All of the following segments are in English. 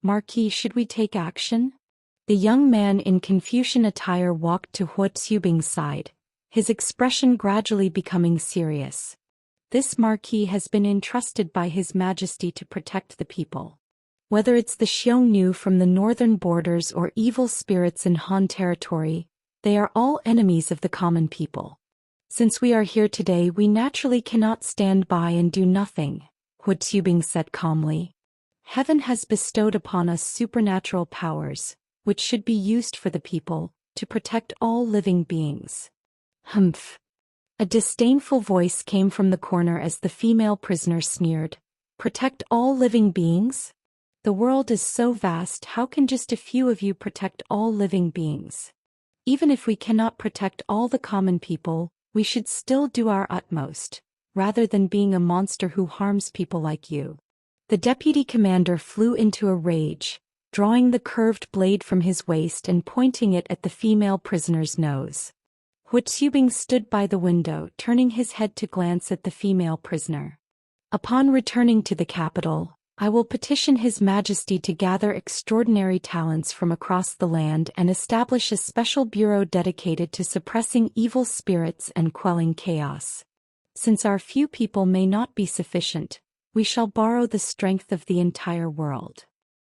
Marquis, should we take action? The young man in Confucian attire walked to Hu Xubing's side, his expression gradually becoming serious. This marquis has been entrusted by His Majesty to protect the people. Whether it's the Xiongnu from the northern borders or evil spirits in Han territory, they are all enemies of the common people. Since we are here today, we naturally cannot stand by and do nothing, Hu Xubing said calmly. Heaven has bestowed upon us supernatural powers, which should be used for the people, to protect all living beings. Humph. A disdainful voice came from the corner as the female prisoner sneered. Protect all living beings? The world is so vast, how can just a few of you protect all living beings? Even if we cannot protect all the common people, we should still do our utmost, rather than being a monster who harms people like you. The deputy commander flew into a rage, drawing the curved blade from his waist and pointing it at the female prisoner's nose. Hu Xubing stood by the window, turning his head to glance at the female prisoner. Upon returning to the capital, I will petition His Majesty to gather extraordinary talents from across the land and establish a special bureau dedicated to suppressing evil spirits and quelling chaos. Since our few people may not be sufficient, we shall borrow the strength of the entire world.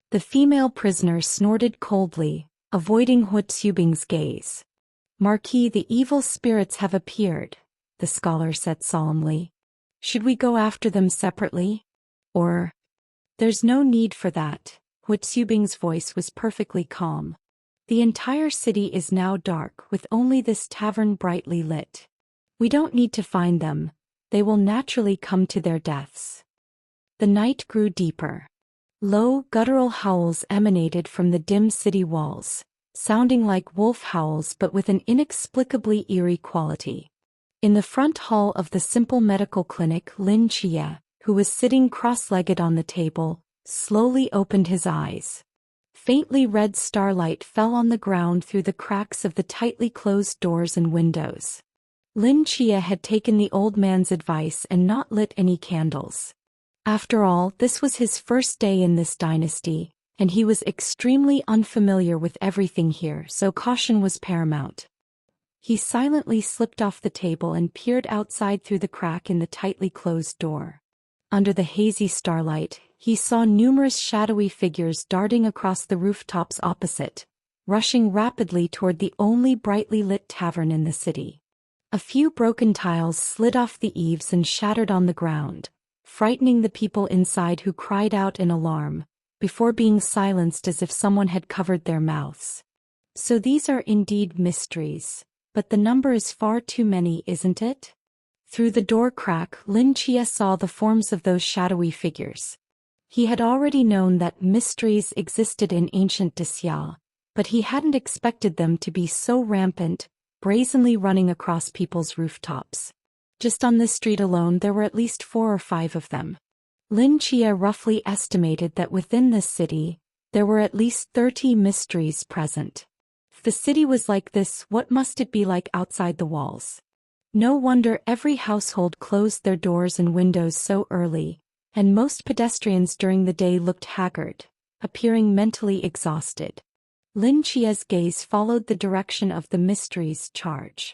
The female prisoner snorted coldly, avoiding Hu Xubing's gaze. Marquis, the evil spirits have appeared, the scholar said solemnly. Should we go after them separately? Or... There's no need for that. Hu Xubing's voice was perfectly calm. The entire city is now dark, with only this tavern brightly lit. We don't need to find them. They will naturally come to their deaths. The night grew deeper. Low, guttural howls emanated from the dim city walls, sounding like wolf howls but with an inexplicably eerie quality. In the front hall of the Simple Medical Clinic, Lin Chia, who was sitting cross-legged on the table, slowly opened his eyes. Faintly red starlight fell on the ground through the cracks of the tightly closed doors and windows. Lin Chia had taken the old man's advice and not lit any candles. After all, this was his first day in this dynasty, and he was extremely unfamiliar with everything here, so caution was paramount. He silently slipped off the table and peered outside through the crack in the tightly closed door. Under the hazy starlight, he saw numerous shadowy figures darting across the rooftops opposite, rushing rapidly toward the only brightly lit tavern in the city. A few broken tiles slid off the eaves and shattered on the ground, frightening the people inside who cried out in alarm, before being silenced as if someone had covered their mouths. So these are indeed mysteries, but the number is far too many, isn't it? Through the door crack, Lin Chia saw the forms of those shadowy figures. He had already known that mysteries existed in ancient Xia, but he hadn't expected them to be so rampant, brazenly running across people's rooftops. Just on this street alone there were at least 4 or 5 of them. Lin Chia roughly estimated that within this city, there were at least 30 mysteries present. If the city was like this, what must it be like outside the walls? No wonder every household closed their doors and windows so early, and most pedestrians during the day looked haggard, appearing mentally exhausted. Lin Chia's gaze followed the direction of the mystery's charge.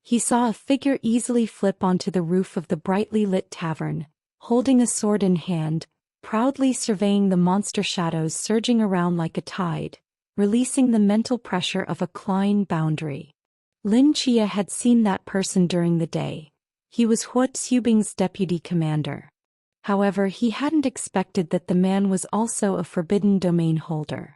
He saw a figure easily flip onto the roof of the brightly lit tavern, holding a sword in hand, proudly surveying the monster shadows surging around like a tide, releasing the mental pressure of a clawing boundary. Lin Chia had seen that person during the day. He was Hu Xubing's deputy commander. However, he hadn't expected that the man was also a forbidden domain holder.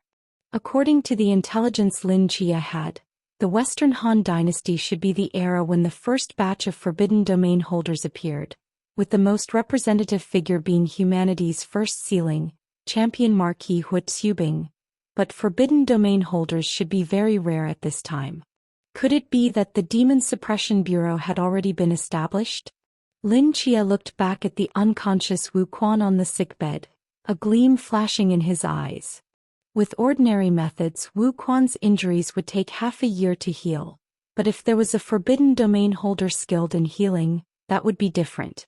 According to the intelligence Lin Chia had, the Western Han dynasty should be the era when the first batch of forbidden domain holders appeared, with the most representative figure being humanity's first sealing, champion Marquis Hu Xubing. But forbidden domain holders should be very rare at this time. Could it be that the Demon Suppression Bureau had already been established? Lin Chia looked back at the unconscious Wu Quan on the sickbed, a gleam flashing in his eyes. With ordinary methods, Wu Quan's injuries would take half a year to heal, but if there was a forbidden domain holder skilled in healing, that would be different.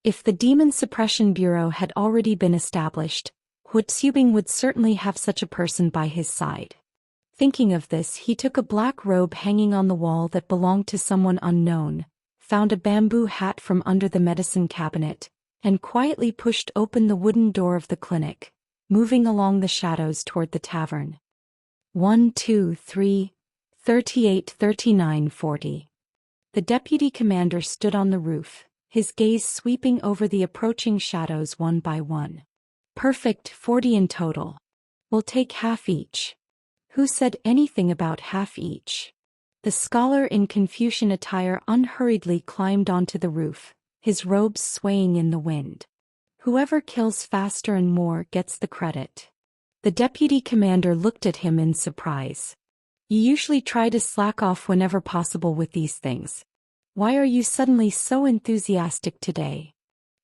If the Demon Suppression Bureau had already been established, Huitsubing would certainly have such a person by his side. Thinking of this, he took a black robe hanging on the wall that belonged to someone unknown, found a bamboo hat from under the medicine cabinet, and quietly pushed open the wooden door of the clinic, moving along the shadows toward the tavern. 1, 2, 3, 38, 39, 40. The deputy commander stood on the roof, his gaze sweeping over the approaching shadows one by one. Perfect, 40 in total. We'll take half each. Who said anything about half each? The scholar in Confucian attire unhurriedly climbed onto the roof, his robes swaying in the wind. Whoever kills faster and more gets the credit. The deputy commander looked at him in surprise. You usually try to slack off whenever possible with these things. Why are you suddenly so enthusiastic today?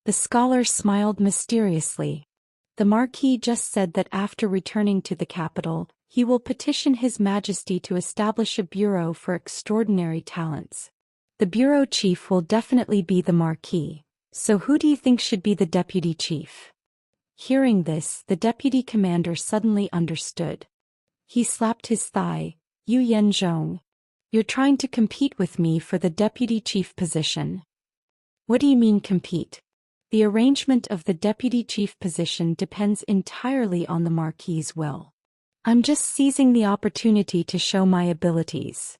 The scholar smiled mysteriously. The Marquis just said that after returning to the capital, he will petition His Majesty to establish a bureau for extraordinary talents. The bureau chief will definitely be the Marquis, so who do you think should be the deputy chief? Hearing this, the deputy commander suddenly understood. He slapped his thigh. Yu Yanzhong, you're trying to compete with me for the deputy chief position. What do you mean compete? The arrangement of the deputy chief position depends entirely on the Marquis's will. I'm just seizing the opportunity to show my abilities.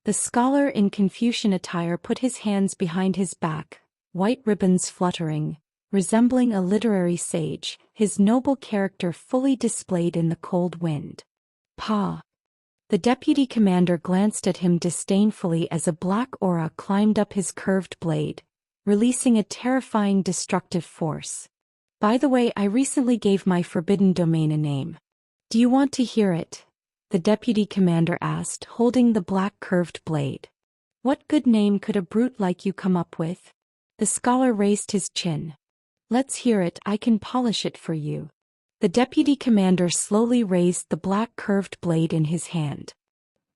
The scholar in Confucian attire put his hands behind his back, white ribbons fluttering, resembling a literary sage, his noble character fully displayed in the cold wind. Pa! The deputy commander glanced at him disdainfully as a black aura climbed up his curved blade, releasing a terrifying destructive force. By the way, I recently gave my forbidden domain a name. Do you want to hear it? The deputy commander asked, holding the black curved blade. What good name could a brute like you come up with? The scholar raised his chin. Let's hear it, I can polish it for you. The deputy commander slowly raised the black curved blade in his hand.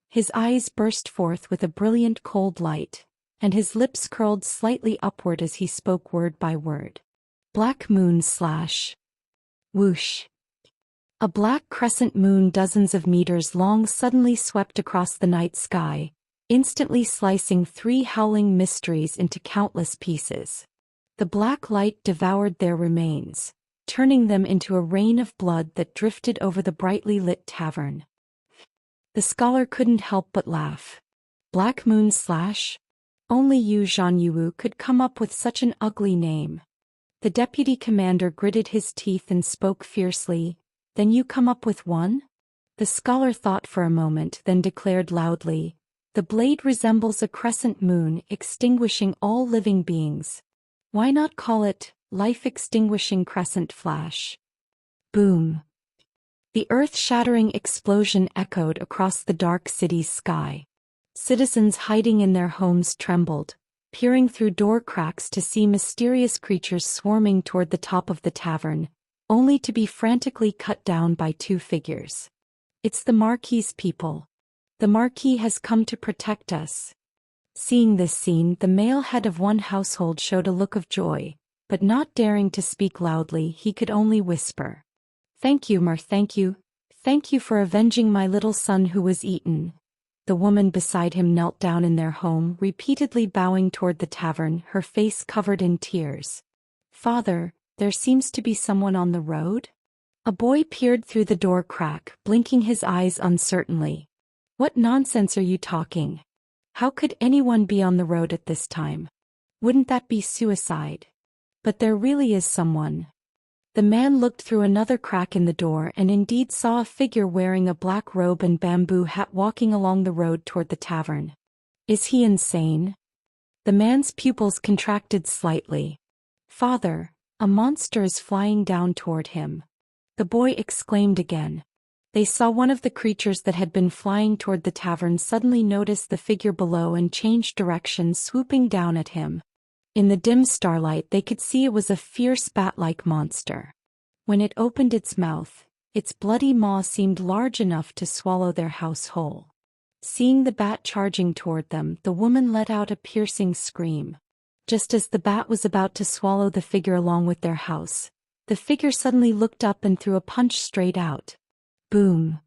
His eyes burst forth with a brilliant cold light, and his lips curled slightly upward as he spoke word by word. Black moon slash. Whoosh. A black crescent moon dozens of meters long suddenly swept across the night sky, instantly slicing 3 howling mysteries into countless pieces. The black light devoured their remains, turning them into a rain of blood that drifted over the brightly lit tavern. The scholar couldn't help but laugh. Black moon slash? Only you, Zhang Yuwu, could come up with such an ugly name. The deputy commander gritted his teeth and spoke fiercely. Then you come up with one? The scholar thought for a moment, then declared loudly, the blade resembles a crescent moon extinguishing all living beings. Why not call it life-extinguishing crescent flash? Boom. The earth-shattering explosion echoed across the dark city's sky. Citizens hiding in their homes trembled, peering through door cracks to see mysterious creatures swarming toward the top of the tavern, only to be frantically cut down by 2 figures. It's the Marquis's people. The Marquis has come to protect us. Seeing this scene, the male head of one household showed a look of joy, but not daring to speak loudly, he could only whisper. Thank you, thank you. Thank you for avenging my little son who was eaten. The woman beside him knelt down in their home, repeatedly bowing toward the tavern, her face covered in tears. Father, there seems to be someone on the road? A boy peered through the door crack, blinking his eyes uncertainly. What nonsense are you talking? How could anyone be on the road at this time? Wouldn't that be suicide? But there really is someone. The man looked through another crack in the door and indeed saw a figure wearing a black robe and bamboo hat walking along the road toward the tavern. Is he insane? The man's pupils contracted slightly. Father, a monster is flying down toward him. The boy exclaimed again. They saw one of the creatures that had been flying toward the tavern suddenly notice the figure below and change direction, swooping down at him. In the dim starlight they could see it was a fierce bat-like monster. When it opened its mouth, its bloody maw seemed large enough to swallow their house whole. Seeing the bat charging toward them, the woman let out a piercing scream. Just as the bat was about to swallow the figure along with their house, the figure suddenly looked up and threw a punch straight out. Boom!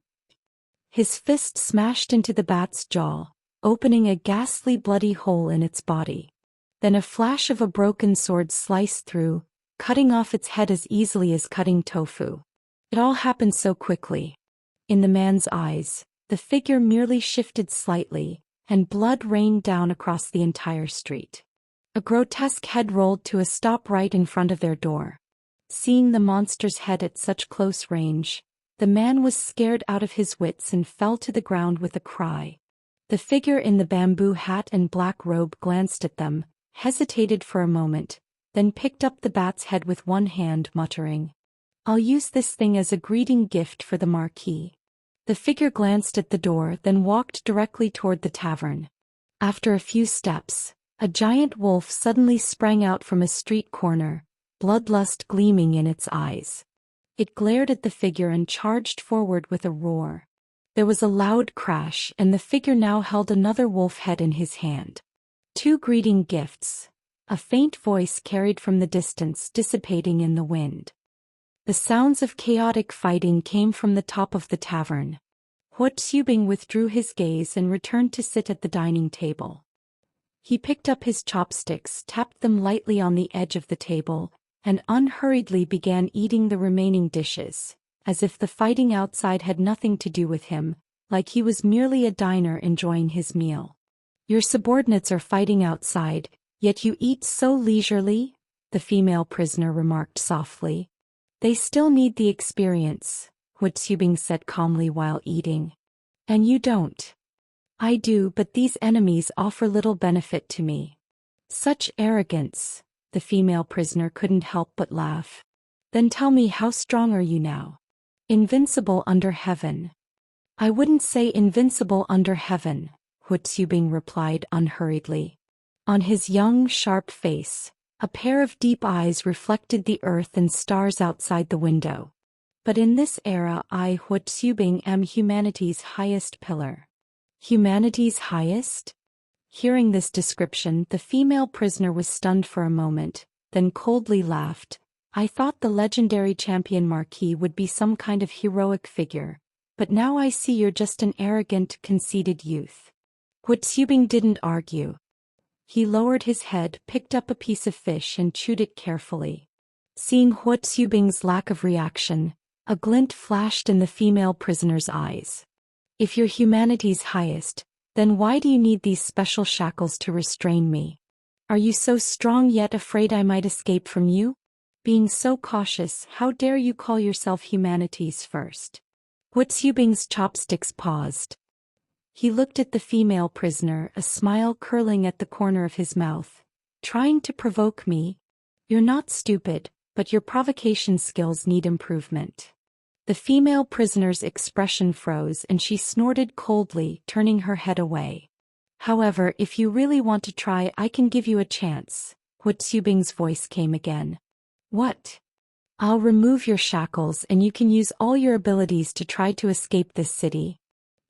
His fist smashed into the bat's jaw, opening a ghastly bloody hole in its body. Then a flash of a broken sword sliced through, cutting off its head as easily as cutting tofu. It all happened so quickly. In the man's eyes, the figure merely shifted slightly, and blood rained down across the entire street. A grotesque head rolled to a stop right in front of their door. Seeing the monster's head at such close range, the man was scared out of his wits and fell to the ground with a cry. The figure in the bamboo hat and black robe glanced at them, hesitated for a moment, then picked up the bat's head with one hand, muttering, "I'll use this thing as a greeting gift for the Marquis." The figure glanced at the door, then walked directly toward the tavern. After a few steps, a giant wolf suddenly sprang out from a street corner, bloodlust gleaming in its eyes. It glared at the figure and charged forward with a roar. There was a loud crash, and the figure now held another wolf head in his hand. "Two greeting gifts," a faint voice carried from the distance, dissipating in the wind. The sounds of chaotic fighting came from the top of the tavern. Huot Xubing withdrew his gaze and returned to sit at the dining table. He picked up his chopsticks, tapped them lightly on the edge of the table, and unhurriedly began eating the remaining dishes, as if the fighting outside had nothing to do with him, like he was merely a diner enjoying his meal. "Your subordinates are fighting outside, yet you eat so leisurely," the female prisoner remarked softly. "They still need the experience," Huot Xubing said calmly while eating. "And you don't." "I do, but these enemies offer little benefit to me." "Such arrogance," the female prisoner couldn't help but laugh. "Then tell me, how strong are you now?" "Invincible under heaven." "I wouldn't say invincible under heaven," Huot Xubing replied unhurriedly. On his young, sharp face, a pair of deep eyes reflected the earth and stars outside the window. "But in this era I, Huot Xubing, am humanity's highest pillar." "Humanity's highest?" Hearing this description, the female prisoner was stunned for a moment, then coldly laughed. "I thought the legendary champion Marquis would be some kind of heroic figure, but now I see you're just an arrogant, conceited youth." Huot Xubing didn't argue. He lowered his head, picked up a piece of fish and chewed it carefully. Seeing Huot Xubing's lack of reaction, a glint flashed in the female prisoner's eyes. "If you're humanity's highest, then why do you need these special shackles to restrain me? Are you so strong yet afraid I might escape from you? Being so cautious, how dare you call yourself humanity's first?" Huot Xubing's chopsticks paused. He looked at the female prisoner, a smile curling at the corner of his mouth. "Trying to provoke me? You're not stupid, but your provocation skills need improvement." The female prisoner's expression froze and she snorted coldly, turning her head away. "However, if you really want to try, I can give you a chance," Huot Xubing's voice came again. "What?" "I'll remove your shackles and you can use all your abilities to try to escape this city.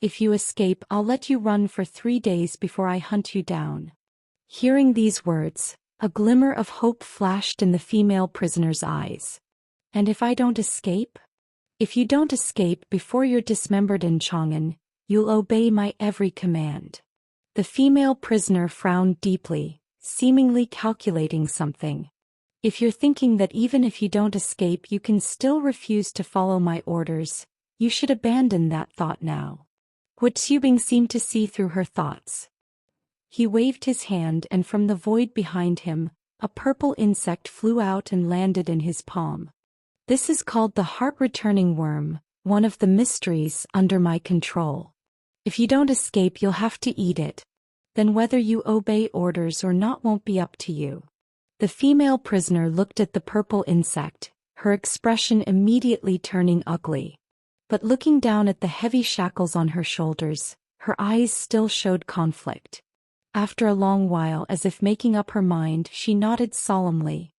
If you escape, I'll let you run for 3 days before I hunt you down." Hearing these words, a glimmer of hope flashed in the female prisoner's eyes. "And if I don't escape?" "If you don't escape before you're dismembered in Chang'an, you'll obey my every command." The female prisoner frowned deeply, seemingly calculating something. "If you're thinking that even if you don't escape you can still refuse to follow my orders, you should abandon that thought now." Huot Xubing seemed to see through her thoughts. He waved his hand and from the void behind him, a purple insect flew out and landed in his palm. "This is called the heart-returning worm, one of the mysteries under my control. If you don't escape you'll have to eat it. Then whether you obey orders or not won't be up to you." The female prisoner looked at the purple insect, her expression immediately turning ugly. But looking down at the heavy shackles on her shoulders, her eyes still showed conflict. After a long while, as if making up her mind, she nodded solemnly.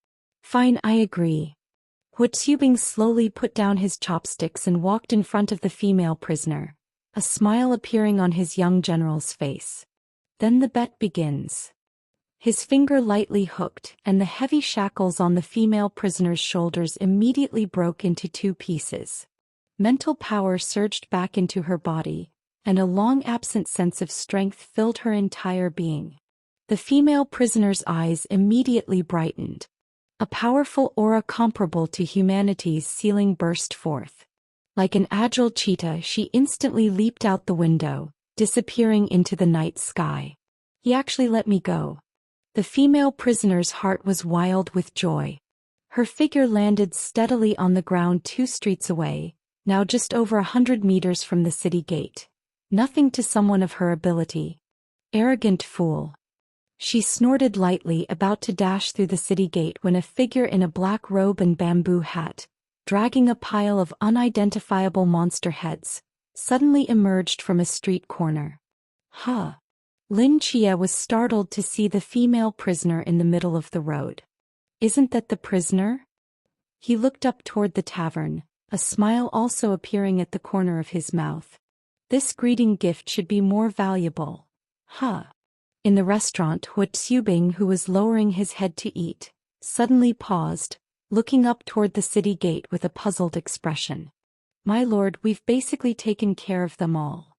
"Fine, I agree." Huot Xubing slowly put down his chopsticks and walked in front of the female prisoner, a smile appearing on his young general's face. "Then the bet begins." His finger lightly hooked, and the heavy shackles on the female prisoner's shoulders immediately broke into two pieces. Mental power surged back into her body, and a long-absent sense of strength filled her entire being. The female prisoner's eyes immediately brightened. A powerful aura comparable to humanity's ceiling burst forth. Like an agile cheetah, she instantly leaped out the window, disappearing into the night sky. He actually let me go. The female prisoner's heart was wild with joy. Her figure landed steadily on the ground 2 streets away, now just over 100 meters from the city gate. Nothing to someone of her ability. Arrogant fool. She snorted lightly, about to dash through the city gate when a figure in a black robe and bamboo hat, dragging a pile of unidentifiable monster heads, suddenly emerged from a street corner. Huh. Lin Chia was startled to see the female prisoner in the middle of the road. Isn't that the prisoner? He looked up toward the tavern, a smile also appearing at the corner of his mouth. This greeting gift should be more valuable. Huh. In the restaurant, Hu Xiubing, who was lowering his head to eat, suddenly paused, looking up toward the city gate with a puzzled expression. My lord, we've basically taken care of them all.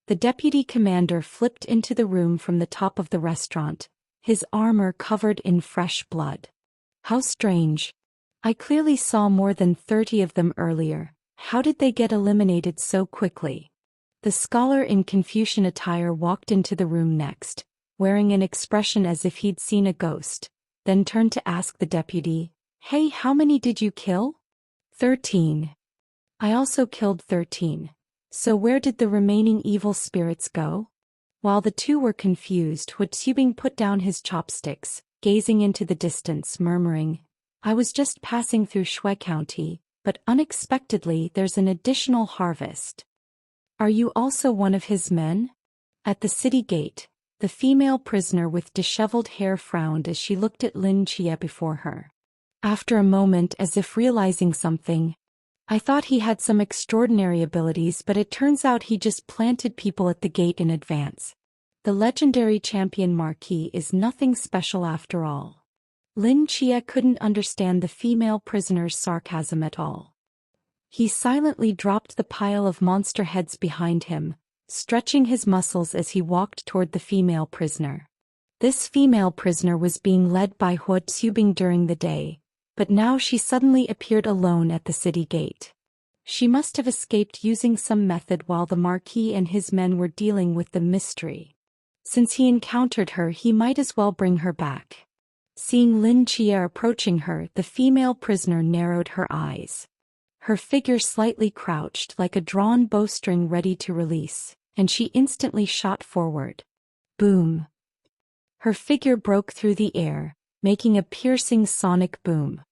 The deputy commander flipped into the room from the top of the restaurant, his armor covered in fresh blood. How strange. I clearly saw more than 30 of them earlier. How did they get eliminated so quickly? The scholar in Confucian attire walked into the room next, wearing an expression as if he'd seen a ghost, then turned to ask the deputy, "Hey, how many did you kill?" 13. I also killed 13. So where did the remaining evil spirits go? While the two were confused, Hu Xiubing put down his chopsticks, gazing into the distance, murmuring, I was just passing through Shui County, but unexpectedly there's an additional harvest. Are you also one of his men? At the city gate, the female prisoner with disheveled hair frowned as she looked at Lin Chia before her. After a moment, as if realizing something, I thought he had some extraordinary abilities, but it turns out he just planted people at the gate in advance. The legendary champion Marquis is nothing special after all. Lin Chia couldn't understand the female prisoner's sarcasm at all. He silently dropped the pile of monster heads behind him, stretching his muscles as he walked toward the female prisoner. This female prisoner was being led by Hu Xiubing during the day, but now she suddenly appeared alone at the city gate. She must have escaped using some method while the Marquis and his men were dealing with the mystery. Since he encountered her, he might as well bring her back. Seeing Lin Chia approaching her, the female prisoner narrowed her eyes. Her figure slightly crouched like a drawn bowstring ready to release, and she instantly shot forward. Boom! Her figure broke through the air, making a piercing sonic boom.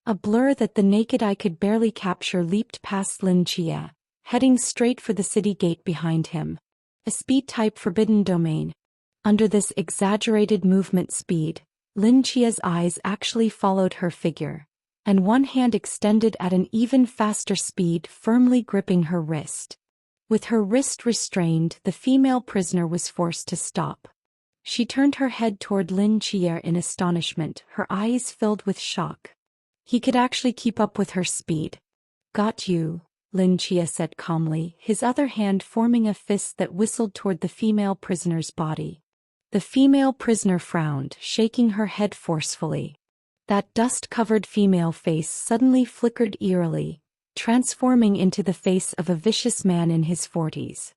A blur that the naked eye could barely capture leaped past Lin Chia, heading straight for the city gate behind him. A speed-type forbidden domain. Under this exaggerated movement speed, Lin Chia's eyes actually followed her figure, and one hand extended at an even faster speed, firmly gripping her wrist. With her wrist restrained, the female prisoner was forced to stop. She turned her head toward Lin Chia in astonishment, her eyes filled with shock. He could actually keep up with her speed. Got you, Lin Chia said calmly, his other hand forming a fist that whistled toward the female prisoner's body. The female prisoner frowned, shaking her head forcefully. That dust-covered female face suddenly flickered eerily, transforming into the face of a vicious man in his 40s.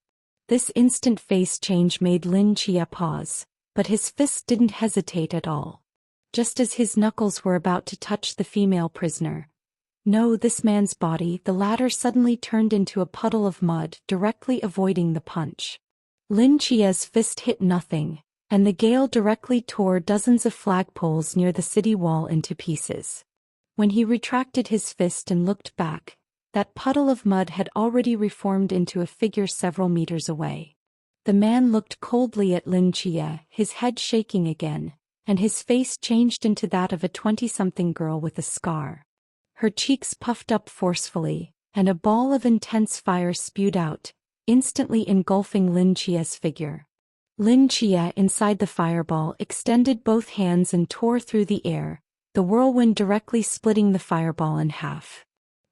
This instant face change made Lin Chia pause, but his fist didn't hesitate at all. Just as his knuckles were about to touch the female prisoner, no, this man's body, the latter suddenly turned into a puddle of mud, directly avoiding the punch. Lin Chia's fist hit nothing, and the gale directly tore dozens of flagpoles near the city wall into pieces. When he retracted his fist and looked back, that puddle of mud had already reformed into a figure several meters away. The man looked coldly at Lin Chia, his head shaking again, and his face changed into that of a 20-something girl with a scar. Her cheeks puffed up forcefully, and a ball of intense fire spewed out, instantly engulfing Lin Chia's figure. Lin Chia inside the fireball extended both hands and tore through the air, the whirlwind directly splitting the fireball in half.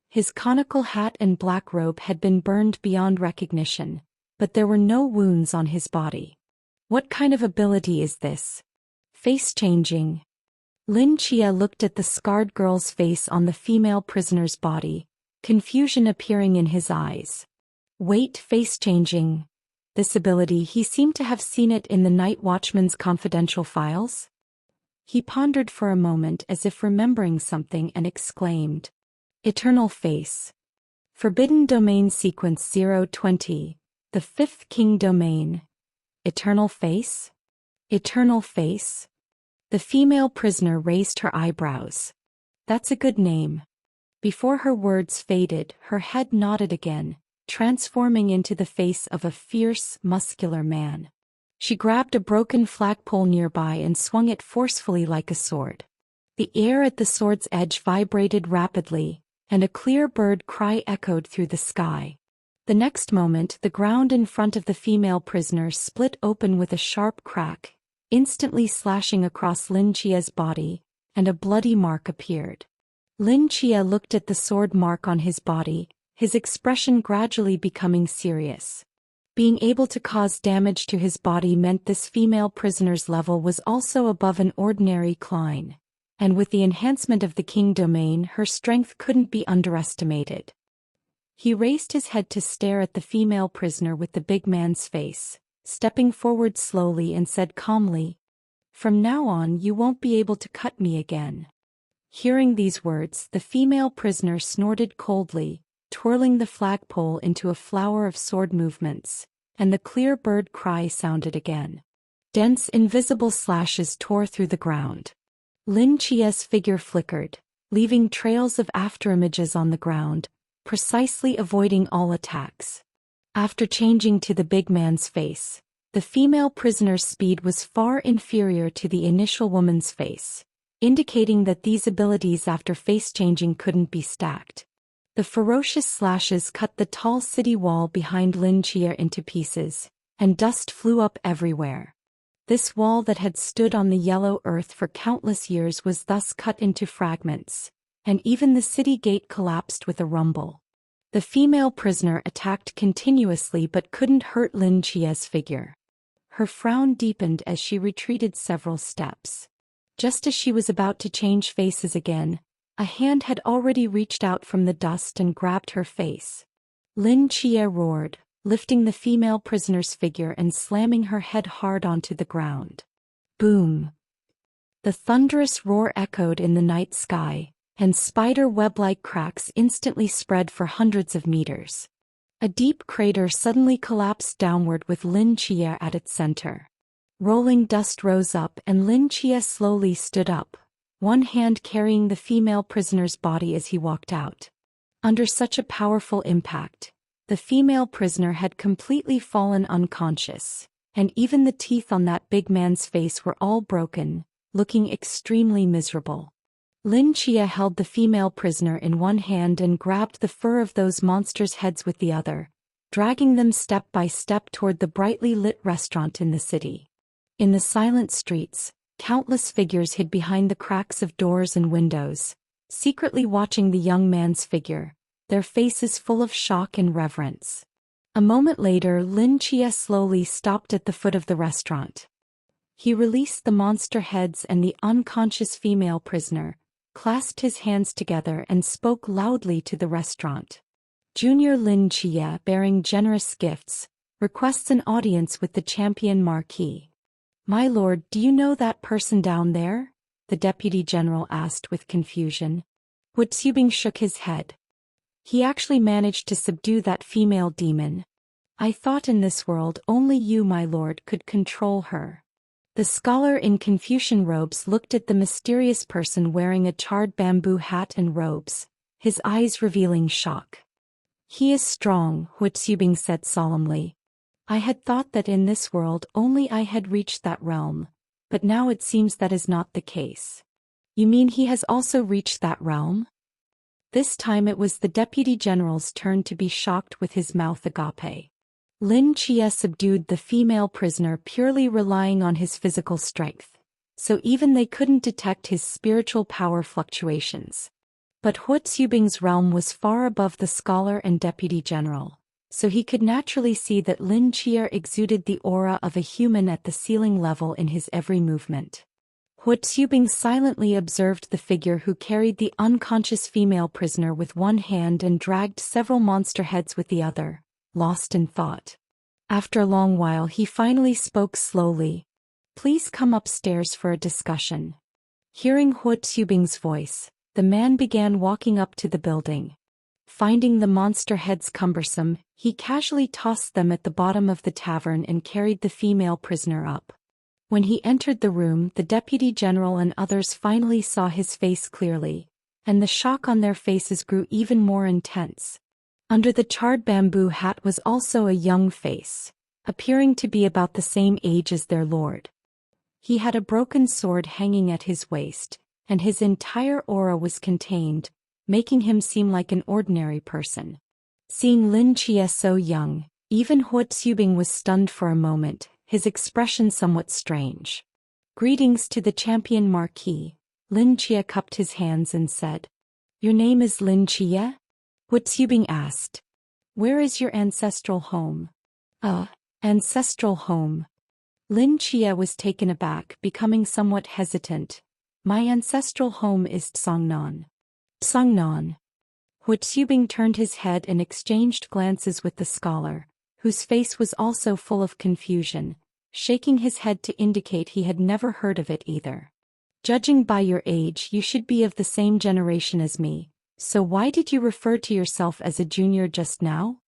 His conical hat and black robe had been burned beyond recognition, but there were no wounds on his body. What kind of ability is this? Face changing. Lin Chia looked at the scarred girl's face on the female prisoner's body, confusion appearing in his eyes. Wait, face changing. This ability, he seemed to have seen it in the Night Watchman's confidential files. He pondered for a moment as if remembering something and exclaimed, Eternal Face. Forbidden Domain Sequence 020, the Fifth King Domain. Eternal Face? Eternal Face? The female prisoner raised her eyebrows. That's a good name. Before her words faded, her head nodded again, transforming into the face of a fierce, muscular man. She grabbed a broken flagpole nearby and swung it forcefully like a sword. The air at the sword's edge vibrated rapidly, and a clear bird cry echoed through the sky. The next moment, the ground in front of the female prisoner split open with a sharp crack, instantly slashing across Lin Chia's body, and a bloody mark appeared. Lin Chia looked at the sword mark on his body, his expression gradually becoming serious. Being able to cause damage to his body meant this female prisoner's level was also above an ordinary Klein, and with the enhancement of the King Domain, her strength couldn't be underestimated. He raised his head to stare at the female prisoner with the big man's face, stepping forward slowly and said calmly, From now on you won't be able to cut me again. Hearing these words, the female prisoner snorted coldly, twirling the flagpole into a flower of sword movements, and the clear bird cry sounded again. Dense invisible slashes tore through the ground. Lin Chia's figure flickered, leaving trails of afterimages on the ground, precisely avoiding all attacks. After changing to the big man's face, the female prisoner's speed was far inferior to the initial woman's face, indicating that these abilities after face changing couldn't be stacked. The ferocious slashes cut the tall city wall behind Lin Chia into pieces, and dust flew up everywhere. This wall that had stood on the yellow earth for countless years was thus cut into fragments, and even the city gate collapsed with a rumble. The female prisoner attacked continuously but couldn't hurt Lin Chia's figure. Her frown deepened as she retreated several steps. Just as she was about to change faces again, a hand had already reached out from the dust and grabbed her face. Lin Chia roared, lifting the female prisoner's figure and slamming her head hard onto the ground. Boom! The thunderous roar echoed in the night sky, and spider web-like cracks instantly spread for hundreds of meters. A deep crater suddenly collapsed downward with Lin Chia at its center. Rolling dust rose up and Lin Chia slowly stood up, one hand carrying the female prisoner's body as he walked out. Under such a powerful impact, the female prisoner had completely fallen unconscious, and even the teeth on that big man's face were all broken, looking extremely miserable. Lin Chia held the female prisoner in one hand and grabbed the fur of those monsters' heads with the other, dragging them step by step toward the brightly lit restaurant in the city. In the silent streets, countless figures hid behind the cracks of doors and windows, secretly watching the young man's figure, their faces full of shock and reverence. A moment later, Lin Chia slowly stopped at the foot of the restaurant. He released the monster heads and the unconscious female prisoner, clasped his hands together and spoke loudly to the restaurant. Junior Lin Chia, bearing generous gifts, requests an audience with the champion marquis. My lord, do you know that person down there? The deputy general asked with confusion. Wu Xubing shook his head. He actually managed to subdue that female demon. I thought in this world only you, my lord, could control her. The scholar in Confucian robes looked at the mysterious person wearing a charred bamboo hat and robes, his eyes revealing shock. He is strong, Wu Xubing said solemnly. I had thought that in this world only I had reached that realm, but now it seems that is not the case. You mean he has also reached that realm? This time it was the deputy general's turn to be shocked with his mouth agape. Lin Chia subdued the female prisoner purely relying on his physical strength, so even they couldn't detect his spiritual power fluctuations. But Hu Xubing's realm was far above the scholar and deputy general, so he could naturally see that Lin Chia exuded the aura of a human at the ceiling level in his every movement. Hu Xubing silently observed the figure who carried the unconscious female prisoner with one hand and dragged several monster heads with the other, lost in thought. After a long while he finally spoke slowly. "Please come upstairs for a discussion." Hearing Hu Xubing's voice, the man began walking up to the building. Finding the monster heads cumbersome, he casually tossed them at the bottom of the tavern and carried the female prisoner up. When he entered the room, the deputy general and others finally saw his face clearly, and the shock on their faces grew even more intense. Under the charred bamboo hat was also a young face, appearing to be about the same age as their lord. He had a broken sword hanging at his waist, and his entire aura was contained, making him seem like an ordinary person. Seeing Lin Chia so young, even Hu Xubing was stunned for a moment, his expression somewhat strange. "Greetings to the champion Marquis." Lin Chia cupped his hands and said. "Your name is Lin Chia?" Hu Xubing asked. "Where is your ancestral home?" Ancestral home." Lin Chia was taken aback, becoming somewhat hesitant. "My ancestral home is Tsangnan." Tsangnan. Hu Xubing turned his head and exchanged glances with the scholar, whose face was also full of confusion, shaking his head to indicate he had never heard of it either. "Judging by your age, you should be of the same generation as me, so why did you refer to yourself as a junior just now?"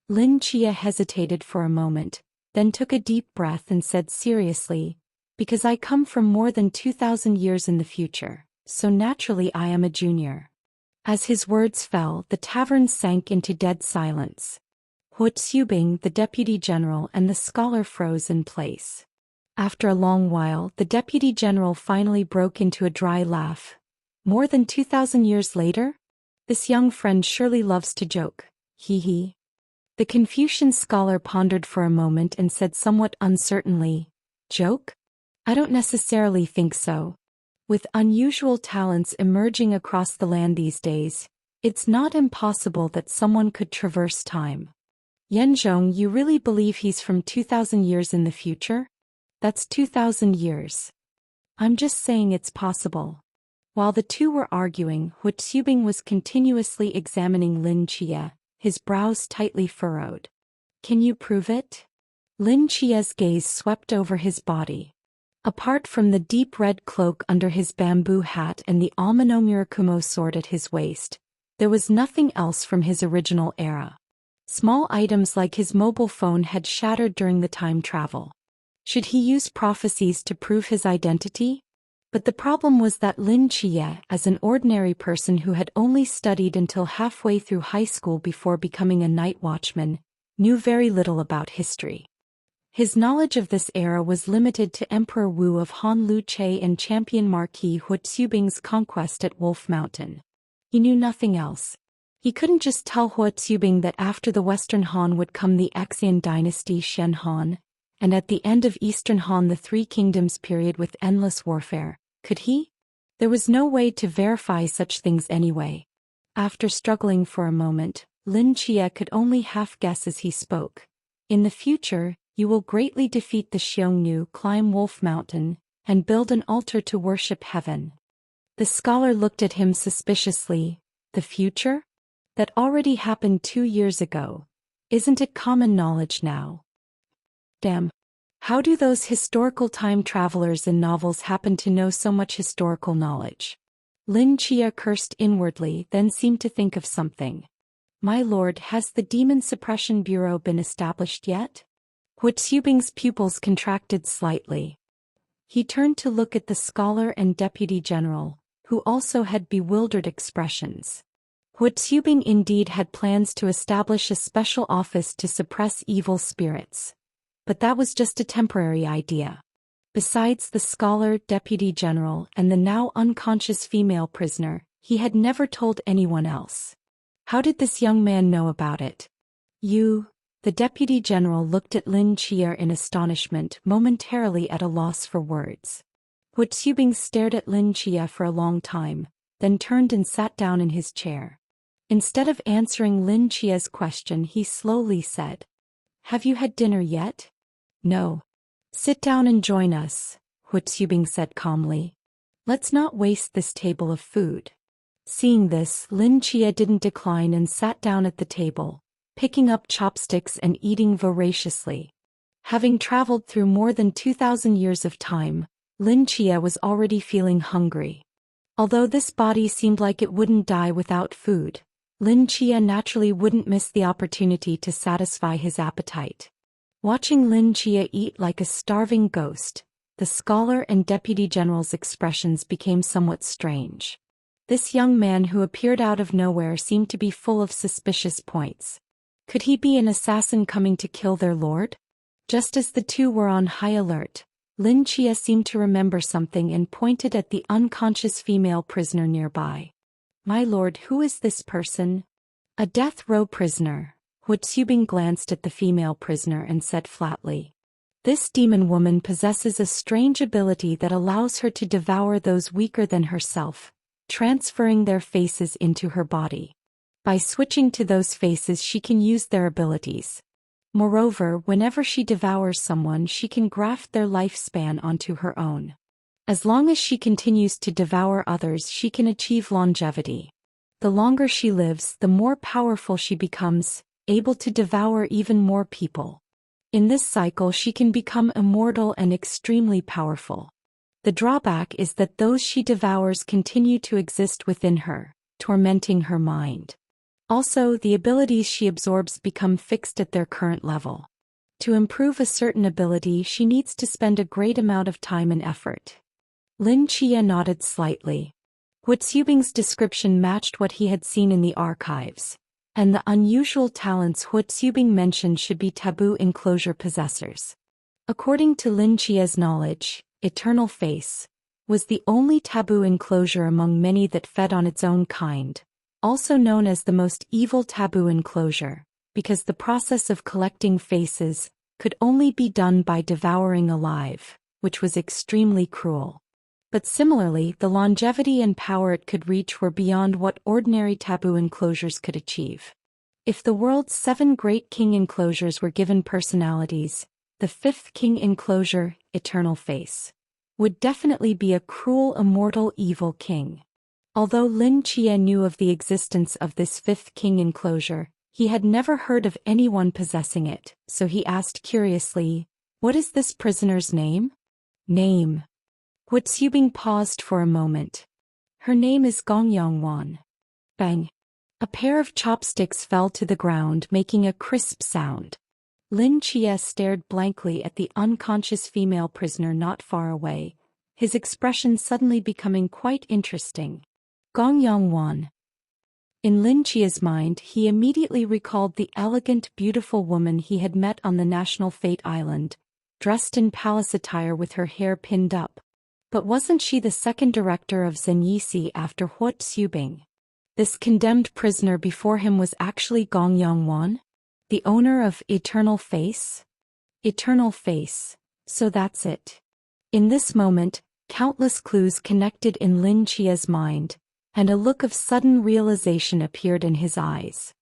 Lin Chia hesitated for a moment, then took a deep breath and said seriously, "Because I come from more than 2,000 years in the future, so naturally I am a junior." As his words fell, the tavern sank into dead silence. Hu Xubing, the deputy general, and the scholar froze in place. After a long while, the deputy general finally broke into a dry laugh. "More than 2,000 years later? This young friend surely loves to joke. Hee hee." The Confucian scholar pondered for a moment and said somewhat uncertainly, "Joke? I don't necessarily think so. With unusual talents emerging across the land these days, it's not impossible that someone could traverse time." "Yanzhong, you really believe he's from 2,000 years in the future? That's 2,000 years. I'm just saying it's possible." While the two were arguing, Hu Xubing was continuously examining Lin Chia, his brows tightly furrowed. "Can you prove it?" Lin Chia's gaze swept over his body. Apart from the deep red cloak under his bamboo hat and the Amano Murakumo sword at his waist, there was nothing else from his original era. Small items like his mobile phone had shattered during the time travel. Should he use prophecies to prove his identity? But the problem was that Lin Chia, as an ordinary person who had only studied until halfway through high school before becoming a night watchman, knew very little about history. His knowledge of this era was limited to Emperor Wu of Han Lu Che and champion Marquis Hu Xubing's conquest at Wolf Mountain. He knew nothing else. He couldn't just tell Hu Xubing that after the Western Han would come the Xian dynasty Shen Han, and at the end of Eastern Han the Three Kingdoms period with endless warfare, could he? There was no way to verify such things anyway. After struggling for a moment, Lin Chia could only half guess as he spoke. "In the future, you will greatly defeat the Xiongnu, climb Wolf Mountain, and build an altar to worship heaven." The scholar looked at him suspiciously. "The future? That already happened 2 years ago. Isn't it common knowledge now?" "Damn. How do those historical time travelers in novels happen to know so much historical knowledge?" Lin Chia cursed inwardly, then seemed to think of something. "My lord, has the Demon Suppression Bureau been established yet?" Hu Xubing's pupils contracted slightly. He turned to look at the scholar and deputy general, who also had bewildered expressions. Hu Xubing indeed had plans to establish a special office to suppress evil spirits. But that was just a temporary idea. Besides the scholar, deputy general, and the now unconscious female prisoner, he had never told anyone else. How did this young man know about it? The deputy general looked at Lin Chia in astonishment, momentarily at a loss for words. Hu Xubing stared at Lin Chia for a long time, then turned and sat down in his chair. Instead of answering Lin Chia's question, he slowly said, "Have you had dinner yet?" "No." "Sit down and join us," Hu Xubing said calmly. "Let's not waste this table of food." Seeing this, Lin Chia didn't decline and sat down at the table, picking up chopsticks and eating voraciously. Having traveled through more than 2,000 years of time, Lin Chia was already feeling hungry. Although this body seemed like it wouldn't die without food, Lin Chia naturally wouldn't miss the opportunity to satisfy his appetite. Watching Lin Chia eat like a starving ghost, the scholar and deputy general's expressions became somewhat strange. This young man who appeared out of nowhere seemed to be full of suspicious points. Could he be an assassin coming to kill their lord? Just as the two were on high alert, Lin Chia seemed to remember something and pointed at the unconscious female prisoner nearby. "My lord, who is this person?" "A death row prisoner." Hu Xubing glanced at the female prisoner and said flatly, "This demon woman possesses a strange ability that allows her to devour those weaker than herself, transferring their faces into her body. By switching to those faces, she can use their abilities. Moreover, whenever she devours someone, she can graft their lifespan onto her own. As long as she continues to devour others, she can achieve longevity. The longer she lives, the more powerful she becomes, able to devour even more people. In this cycle, she can become immortal and extremely powerful. The drawback is that those she devours continue to exist within her, tormenting her mind. Also, the abilities she absorbs become fixed at their current level. To improve a certain ability, she needs to spend a great amount of time and effort." Lin Chia nodded slightly. Hu Xubing's description matched what he had seen in the archives, and the unusual talents Hu Xubing mentioned should be taboo enclosure possessors. According to Lin Chia's knowledge, Eternal Face was the only taboo enclosure among many that fed on its own kind, also known as the most evil taboo enclosure, because the process of collecting faces could only be done by devouring alive, which was extremely cruel. But similarly, the longevity and power it could reach were beyond what ordinary taboo enclosures could achieve. If the world's 7 great king enclosures were given personalities, the 5th king enclosure, Eternal Face, would definitely be a cruel, immortal, evil king. Although Lin Chia knew of the existence of this 5th king enclosure, he had never heard of anyone possessing it, so he asked curiously, "What is this prisoner's name?" "Name." Hu Xubing paused for a moment. "Her name is Gongyang Wan." Bang! A pair of chopsticks fell to the ground, making a crisp sound. Lin Chia stared blankly at the unconscious female prisoner not far away, his expression suddenly becoming quite interesting. Gongyang Wan. In Lin Chia's mind, he immediately recalled the elegant, beautiful woman he had met on the National Fate Island, dressed in palace attire with her hair pinned up. But wasn't she the second director of Zenyisi after Hu Xubing? This condemned prisoner before him was actually Gongyang Wan, the owner of Eternal Face? Eternal Face. So that's it. In this moment, countless clues connected in Lin Chia's mind, and a look of sudden realization appeared in his eyes.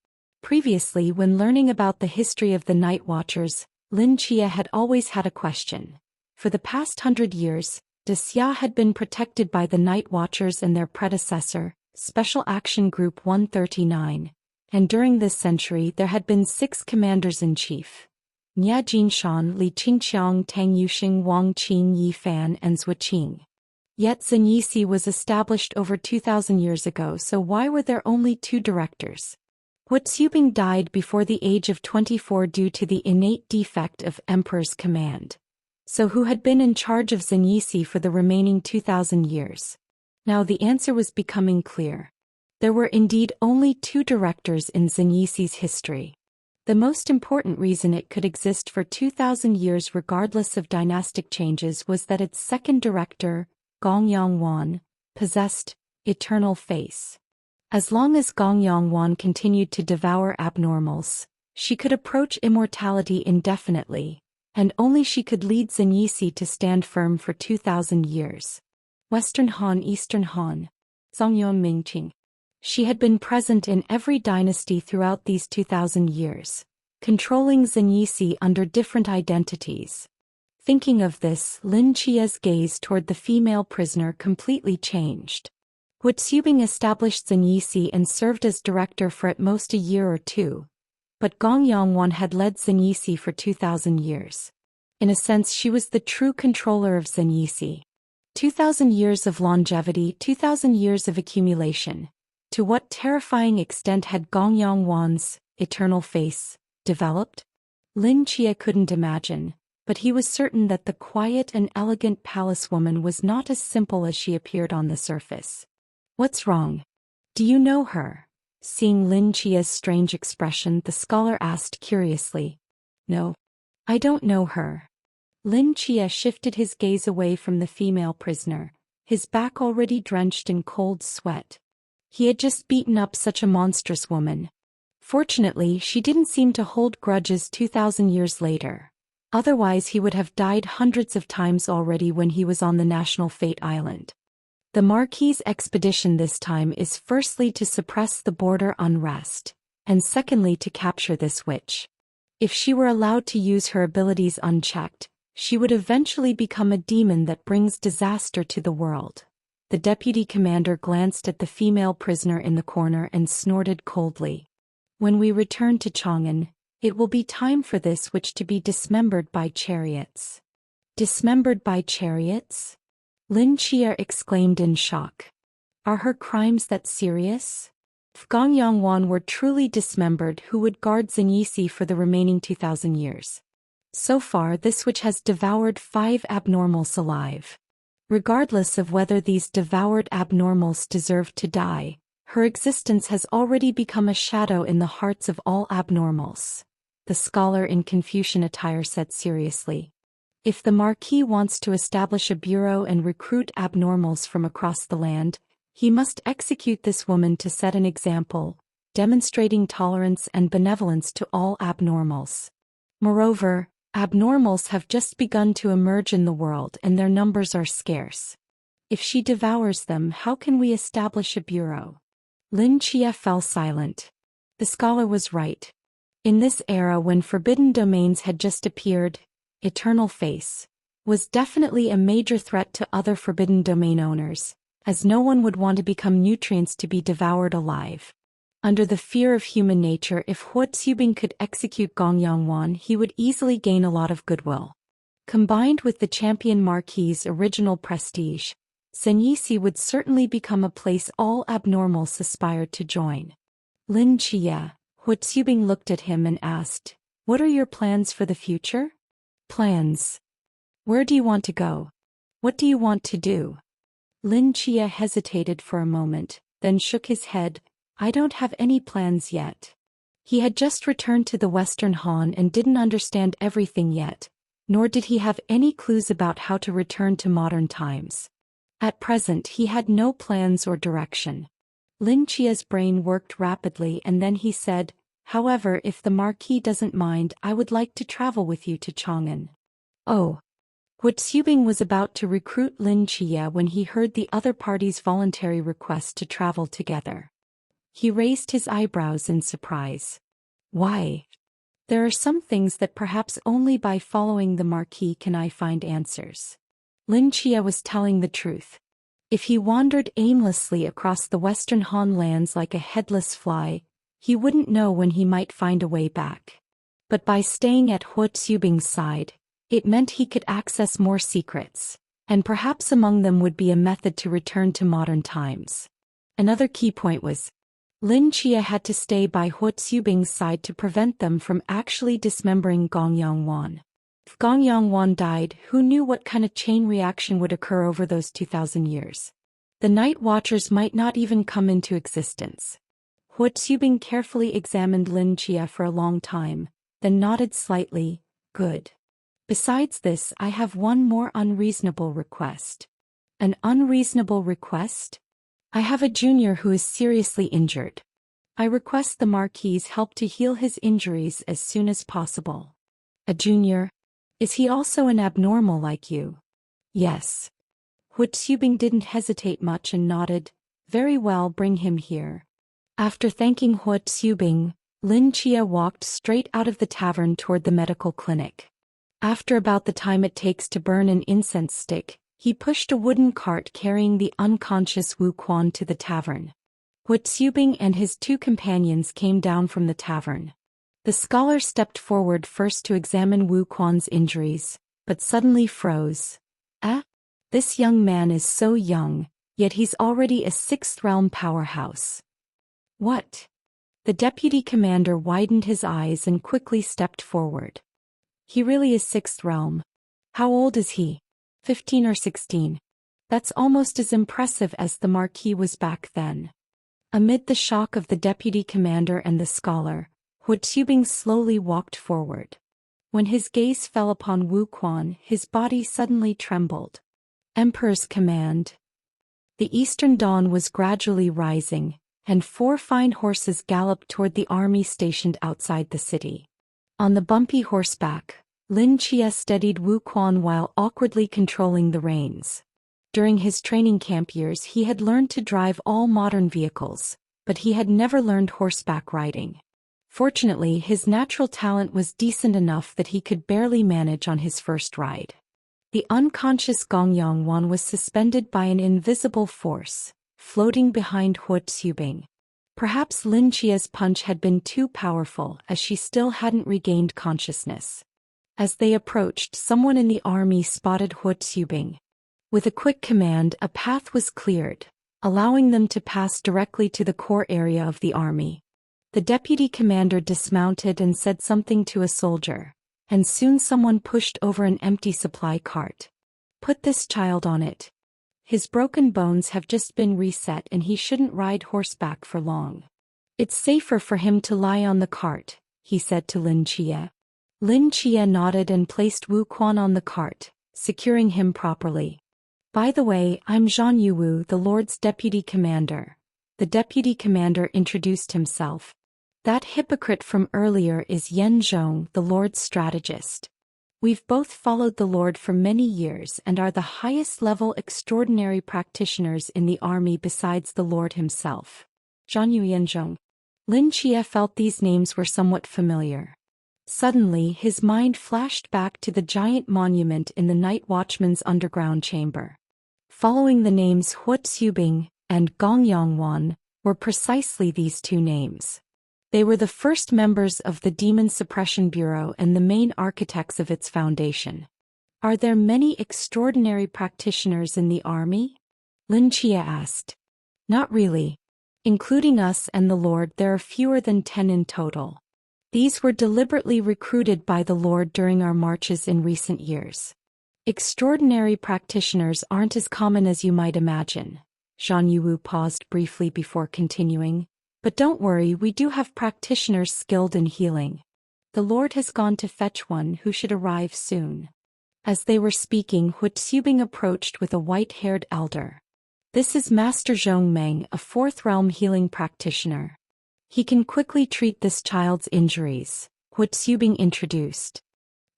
Previously, when learning about the history of the Night Watchers, Lin Chia had always had a question. For the past 100 years, Xia had been protected by the Night Watchers and their predecessor, Special Action Group 139, and during this century there had been 6 commanders-in-chief: Nia Jinshan, Li Qingqiang, Tang Yuxing, Wang Qin, Yi Fan, and Zhu Qing. Yet Zenyisi was established over 2,000 years ago, so why were there only 2 directors? Hu Xubing died before the age of 24 due to the innate defect of Emperor's command. So who had been in charge of Zenyisi for the remaining 2,000 years? Now the answer was becoming clear. There were indeed only 2 directors in Zenyisi's history. The most important reason it could exist for 2,000 years regardless of dynastic changes was that its second director, Gongyang Wan, possessed Eternal Face. As long as Gongyang Wan continued to devour abnormals, She could approach immortality indefinitely, and only she could lead Zenyisi to stand firm for 2,000 years. Western Han, Eastern Han. Zhongyuan Mingqing. She had been present in every dynasty throughout these 2,000 years, controlling Zenyisi under different identities. Thinking of this, Lin Chia's gaze toward the female prisoner completely changed. Hu Xubing established Zenyisi and served as director for at most a year or two, but Gong Yongwan had led Zenyisi for 2,000 years. In a sense, she was the true controller of Zenyisi. 2,000 years of longevity, 2,000 years of accumulation. To what terrifying extent had Gong Yongwan's eternal face developed? Lin Chia couldn't imagine, but he was certain that the quiet and elegant palace woman was not as simple as she appeared on the surface. What's wrong? Do you know her? Seeing Lin Chia's strange expression, the scholar asked curiously. No. I don't know her. Lin Chia shifted his gaze away from the female prisoner, his back already drenched in cold sweat. He had just beaten up such a monstrous woman. Fortunately, she didn't seem to hold grudges 2,000 years later. Otherwise he would have died hundreds of times already when he was on the National Fate Island. The Marquis's expedition this time is firstly to suppress the border unrest, and secondly to capture this witch. If she were allowed to use her abilities unchecked, she would eventually become a demon that brings disaster to the world. The deputy commander glanced at the female prisoner in the corner and snorted coldly. When we return to Chang'an, it will be time for this witch to be dismembered by chariots. Dismembered by chariots? Lin Chia exclaimed in shock. Are her crimes that serious? If Gong Yongwan were truly dismembered, who would guard Zenyisi for the remaining 2,000 years? So far, this witch has devoured 5 abnormals alive. Regardless of whether these devoured abnormals deserve to die, her existence has already become a shadow in the hearts of all abnormals. The scholar in Confucian attire said seriously. If the Marquis wants to establish a bureau and recruit abnormals from across the land, he must execute this woman to set an example, demonstrating tolerance and benevolence to all abnormals. Moreover, abnormals have just begun to emerge in the world and their numbers are scarce. If she devours them, how can we establish a bureau? Lin Chia fell silent. The scholar was right. In this era when forbidden domains had just appeared, Eternal Face was definitely a major threat to other forbidden domain owners, as no one would want to become nutrients to be devoured alive. Under the fear of human nature, if Hu Xubing could execute Gong Yongwan, he would easily gain a lot of goodwill. Combined with the champion Marquis's original prestige, Zenyisi would certainly become a place all abnormals aspired to join. Lin Chia, Hu Xubing looked at him and asked, "What are your plans for the future?" "Plans? Where do you want to go? What do you want to do?" Lin Chia hesitated for a moment, then shook his head. "I don't have any plans yet." He had just returned to the Western Han and didn't understand everything yet, nor did he have any clues about how to return to modern times. At present he had no plans or direction. Lin Chia's brain worked rapidly and then he said, "However, if the Marquis doesn't mind, I would like to travel with you to Chang'an." Oh. Hu Xubing was about to recruit Lin Chia when he heard the other party's voluntary request to travel together. He raised his eyebrows in surprise. Why? There are some things that perhaps only by following the Marquis can I find answers. Lin Chia was telling the truth. If he wandered aimlessly across the Western Han lands like a headless fly, he wouldn't know when he might find a way back. But by staying at Hu Xubing's side, it meant he could access more secrets, and perhaps among them would be a method to return to modern times. Another key point was, Lin Chia had to stay by Hu Xubing's side to prevent them from actually dismembering Gong Yongwan. If Gong Yongwan died, who knew what kind of chain reaction would occur over those 2,000 years? The Night Watchers might not even come into existence. Hu Xubing carefully examined Lin Chia for a long time, then nodded slightly. Good. Besides this, I have one more unreasonable request. An unreasonable request? I have a junior who is seriously injured. I request the Marquis's help to heal his injuries as soon as possible. A junior? Is he also an abnormal like you? Yes. Hu Xubing didn't hesitate much and nodded. Very well, bring him here. After thanking Hu Xubing, Lin Chia walked straight out of the tavern toward the medical clinic. After about the time it takes to burn an incense stick, he pushed a wooden cart carrying the unconscious Wu Quan to the tavern. Hu Xubing and his two companions came down from the tavern. The scholar stepped forward first to examine Wu Quan's injuries, but suddenly froze. This young man is so young, yet he's already a sixth realm powerhouse. What? The deputy commander widened his eyes and quickly stepped forward. He really is sixth realm. How old is he? 15 or 16. That's almost as impressive as the Marquis was back then. Amid the shock of the deputy commander and the scholar, Hu Xubing slowly walked forward. When his gaze fell upon Wu Quan, his body suddenly trembled. Emperor's command. The eastern dawn was gradually rising, and 4 fine horses galloped toward the army stationed outside the city. On the bumpy horseback, Lin Chia steadied Wu Quan while awkwardly controlling the reins. During his training camp years he had learned to drive all modern vehicles, but he had never learned horseback riding. Fortunately, his natural talent was decent enough that he could barely manage on his first ride. The unconscious Gong Yongwan was suspended by an invisible force, floating behind Hu Xubing. Perhaps Lin Chia's punch had been too powerful as she still hadn't regained consciousness. As they approached, someone in the army spotted Hu Xubing. With a quick command, a path was cleared, allowing them to pass directly to the core area of the army. The deputy commander dismounted and said something to a soldier, and soon someone pushed over an empty supply cart. Put this child on it. His broken bones have just been reset and he shouldn't ride horseback for long. It's safer for him to lie on the cart, he said to Lin Chia. Lin Chia nodded and placed Wu Quan on the cart, securing him properly. By the way, I'm Zhang Yuwu, the Lord's deputy commander. The deputy commander introduced himself. That hypocrite from earlier is Yan Zhong, the Lord's strategist. We've both followed the Lord for many years and are the highest-level extraordinary practitioners in the army besides the Lord himself. Zhang Yu Yan Zhong. Lin Chia felt these names were somewhat familiar. Suddenly, his mind flashed back to the giant monument in the night watchman's underground chamber. Following the names Hu Xubing and Gong Yongwan were precisely these two names. They were the first members of the Demon Suppression Bureau and the main architects of its foundation. Are there many extraordinary practitioners in the army? Lin Chia asked. Not really. Including us and the Lord, there are fewer than 10 in total. These were deliberately recruited by the Lord during our marches in recent years. Extraordinary practitioners aren't as common as you might imagine. Zhang Yuwu paused briefly before continuing. But don't worry, we do have practitioners skilled in healing. The Lord has gone to fetch one who should arrive soon. As they were speaking, Hu Xubing approached with a white-haired elder. This is Master Zhong Meng, a fourth realm healing practitioner. He can quickly treat this child's injuries, Hu Xubing introduced.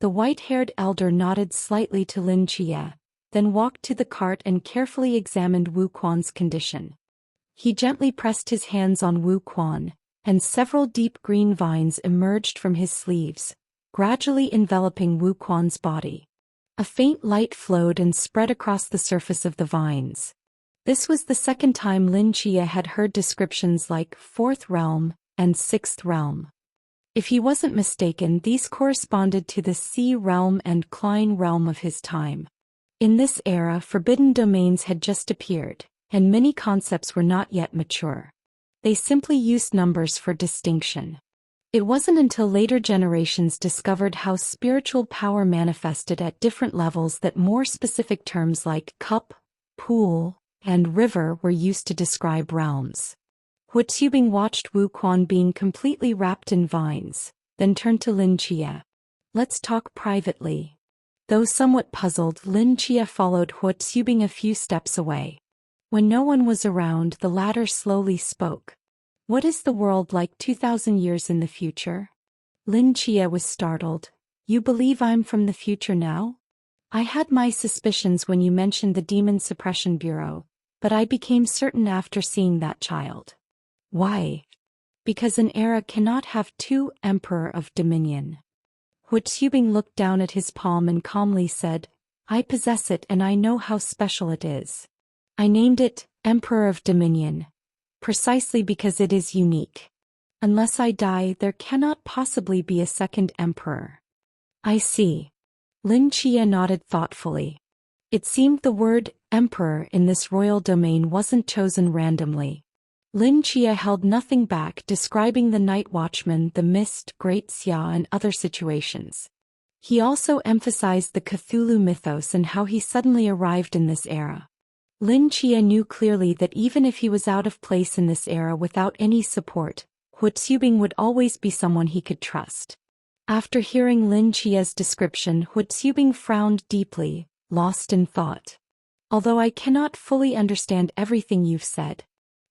The white-haired elder nodded slightly to Lin Chia, then walked to the cart and carefully examined Wu Quan's condition. He gently pressed his hands on Wu Quan, and several deep green vines emerged from his sleeves, gradually enveloping Wu Quan's body. A faint light flowed and spread across the surface of the vines. This was the second time Lin Chia had heard descriptions like fourth realm and sixth realm. If he wasn't mistaken, these corresponded to the Sea realm and Klein realm of his time. In this era, forbidden domains had just appeared, and many concepts were not yet mature. They simply used numbers for distinction. It wasn't until later generations discovered how spiritual power manifested at different levels that more specific terms like cup, pool, and river were used to describe realms. Hu Xubing watched Wu Quan being completely wrapped in vines, then turned to Lin Chia. Let's talk privately. Though somewhat puzzled, Lin Chia followed Hu Xubing a few steps away. When no one was around, the latter slowly spoke. What is the world like 2,000 years in the future? Lin Chia was startled. You believe I'm from the future now? I had my suspicions when you mentioned the Demon Suppression Bureau, but I became certain after seeing that child. Why? Because an era cannot have two Emperor of Dominion. Hu Xubing looked down at his palm and calmly said, I possess it and I know how special it is. I named it Emperor of Dominion, precisely because it is unique. Unless I die, there cannot possibly be a second emperor. I see. Lin Chia nodded thoughtfully. It seemed the word emperor in this royal domain wasn't chosen randomly. Lin Chia held nothing back, describing the night watchman, the mist, Great Xia, and other situations. He also emphasized the Cthulhu mythos and how he suddenly arrived in this era. Lin Chia knew clearly that even if he was out of place in this era without any support, Hu Xubing would always be someone he could trust. After hearing Lin Chia's description, Hu Xubing frowned deeply, lost in thought. Although I cannot fully understand everything you've said,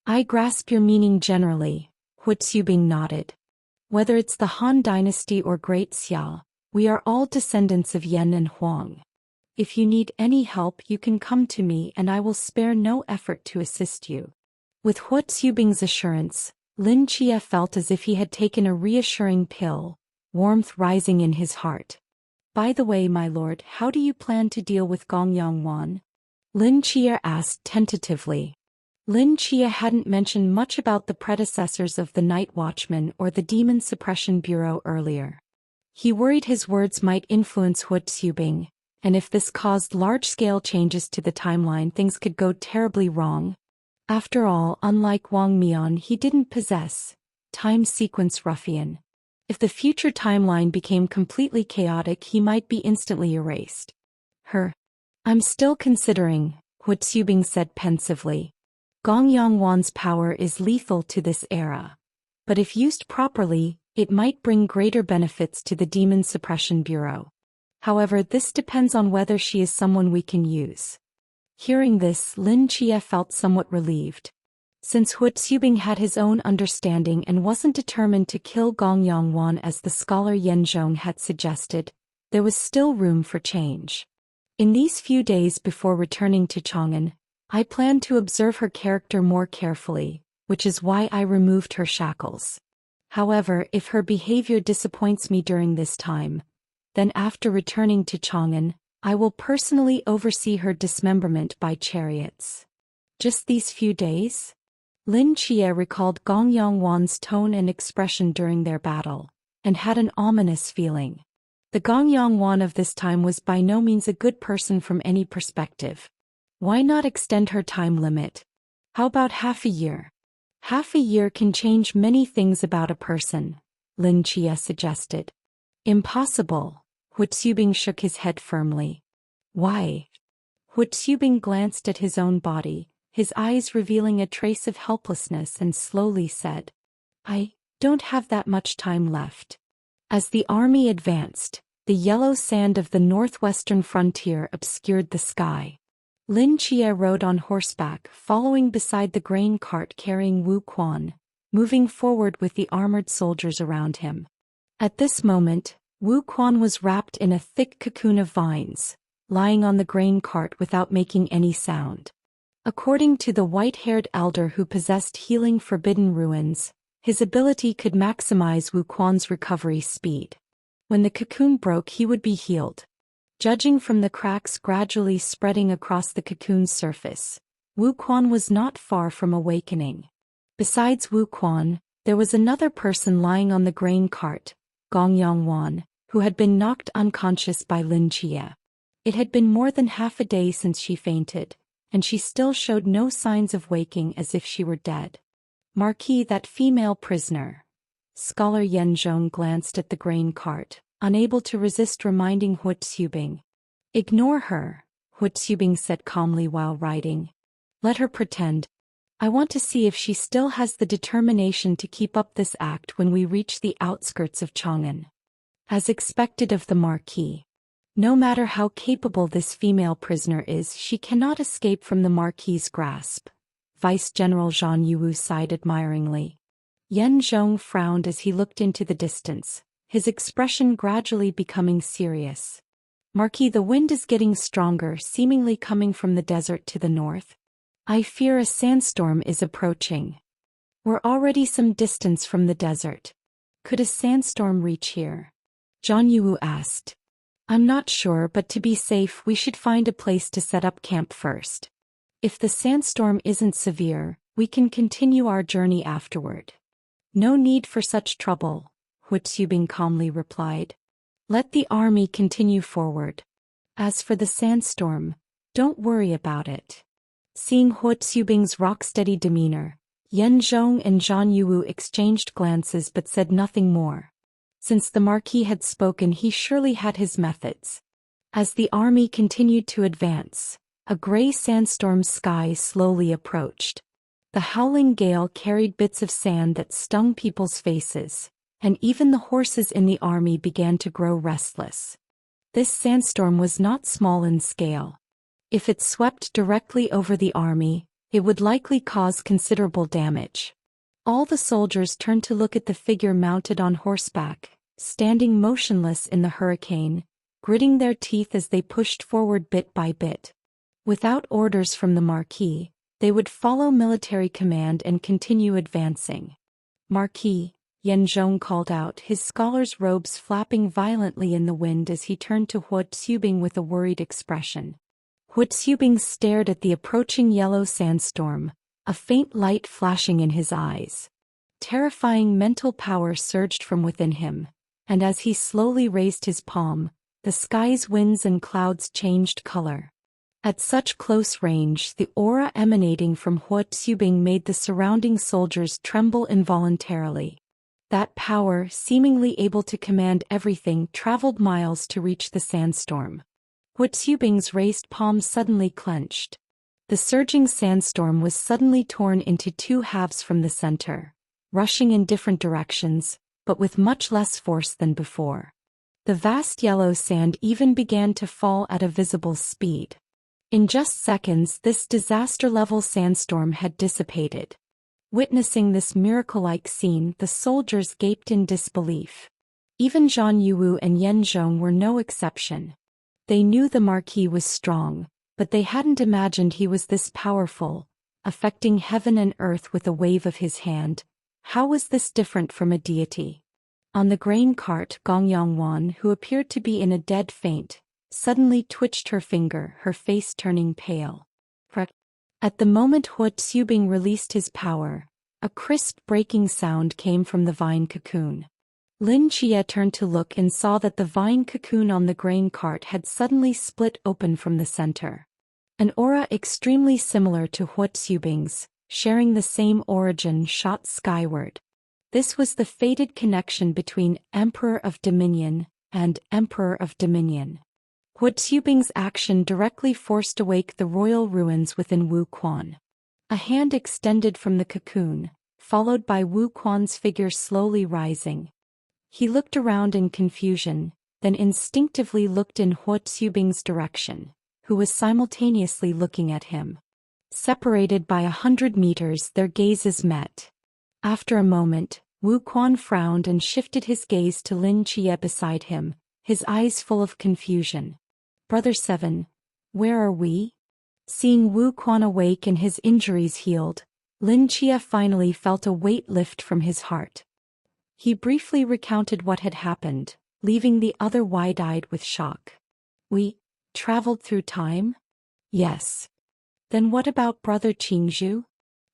I grasp your meaning generally, Hu Xubing nodded. Whether it's the Han Dynasty or Great Xia, we are all descendants of Yan and Huang. If you need any help, you can come to me and I will spare no effort to assist you. With Hu Xubing's assurance, Lin Chia felt as if he had taken a reassuring pill, warmth rising in his heart. By the way, my lord, how do you plan to deal with Gongyang Wan? Lin Chia asked tentatively. Lin Chia hadn't mentioned much about the predecessors of the Night Watchman or the Demon Suppression Bureau earlier. He worried his words might influence Hu Xubing, and if this caused large-scale changes to the timeline, things could go terribly wrong. After all, unlike Wang Mian, he didn't possess time sequence ruffian. If the future timeline became completely chaotic, he might be instantly erased. I'm still considering, Hu Xubing said pensively. Gongyang Wan's power is lethal to this era. But if used properly, it might bring greater benefits to the Demon Suppression Bureau. However, this depends on whether she is someone we can use. Hearing this, Lin Chia felt somewhat relieved. Since Hu Xubing had his own understanding and wasn't determined to kill Gongyang Wan as the scholar Yan Zhong had suggested, there was still room for change. In these few days before returning to Chang'an, I planned to observe her character more carefully, which is why I removed her shackles. However, if her behavior disappoints me during this time, then after returning to Chang'an, I will personally oversee her dismemberment by chariots. Just these few days? Lin Chia recalled Gongyang Wan's tone and expression during their battle, and had an ominous feeling. The Gongyang Wan of this time was by no means a good person from any perspective. Why not extend her time limit? How about half a year? Half a year can change many things about a person, Lin Chia suggested. Impossible. Hu Xubing shook his head firmly. Why? Hu Xubing glanced at his own body, his eyes revealing a trace of helplessness, and slowly said, I don't have that much time left. As the army advanced, the yellow sand of the northwestern frontier obscured the sky. Lin Chia rode on horseback, following beside the grain cart carrying Wu Quan, moving forward with the armored soldiers around him. At this moment, Wu Quan was wrapped in a thick cocoon of vines, lying on the grain cart without making any sound. According to the white-haired elder who possessed healing forbidden ruins, his ability could maximize Wu Quan's recovery speed. When the cocoon broke, he would be healed. Judging from the cracks gradually spreading across the cocoon's surface, Wu Quan was not far from awakening. Besides Wu Quan, there was another person lying on the grain cart, Gongyang Wan, who had been knocked unconscious by Lin Chia. It had been more than half a day since she fainted, and she still showed no signs of waking, as if she were dead. Marquis, that female prisoner. Scholar Yan Zhong glanced at the grain cart, unable to resist reminding Hu Xubing. Ignore her, Hu Xubing said calmly while writing. Let her pretend. I want to see if she still has the determination to keep up this act when we reach the outskirts of Chang'an. As expected of the Marquis. No matter how capable this female prisoner is, she cannot escape from the Marquis's grasp. Vice General Zhang Yuwu sighed admiringly. Yen Zhong frowned as he looked into the distance, his expression gradually becoming serious. Marquis, the wind is getting stronger, seemingly coming from the desert to the north. I fear a sandstorm is approaching. We're already some distance from the desert. Could a sandstorm reach here? Zhang Yuwu asked. I'm not sure, but to be safe we should find a place to set up camp first. If the sandstorm isn't severe, we can continue our journey afterward. No need for such trouble, Hu Xubing calmly replied. Let the army continue forward. As for the sandstorm, don't worry about it. Seeing Hu Xubing's rock-steady demeanor, Yen Zhong and Zhang Yuwu exchanged glances but said nothing more. Since the Marquis had spoken, he surely had his methods. As the army continued to advance, a gray sandstorm sky slowly approached. The howling gale carried bits of sand that stung people's faces, and even the horses in the army began to grow restless. This sandstorm was not small in scale. If it swept directly over the army, it would likely cause considerable damage. All the soldiers turned to look at the figure mounted on horseback, standing motionless in the hurricane, gritting their teeth as they pushed forward bit by bit. Without orders from the Marquis, they would follow military command and continue advancing. Marquis, Yen Zhong called out, his scholar's robes flapping violently in the wind as he turned to Hu Xubing with a worried expression. Hu Xubing stared at the approaching yellow sandstorm, a faint light flashing in his eyes. Terrifying mental power surged from within him, and as he slowly raised his palm, the sky's winds and clouds changed color. At such close range, the aura emanating from Hu Xubing made the surrounding soldiers tremble involuntarily. That power, seemingly able to command everything, traveled miles to reach the sandstorm. Hu Xubing's raised palm suddenly clenched. The surging sandstorm was suddenly torn into two halves from the center, rushing in different directions, but with much less force than before. The vast yellow sand even began to fall at a visible speed. In just seconds, this disaster-level sandstorm had dissipated. Witnessing this miracle-like scene, the soldiers gaped in disbelief. Even Zhang Yuwu and Yen Zhong were no exception. They knew the Marquis was strong, but they hadn't imagined he was this powerful, affecting heaven and earth with a wave of his hand. How was this different from a deity? On the grain cart, Gong Yangwan, who appeared to be in a dead faint, suddenly twitched her finger, her face turning pale. At the moment Hu Xubing released his power, a crisp breaking sound came from the vine cocoon. Lin Jie turned to look and saw that the vine cocoon on the grain cart had suddenly split open from the center. An aura extremely similar to Hu Xubing's, sharing the same origin, shot skyward. This was the fated connection between Emperor of Dominion and Emperor of Dominion. Hu Xubing's action directly forced awake the royal ruins within Wu Quan. A hand extended from the cocoon, followed by Wu Quan's figure slowly rising. He looked around in confusion, then instinctively looked in Hu Xubing's direction, who was simultaneously looking at him. Separated by 100 meters, their gazes met. After a moment, Wu Quan frowned and shifted his gaze to Lin Jie beside him, his eyes full of confusion. Brother Seven, where are we? Seeing Wu Quan awake and his injuries healed, Lin Jie finally felt a weight lift from his heart. He briefly recounted what had happened, leaving the other wide-eyed with shock. We traveled through time? Yes. Then what about Brother Qingzhu?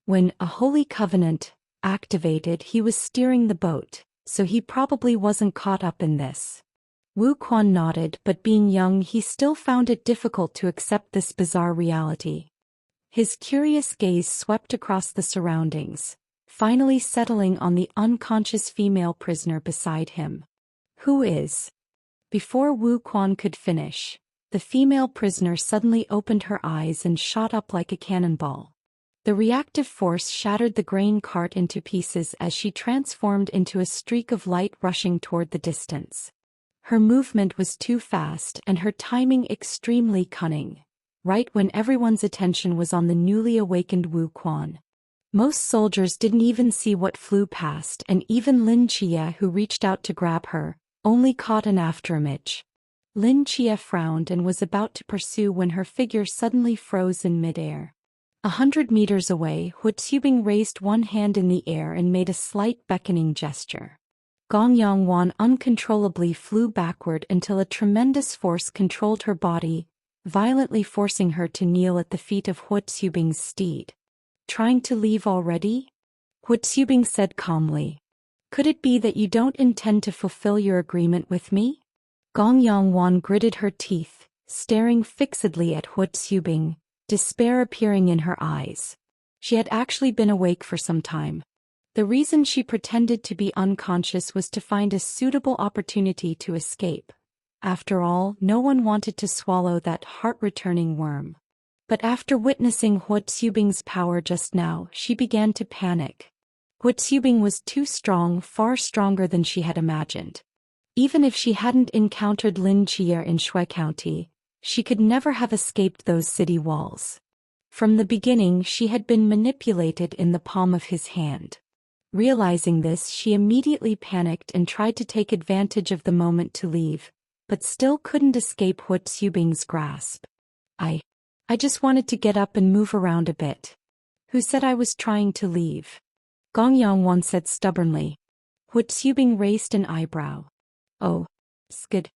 When a holy covenant activated, he was steering the boat, so he probably wasn't caught up in this. Wu Quan nodded, but being young he still found it difficult to accept this bizarre reality. His curious gaze swept across the surroundings, finally settling on the unconscious female prisoner beside him. Who is? Before Wu Quan could finish, the female prisoner suddenly opened her eyes and shot up like a cannonball. The reactive force shattered the grain cart into pieces as she transformed into a streak of light rushing toward the distance. Her movement was too fast and her timing extremely cunning, right when everyone's attention was on the newly awakened Wu Quan. Most soldiers didn't even see what flew past, and even Lin Chia, who reached out to grab her, only caught an afterimage. Lin Chia frowned and was about to pursue when her figure suddenly froze in midair. 100 meters away, Hu Xubing raised one hand in the air and made a slight beckoning gesture. Gong Yongwan uncontrollably flew backward until a tremendous force controlled her body, violently forcing her to kneel at the feet of Hu Xubing's steed. Trying to leave already? Hu Xubing said calmly. Could it be that you don't intend to fulfill your agreement with me? Gong Yongwan gritted her teeth, staring fixedly at Hu Xubing, despair appearing in her eyes. She had actually been awake for some time. The reason she pretended to be unconscious was to find a suitable opportunity to escape. After all, no one wanted to swallow that heart-returning worm. But after witnessing Hu Xubing's power just now, she began to panic. Hu Xubing was too strong, far stronger than she had imagined. Even if she hadn't encountered Lin Chia in Shui County, she could never have escaped those city walls. From the beginning, she had been manipulated in the palm of his hand. Realizing this, she immediately panicked and tried to take advantage of the moment to leave, but still couldn't escape Hu Xubing's grasp. I just wanted to get up and move around a bit. Who said I was trying to leave? Gong Yongwan said stubbornly. Hu Xubing raised an eyebrow. Oh, skid.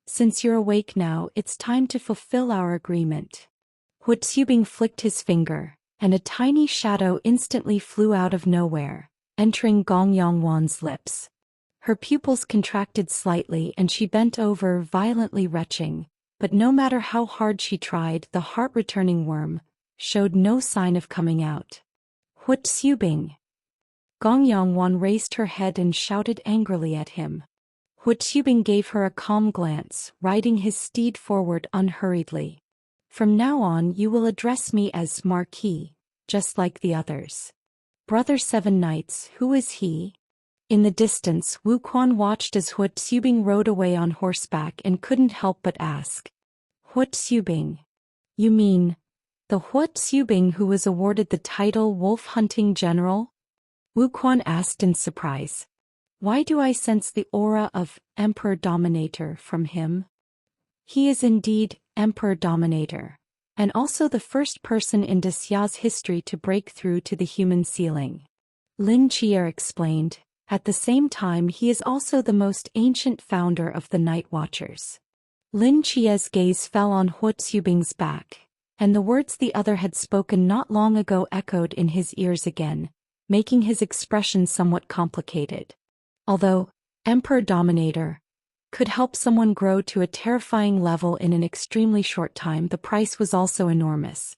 Since you're awake now, it's time to fulfill our agreement. Hu Xubing flicked his finger, and a tiny shadow instantly flew out of nowhere, entering Gong Yongwan's lips. Her pupils contracted slightly and she bent over, violently retching, but no matter how hard she tried, the heart-returning worm showed no sign of coming out. Hu Xubing! Gong Yongwan raised her head and shouted angrily at him. Hu Xubing gave her a calm glance, riding his steed forward unhurriedly. From now on you will address me as Marquis, just like the others. Brother Seven Knights, who is he? In the distance, Wu Quan watched as Hu Xubing rode away on horseback and couldn't help but ask. Hu Xubing? You mean the Hu Xubing who was awarded the title wolf-hunting general? Wu Quan asked in surprise. Why do I sense the aura of Emperor Dominator from him? He is indeed Emperor Dominator, and also the first person in Dxia's history to break through to the human ceiling. Lin Chia explained. At the same time, he is also the most ancient founder of the Night Watchers. Lin Chia's gaze fell on Hu Xubing's back, and the words the other had spoken not long ago echoed in his ears again, making his expression somewhat complicated. Although Emperor Dominator could help someone grow to a terrifying level in an extremely short time, the price was also enormous.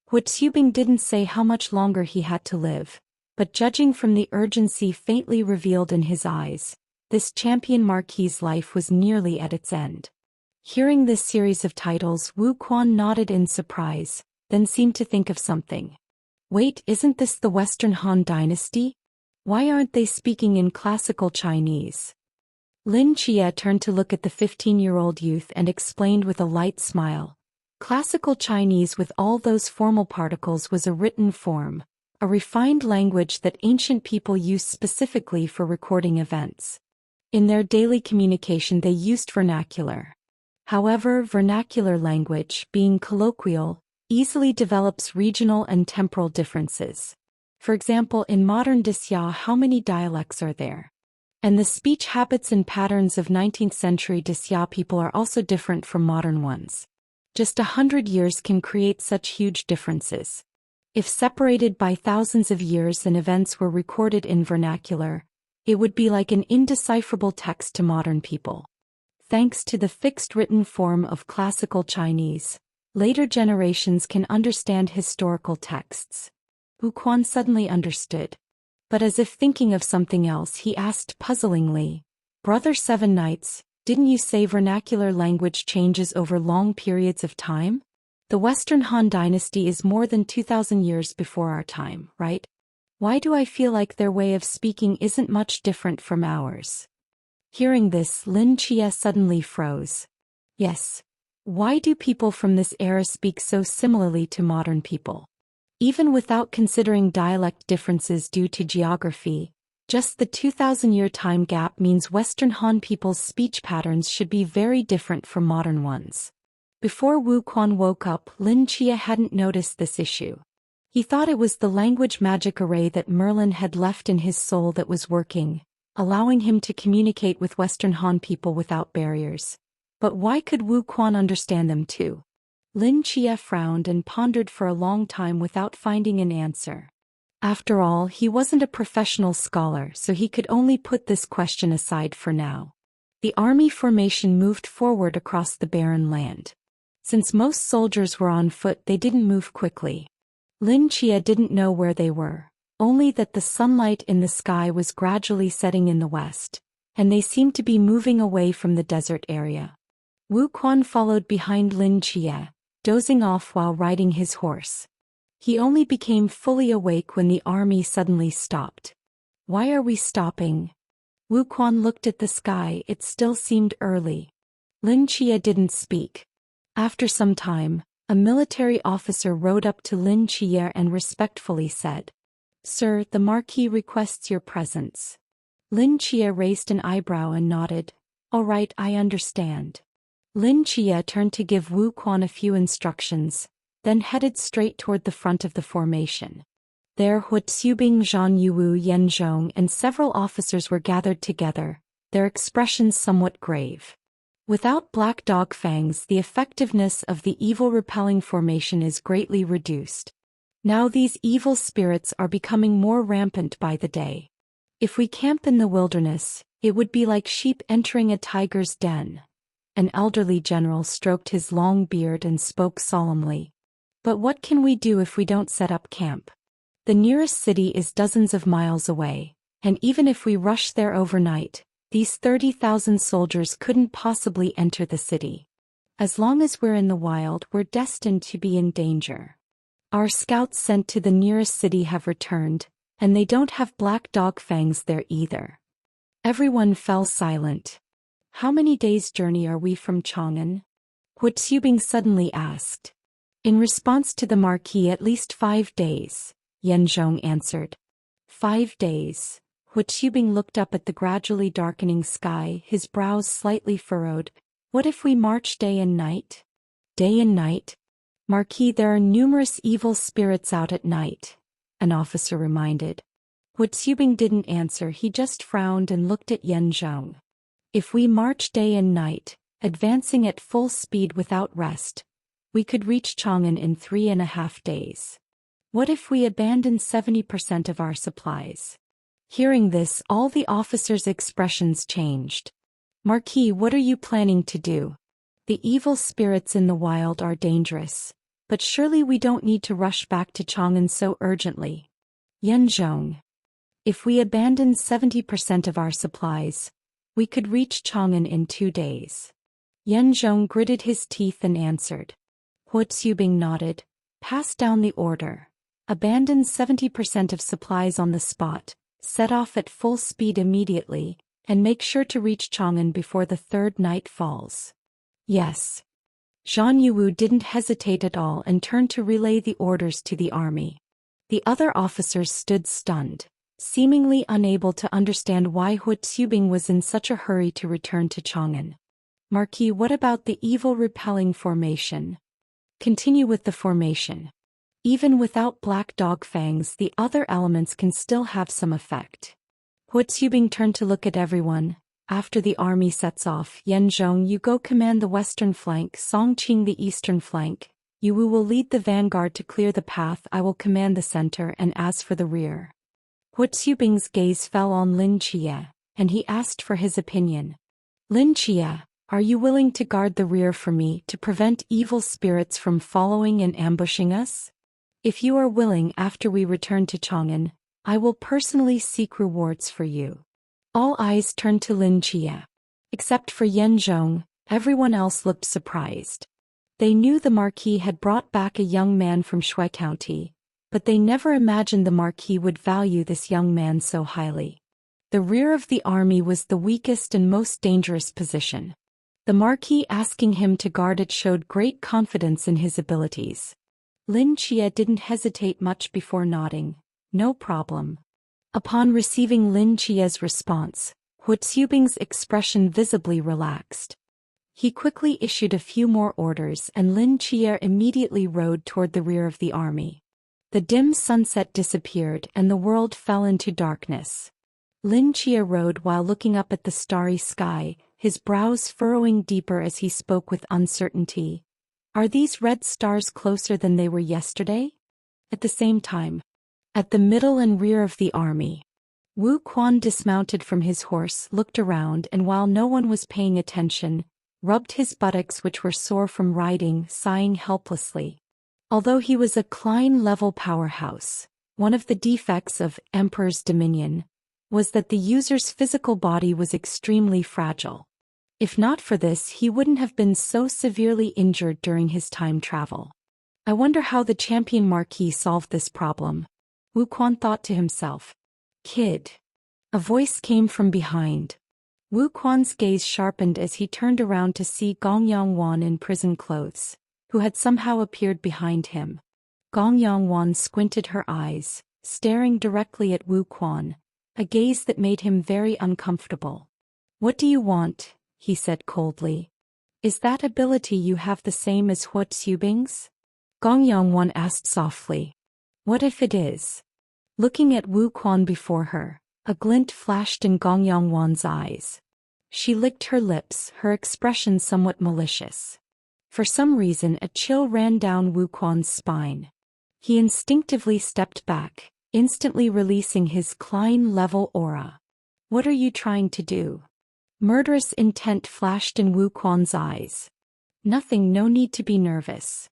Hu Xubing didn't say how much longer he had to live, but judging from the urgency faintly revealed in his eyes, this champion Marquis's life was nearly at its end. Hearing this series of titles, Wu Quan nodded in surprise, then seemed to think of something. Wait, isn't this the Western Han Dynasty? Why aren't they speaking in classical Chinese? Lin Chia turned to look at the 15-year-old youth and explained with a light smile. Classical Chinese with all those formal particles was a written form, a refined language that ancient people used specifically for recording events. In their daily communication they used vernacular. However, vernacular language, being colloquial, easily develops regional and temporal differences. For example, in modern Dxia, how many dialects are there? And the speech habits and patterns of 19th century Dxia people are also different from modern ones. Just 100 years can create such huge differences. If separated by thousands of years and events were recorded in vernacular, it would be like an indecipherable text to modern people. Thanks to the fixed written form of classical Chinese, later generations can understand historical texts. Wu Quan suddenly understood. But as if thinking of something else, he asked puzzlingly, Brother Seven Knights, didn't you say vernacular language changes over long periods of time? The Western Han Dynasty is more than 2,000 years before our time, right? Why do I feel like their way of speaking isn't much different from ours? Hearing this, Lin Chia suddenly froze. Yes. Why do people from this era speak so similarly to modern people? Even without considering dialect differences due to geography, just the 2,000-year time gap means Western Han people's speech patterns should be very different from modern ones. Before Wu Quan woke up, Lin Chia hadn't noticed this issue. He thought it was the language magic array that Merlin had left in his soul that was working, allowing him to communicate with Western Han people without barriers. But why could Wu Quan understand them too? Lin Chia frowned and pondered for a long time without finding an answer. After all, he wasn't a professional scholar, so he could only put this question aside for now. The army formation moved forward across the barren land. Since most soldiers were on foot, they didn't move quickly. Lin Chia didn't know where they were, only that the sunlight in the sky was gradually setting in the west, and they seemed to be moving away from the desert area. Wu Quan followed behind Lin Chia, dozing off while riding his horse. He only became fully awake when the army suddenly stopped. "Why are we stopping?" Wu Quan looked at the sky. It still seemed early. Lin Chia didn't speak. After some time, a military officer rode up to Lin Chia and respectfully said, "Sir, the Marquis requests your presence." Lin Chia raised an eyebrow and nodded. "All right, I understand." Lin Chia turned to give Wu Quan a few instructions, then headed straight toward the front of the formation. There Hu Tsubing, Zhang Yuwu, Yan Zhong, and several officers were gathered together, their expressions somewhat grave. Without black dog fangs, the effectiveness of the evil-repelling formation is greatly reduced. Now these evil spirits are becoming more rampant by the day. If we camp in the wilderness, it would be like sheep entering a tiger's den. An elderly general stroked his long beard and spoke solemnly. But what can we do if we don't set up camp? The nearest city is dozens of miles away, and even if we rush there overnight, these 30,000 soldiers couldn't possibly enter the city. As long as we're in the wild, we're destined to be in danger. Our scouts sent to the nearest city have returned, and they don't have black dog fangs there either. Everyone fell silent. "How many days' journey are we from Chang'an?" Hu Tsubing suddenly asked. In response to the Marquis, "At least 5 days, Yan Zhong answered. 5 days. Hu Tsubing looked up at the gradually darkening sky, his brows slightly furrowed. "What if we march day and night?" "Day and night?" "Marquis, there are numerous evil spirits out at night," an officer reminded. Hu Tsubing didn't answer, he just frowned and looked at Yan Zhong. "If we march day and night, advancing at full speed without rest, we could reach Chang'an in 3.5 days. What if we abandon 70% of our supplies?" Hearing this, all the officers' expressions changed. "Marquis, what are you planning to do? The evil spirits in the wild are dangerous, but surely we don't need to rush back to Chang'an so urgently." "Yan Zhong, if we abandon 70% of our supplies, we could reach Chang'an in 2 days." Yan Zhong gritted his teeth and answered. Hu Tsubing nodded. "Pass down the order. Abandon 70% of supplies on the spot, set off at full speed immediately, and make sure to reach Chang'an before the 3rd night falls." "Yes." Zhang Yuwu didn't hesitate at all and turned to relay the orders to the army. The other officers stood stunned, seemingly unable to understand why Hu Tsubing was in such a hurry to return to Chang'an. "Marquis, what about the evil-repelling formation?" "Continue with the formation. Even without black dog fangs, the other elements can still have some effect." Hu Tsubing turned to look at everyone. "After the army sets off, Yan Zhong, you go command the western flank, Song Qing the eastern flank. Yuwu will lead the vanguard to clear the path, I will command the center, and as for the rear." Hu Tsubing's gaze fell on Lin Chia, and he asked for his opinion. "Lin Chia, are you willing to guard the rear for me to prevent evil spirits from following and ambushing us? If you are willing, after we return to Chang'an, I will personally seek rewards for you." All eyes turned to Lin Chia. Except for Yan Zhong, everyone else looked surprised. They knew the Marquis had brought back a young man from Shui County, but they never imagined the Marquis would value this young man so highly. The rear of the army was the weakest and most dangerous position. The Marquis asking him to guard it showed great confidence in his abilities. Lin Chia didn't hesitate much before nodding. No problem. Upon receiving Lin Chia's response, Hu Xubing's expression visibly relaxed. He quickly issued a few more orders and Lin Chia immediately rode toward the rear of the army. The dim sunset disappeared and the world fell into darkness. Lin Chia rode while looking up at the starry sky, his brows furrowing deeper as he spoke with uncertainty. Are these red stars closer than they were yesterday? At the same time, at the middle and rear of the army, Wu Quan dismounted from his horse, looked around and while no one was paying attention, rubbed his buttocks which were sore from riding, sighing helplessly. Although he was a Klein-level powerhouse, one of the defects of Emperor's Dominion was that the user's physical body was extremely fragile. If not for this, he wouldn't have been so severely injured during his time travel. I wonder how the champion Marquis solved this problem, Wu Quan thought to himself. Kid. A voice came from behind. Wu Quan's gaze sharpened as he turned around to see Gong Yongwan in prison clothes, who had somehow appeared behind him. Gong Yongwan squinted her eyes, staring directly at Wu Quan, a gaze that made him very uncomfortable. What do you want? He said coldly. Is that ability you have the same as Hu Xubing's? Gong Yongwan asked softly. What if it is? Looking at Wu Quan before her, a glint flashed in Gong Yongwan's eyes. She licked her lips, her expression somewhat malicious. For some reason a chill ran down Wu Quan's spine. He instinctively stepped back, instantly releasing his Klein-level aura. What are you trying to do? Murderous intent flashed in Wu Quan's eyes. Nothing, no need to be nervous.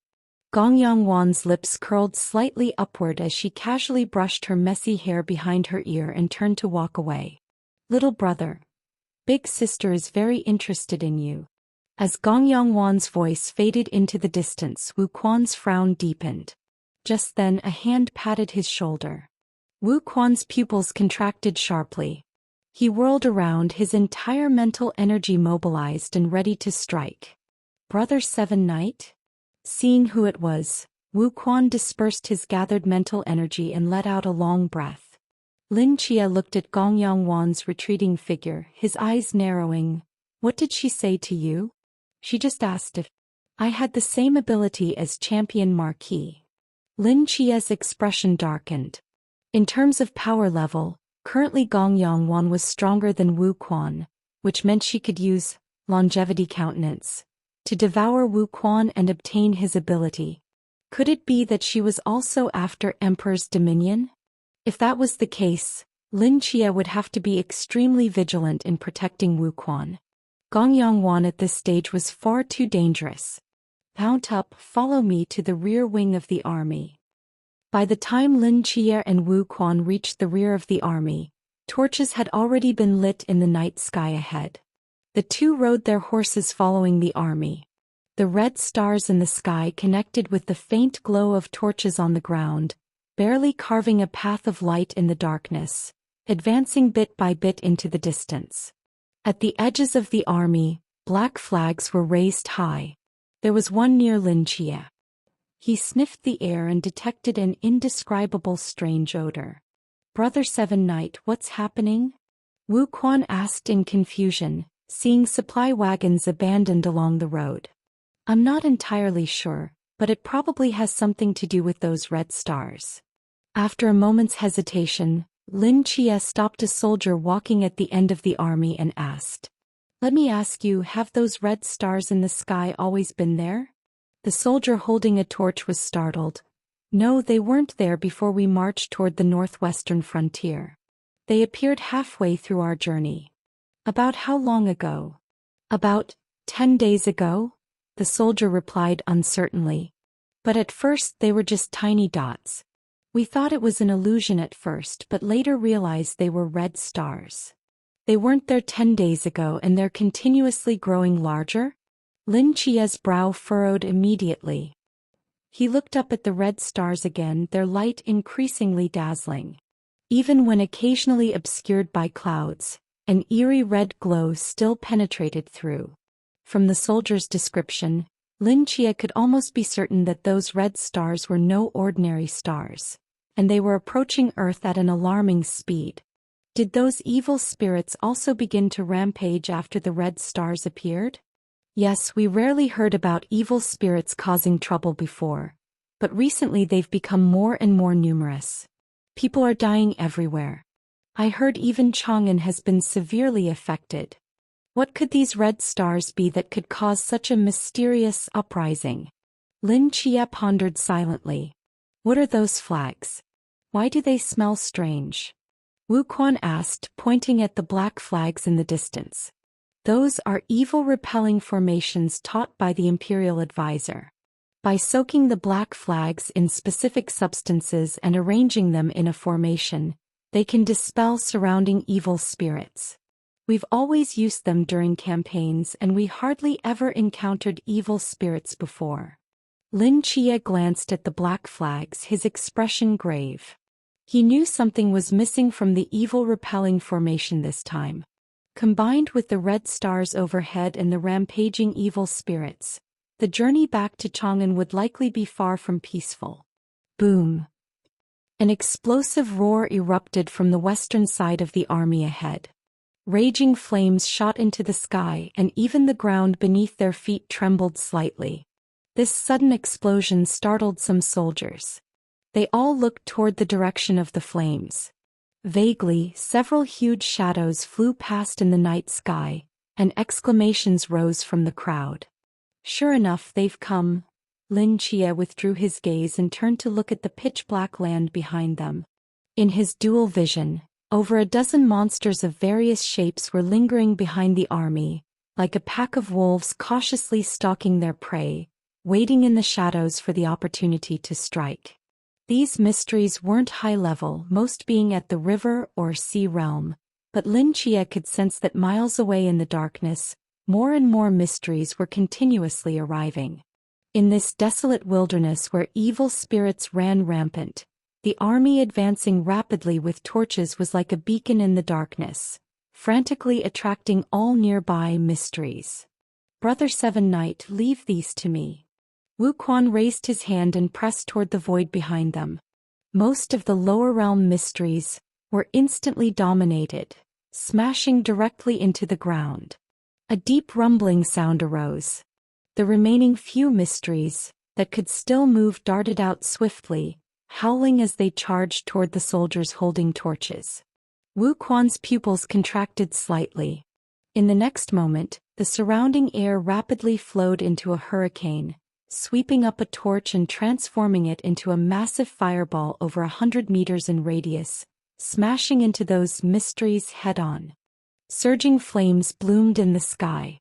Gong Yongwan's lips curled slightly upward as she casually brushed her messy hair behind her ear and turned to walk away. Little brother. Big sister is very interested in you. As Gong Yongwan's voice faded into the distance, Wu Quan's frown deepened. Just then a hand patted his shoulder. Wu Quan's pupils contracted sharply. He whirled around, his entire mental energy mobilized and ready to strike. Brother Seven Knight? Seeing who it was, Wu Quan dispersed his gathered mental energy and let out a long breath. Lin Chia looked at Gong Yongwan's retreating figure, his eyes narrowing. What did she say to you? She just asked if I had the same ability as Champion Marquis. Lin Chia's expression darkened. In terms of power level, currently Gong Yongwan was stronger than Wu Quan, which meant she could use longevity countenance to devour Wu Quan and obtain his ability. Could it be that she was also after Emperor's Dominion? If that was the case, Lin Chia would have to be extremely vigilant in protecting Wu Quan. Gong Yongwan at this stage was far too dangerous. Mount up, follow me to the rear wing of the army. By the time Lin Chia and Wu Quan reached the rear of the army, torches had already been lit in the night sky ahead. The two rode their horses following the army. The red stars in the sky connected with the faint glow of torches on the ground, barely carving a path of light in the darkness, advancing bit by bit into the distance. At the edges of the army, black flags were raised high. There was one near Lin Chia. He sniffed the air and detected an indescribable strange odor. Brother Seven Knight, what's happening? Wu Quan asked in confusion, seeing supply wagons abandoned along the road. I'm not entirely sure, but it probably has something to do with those red stars. After a moment's hesitation, Lin Chia stopped a soldier walking at the end of the army and asked, Let me ask you, have those red stars in the sky always been there? The soldier holding a torch was startled. No, they weren't there before we marched toward the northwestern frontier. They appeared halfway through our journey. About how long ago? About 10 days ago, the soldier replied uncertainly. But at first they were just tiny dots. We thought it was an illusion at first, but later realized they were red stars. They weren't there 10 days ago and they're continuously growing larger? Lin Chia's brow furrowed immediately. He looked up at the red stars again, their light increasingly dazzling. Even when occasionally obscured by clouds, an eerie red glow still penetrated through. From the soldier's description, Lin Chia could almost be certain that those red stars were no ordinary stars, and they were approaching Earth at an alarming speed. Did those evil spirits also begin to rampage after the red stars appeared? Yes, we rarely heard about evil spirits causing trouble before, but recently they've become more and more numerous. People are dying everywhere. I heard even Chang'an has been severely affected. What could these red stars be that could cause such a mysterious uprising? Lin Chia pondered silently. What are those flags? Why do they smell strange? Wu Quan asked, pointing at the black flags in the distance. Those are evil repelling formations taught by the imperial advisor. By soaking the black flags in specific substances and arranging them in a formation, they can dispel surrounding evil spirits. We've always used them during campaigns and we hardly ever encountered evil spirits before. Lin Chia glanced at the black flags, his expression grave. He knew something was missing from the evil repelling formation this time. Combined with the red stars overhead and the rampaging evil spirits, the journey back to Chang'an would likely be far from peaceful. Boom! An explosive roar erupted from the western side of the army ahead. Raging flames shot into the sky and even the ground beneath their feet trembled slightly. This sudden explosion startled some soldiers. They all looked toward the direction of the flames. Vaguely, several huge shadows flew past in the night sky, and exclamations rose from the crowd. Sure enough, they've come. Lin Chia withdrew his gaze and turned to look at the pitch-black land behind them. In his dual vision, over a dozen monsters of various shapes were lingering behind the army, like a pack of wolves cautiously stalking their prey, waiting in the shadows for the opportunity to strike. These mysteries weren't high-level, most being at the river or sea realm, but Lin Chia could sense that miles away in the darkness, more and more mysteries were continuously arriving. In this desolate wilderness where evil spirits ran rampant, the army advancing rapidly with torches was like a beacon in the darkness, frantically attracting all nearby mysteries. Brother Seven Knight, leave these to me. Wu Quan raised his hand and pressed toward the void behind them. Most of the lower realm mysteries were instantly dominated, smashing directly into the ground. A deep rumbling sound arose. The remaining few mysteries that could still move darted out swiftly, howling as they charged toward the soldiers holding torches. Wu Quan's pupils contracted slightly. In the next moment, the surrounding air rapidly flowed into a hurricane, sweeping up a torch and transforming it into a massive fireball over 100 meters in radius, smashing into those mysteries head-on. Surging flames bloomed in the sky.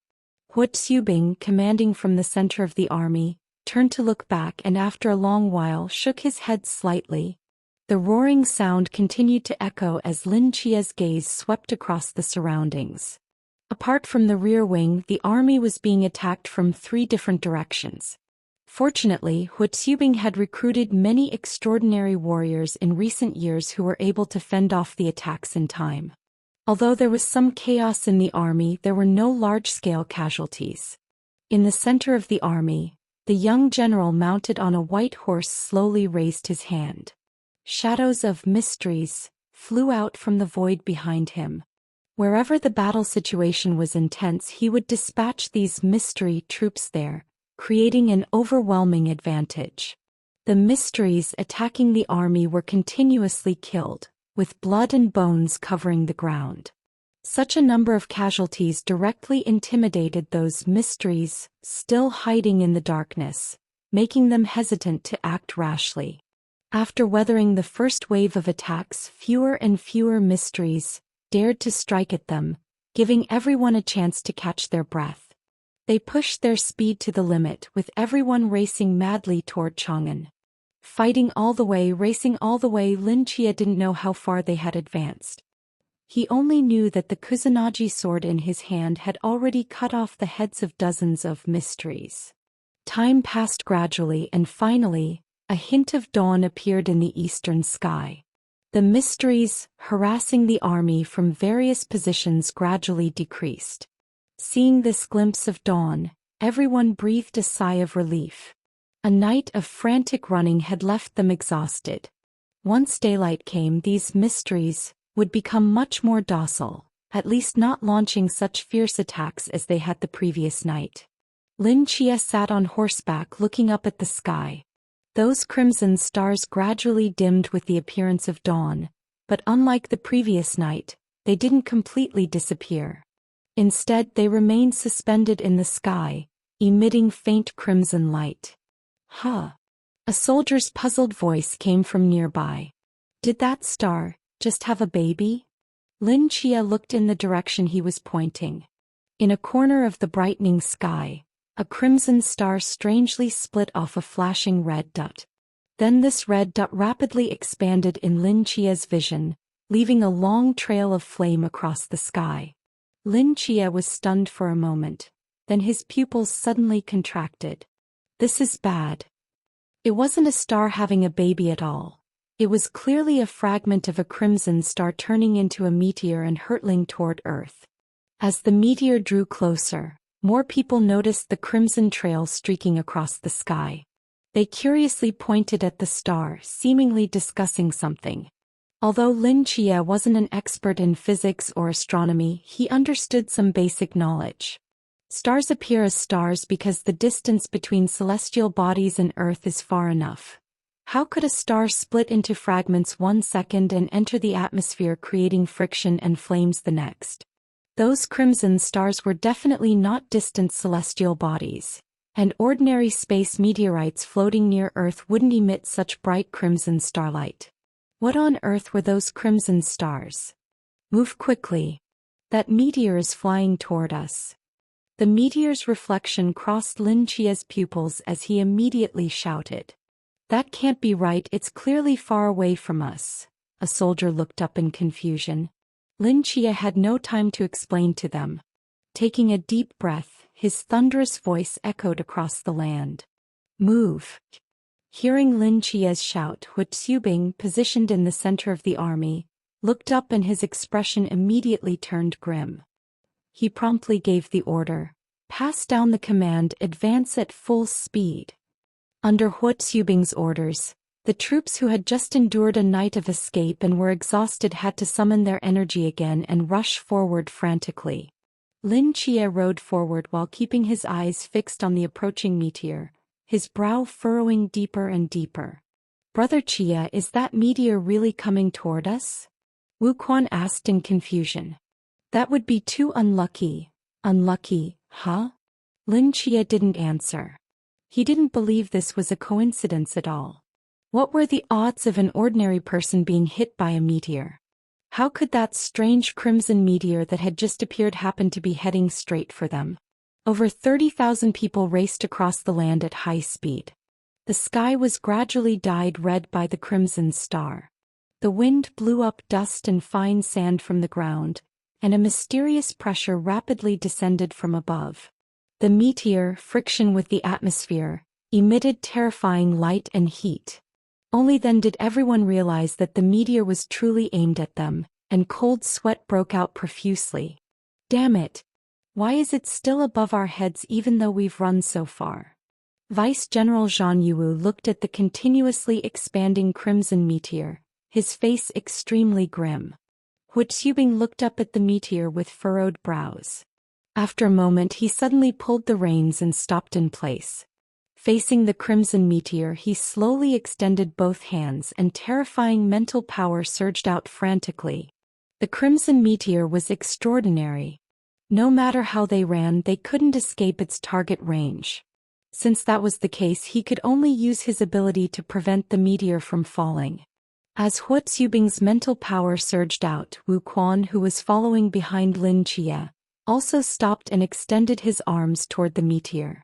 Hua Xiubing, commanding from the center of the army, turned to look back and after a long while shook his head slightly. The roaring sound continued to echo as Lin Chia's gaze swept across the surroundings. Apart from the rear wing, the army was being attacked from 3 different directions. Fortunately, Hua Xiubing had recruited many extraordinary warriors in recent years who were able to fend off the attacks in time. Although there was some chaos in the army, there were no large-scale casualties. In the center of the army, the young general mounted on a white horse slowly raised his hand. Shadows of mysteries flew out from the void behind him. Wherever the battle situation was intense, he would dispatch these mystery troops there, creating an overwhelming advantage. The mysteries attacking the army were continuously killed, with blood and bones covering the ground. Such a number of casualties directly intimidated those mysteries, still hiding in the darkness, making them hesitant to act rashly. After weathering the first wave of attacks, fewer and fewer mysteries dared to strike at them, giving everyone a chance to catch their breath. They pushed their speed to the limit, with everyone racing madly toward Chang'an. Fighting all the way, racing all the way, Lin Chia didn't know how far they had advanced. He only knew that the Kusanagi sword in his hand had already cut off the heads of dozens of mysteries. Time passed gradually and finally, a hint of dawn appeared in the eastern sky. The mysteries harassing the army from various positions gradually decreased. Seeing this glimpse of dawn, Everyone breathed a sigh of relief. A night of frantic running had left them exhausted. Once daylight came, these mysteries would become much more docile, at least not launching such fierce attacks as they had the previous night. Lin Chia sat on horseback looking up at the sky. Those crimson stars gradually dimmed with the appearance of dawn, but unlike the previous night, they didn't completely disappear. Instead, they remained suspended in the sky, emitting faint crimson light. Huh. A soldier's puzzled voice came from nearby. Did that star just have a baby? Lin Chia looked in the direction he was pointing. In a corner of the brightening sky, a crimson star strangely split off a flashing red dot. Then this red dot rapidly expanded in Lin Chia's vision, leaving a long trail of flame across the sky. Lin Chia was stunned for a moment, then his pupils suddenly contracted. This is bad. It wasn't a star having a baby at all. It was clearly a fragment of a crimson star turning into a meteor and hurtling toward Earth. As the meteor drew closer, more people noticed the crimson trail streaking across the sky. They curiously pointed at the star, seemingly discussing something. Although Lin Chia wasn't an expert in physics or astronomy, he understood some basic knowledge. Stars appear as stars because the distance between celestial bodies and Earth is far enough. How could a star split into fragments 1 second and enter the atmosphere, creating friction and flames the next? Those crimson stars were definitely not distant celestial bodies, and ordinary space meteorites floating near Earth wouldn't emit such bright crimson starlight. What on earth were those crimson stars? Move quickly. That meteor is flying toward us. The meteor's reflection crossed Lin Chia's pupils as he immediately shouted. That can't be right, it's clearly far away from us. A soldier looked up in confusion. Lin Chia had no time to explain to them. Taking a deep breath, his thunderous voice echoed across the land. Move. Hearing Lin Chia's shout, Hu Xubing, positioned in the center of the army, looked up and his expression immediately turned grim. He promptly gave the order. Pass down the command, advance at full speed. Under Hu Xubing's orders, the troops who had just endured a night of escape and were exhausted had to summon their energy again and rush forward frantically. Lin Chia rode forward while keeping his eyes fixed on the approaching meteor, his brow furrowing deeper and deeper. Brother Chia, is that meteor really coming toward us? Wu Quan asked in confusion. That would be too unlucky. Unlucky, huh? Lin Chia didn't answer. He didn't believe this was a coincidence at all. What were the odds of an ordinary person being hit by a meteor? How could that strange crimson meteor that had just appeared happen to be heading straight for them? Over 30,000 people raced across the land at high speed. The sky was gradually dyed red by the crimson star. The wind blew up dust and fine sand from the ground, and a mysterious pressure rapidly descended from above. The meteor, friction with the atmosphere, emitted terrifying light and heat. Only then did everyone realize that the meteor was truly aimed at them, and cold sweat broke out profusely. Damn it! Why is it still above our heads even though we've run so far? Vice General Zhang Yuwu looked at the continuously expanding crimson meteor, his face extremely grim. Hu Xubing looked up at the meteor with furrowed brows. After a moment he suddenly pulled the reins and stopped in place. Facing the crimson meteor, he slowly extended both hands and terrifying mental power surged out frantically. The crimson meteor was extraordinary. No matter how they ran, they couldn't escape its target range. Since that was the case, he could only use his ability to prevent the meteor from falling. As Hu Xubing's mental power surged out, Wu Quan, who was following behind Lin Chia, also stopped and extended his arms toward the meteor.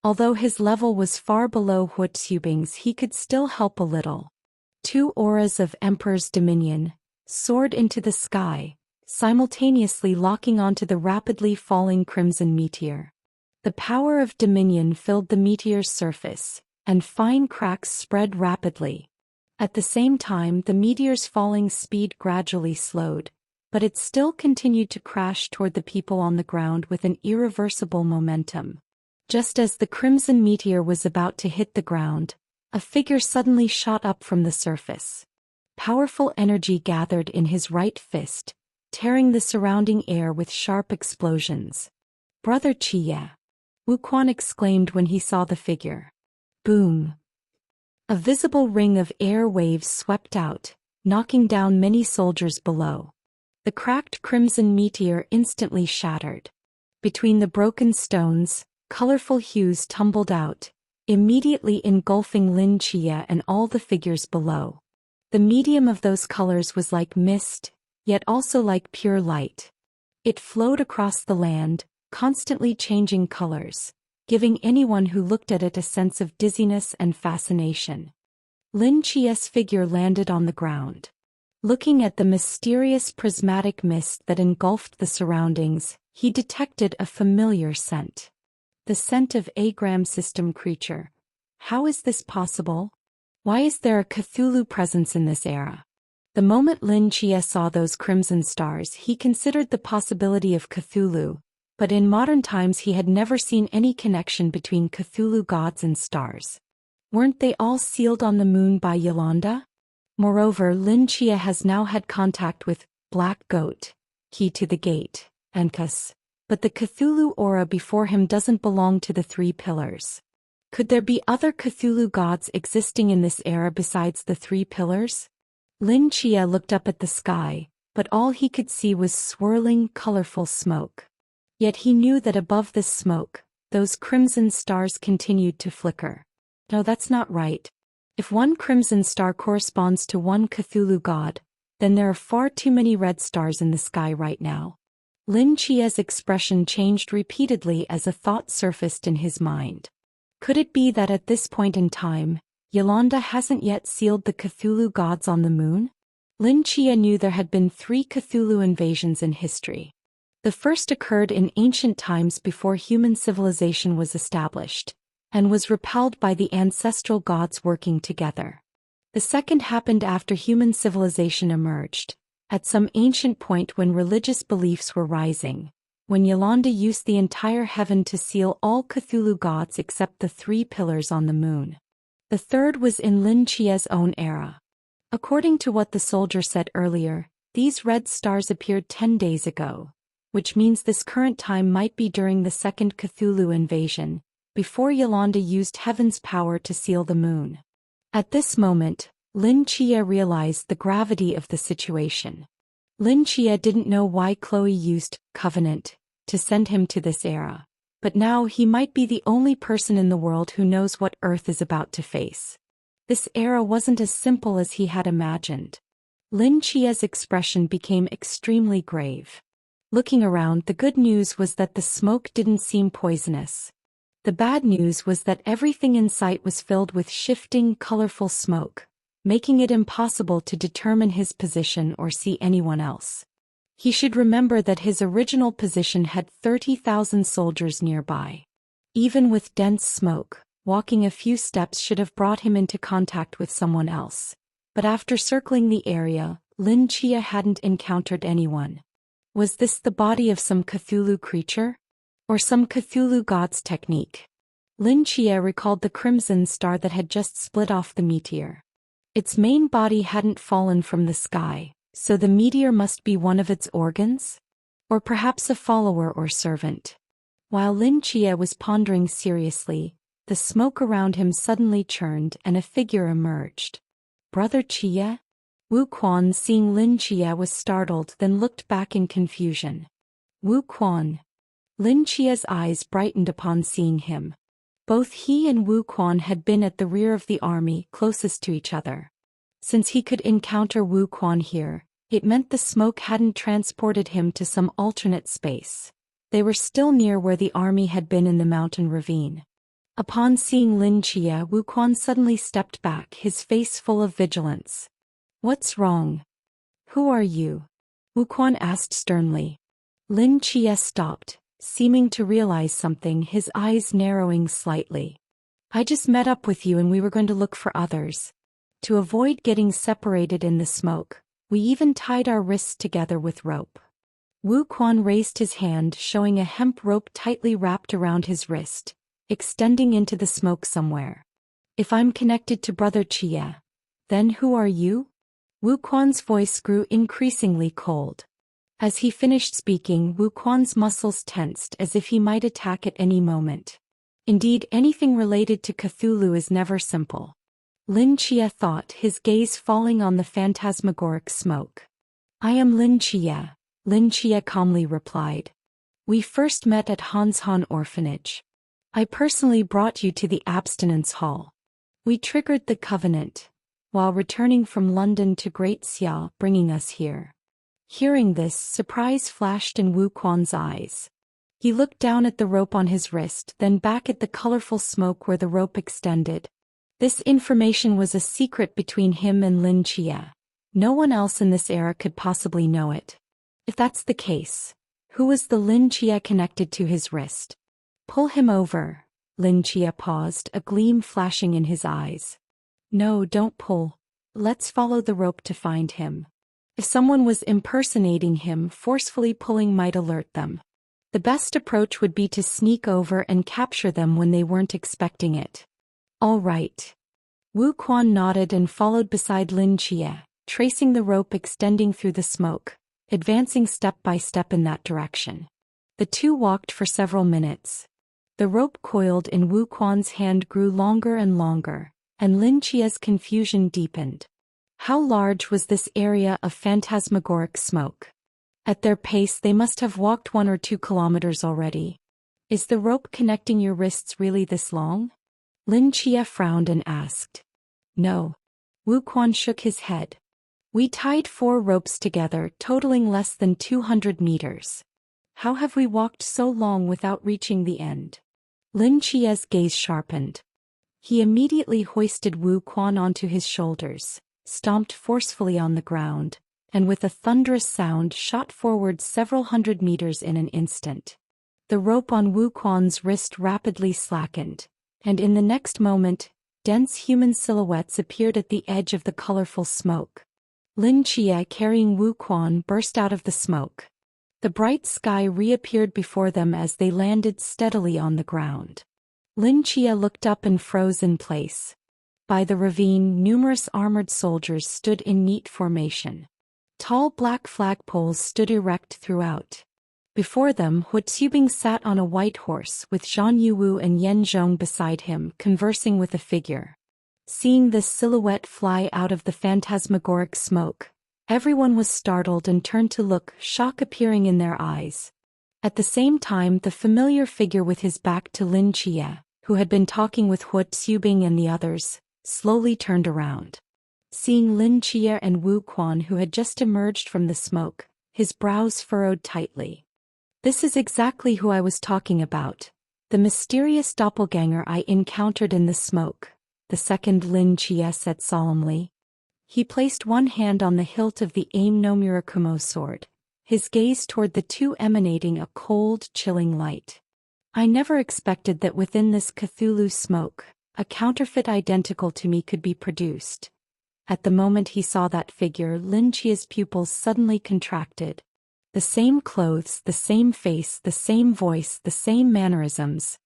Although his level was far below Hu Xubing's, he could still help a little. Two auras of Emperor's Dominion soared into the sky, simultaneously locking onto the rapidly falling crimson meteor. The power of Dominion filled the meteor's surface, and fine cracks spread rapidly. At the same time, the meteor's falling speed gradually slowed, but it still continued to crash toward the people on the ground with an irreversible momentum. Just as the crimson meteor was about to hit the ground, a figure suddenly shot up from the surface. Powerful energy gathered in his right fist, tearing the surrounding air with sharp explosions. "Brother Chiye!" Wuquan exclaimed when he saw the figure. Boom! A visible ring of air waves swept out, knocking down many soldiers below. The cracked crimson meteor instantly shattered. Between the broken stones, colorful hues tumbled out, immediately engulfing Lin Chia and all the figures below. The medium of those colors was like mist, yet also like pure light. It flowed across the land, constantly changing colors, giving anyone who looked at it a sense of dizziness and fascination. Lin Chia's figure landed on the ground. Looking at the mysterious prismatic mist that engulfed the surroundings, he detected a familiar scent. The scent of a Gram system creature. How is this possible? Why is there a Cthulhu presence in this era? The moment Lin Chia saw those crimson stars, he considered the possibility of Cthulhu, but in modern times he had never seen any connection between Cthulhu gods and stars. Weren't they all sealed on the moon by Yolanda? Moreover, Lin Chia has now had contact with Black Goat, key to the gate, and Kus. But the Cthulhu aura before him doesn't belong to the three pillars. Could there be other Cthulhu gods existing in this era besides the three pillars? Lin Chia looked up at the sky, but all he could see was swirling, colorful smoke. Yet he knew that above this smoke, those crimson stars continued to flicker. No, that's not right. If one crimson star corresponds to one Cthulhu god, then there are far too many red stars in the sky right now. Lin Chia's expression changed repeatedly as a thought surfaced in his mind. Could it be that at this point in time, Yolanda hasn't yet sealed the Cthulhu gods on the moon? Lin Chia knew there had been 3 Cthulhu invasions in history. The first occurred in ancient times before human civilization was established, and was repelled by the ancestral gods working together. The second happened after human civilization emerged, at some ancient point when religious beliefs were rising, when Yolanda used the entire heaven to seal all Cthulhu gods except the 3 pillars on the moon. The third was in Lin Chia's own era. According to what the soldier said earlier, these red stars appeared 10 days ago, which means this current time might be during the second Cthulhu invasion, before Yolanda used heaven's power to seal the moon. At this moment, Lin Chia realized the gravity of the situation. Lin Chia didn't know why Chloe used Covenant to send him to this era, but now he might be the only person in the world who knows what Earth is about to face. This era wasn't as simple as he had imagined. Lin Chia's expression became extremely grave. Looking around, the good news was that the smoke didn't seem poisonous. The bad news was that everything in sight was filled with shifting, colorful smoke, making it impossible to determine his position or see anyone else. He should remember that his original position had 30,000 soldiers nearby. Even with dense smoke, walking a few steps should have brought him into contact with someone else. But after circling the area, Lin Chia hadn't encountered anyone. Was this the body of some Cthulhu creature? Or some Cthulhu god's technique? Lin Chia recalled the crimson star that had just split off the meteor. Its main body hadn't fallen from the sky, so the meteor must be one of its organs? Or perhaps a follower or servant. While Lin Chia was pondering seriously, the smoke around him suddenly churned and a figure emerged. Brother Chia? Wuquan, seeing Lin Chia, was startled, then looked back in confusion. Wuquan. Lin Chia's eyes brightened upon seeing him. Both he and Wuquan had been at the rear of the army, closest to each other. Since he could encounter Wuquan here, it meant the smoke hadn't transported him to some alternate space. They were still near where the army had been in the mountain ravine. Upon seeing Lin Chia, Wuquan suddenly stepped back, his face full of vigilance. What's wrong? Who are you? Wuquan asked sternly. Lin Chia stopped, seeming to realize something, his eyes narrowing slightly. I just met up with you and we were going to look for others. To avoid getting separated in the smoke, we even tied our wrists together with rope. Wuquan raised his hand, showing a hemp rope tightly wrapped around his wrist, extending into the smoke somewhere. If I'm connected to Brother Chia, then who are you? Wu Quan's voice grew increasingly cold. As he finished speaking, Wu Quan's muscles tensed as if he might attack at any moment. Indeed, anything related to Cthulhu is never simple. Lin Chia thought, his gaze falling on the phantasmagoric smoke. I am Lin Chia, Lin Chia calmly replied. We first met at Hans Han Orphanage. I personally brought you to the abstinence hall. We triggered the covenant, while returning from London to Great Xia, bringing us here. Hearing this, surprise flashed in Wu Quan's eyes. He looked down at the rope on his wrist, then back at the colorful smoke where the rope extended. This information was a secret between him and Lin Chia. No one else in this era could possibly know it. If that's the case, who was the Lin Chia connected to his wrist? Pull him over. Lin Chia paused, a gleam flashing in his eyes. No, don't pull. Let's follow the rope to find him. If someone was impersonating him, forcefully pulling might alert them. The best approach would be to sneak over and capture them when they weren't expecting it. All right. Wu Quan nodded and followed beside Lin Chia, tracing the rope extending through the smoke, advancing step by step in that direction. The two walked for several minutes. The rope coiled in Wu Quan's hand grew longer and longer, and Lin Chia's confusion deepened. How large was this area of phantasmagoric smoke? At their pace they must have walked 1 or 2 kilometers already. Is the rope connecting your wrists really this long? Lin Chia frowned and asked. No. Wu Quan shook his head. We tied 4 ropes together, totaling less than 200 meters. How have we walked so long without reaching the end? Lin Chia's gaze sharpened. He immediately hoisted Wu Quan onto his shoulders, stomped forcefully on the ground, and with a thunderous sound shot forward several hundred meters in an instant. The rope on Wu Quan's wrist rapidly slackened, and in the next moment, dense human silhouettes appeared at the edge of the colorful smoke. Lin Chia, carrying Wu Quan, burst out of the smoke. The bright sky reappeared before them as they landed steadily on the ground. Lin Chia looked up and froze in place. By the ravine, numerous armored soldiers stood in neat formation. Tall black flagpoles stood erect throughout. Before them, Hu Tsubing sat on a white horse with Zhang Yuwu and Yan Zhong beside him, conversing with a figure. Seeing this silhouette fly out of the phantasmagoric smoke, everyone was startled and turned to look, shock appearing in their eyes. At the same time, the familiar figure with his back to Lin Chia, who had been talking with Hu Tsubing and the others, slowly turned around. Seeing Lin Chia and Wu Quan, who had just emerged from the smoke, his brows furrowed tightly. This is exactly who I was talking about, the mysterious doppelganger I encountered in the smoke, the second Lin Chia said solemnly. He placed one hand on the hilt of the Aim no Murakumo sword, his gaze toward the two emanating a cold, chilling light. I never expected that within this Cthulhu smoke, a counterfeit identical to me could be produced. At the moment he saw that figure, Lin Chia's pupils suddenly contracted. The same clothes, the same face, the same voice, the same mannerisms.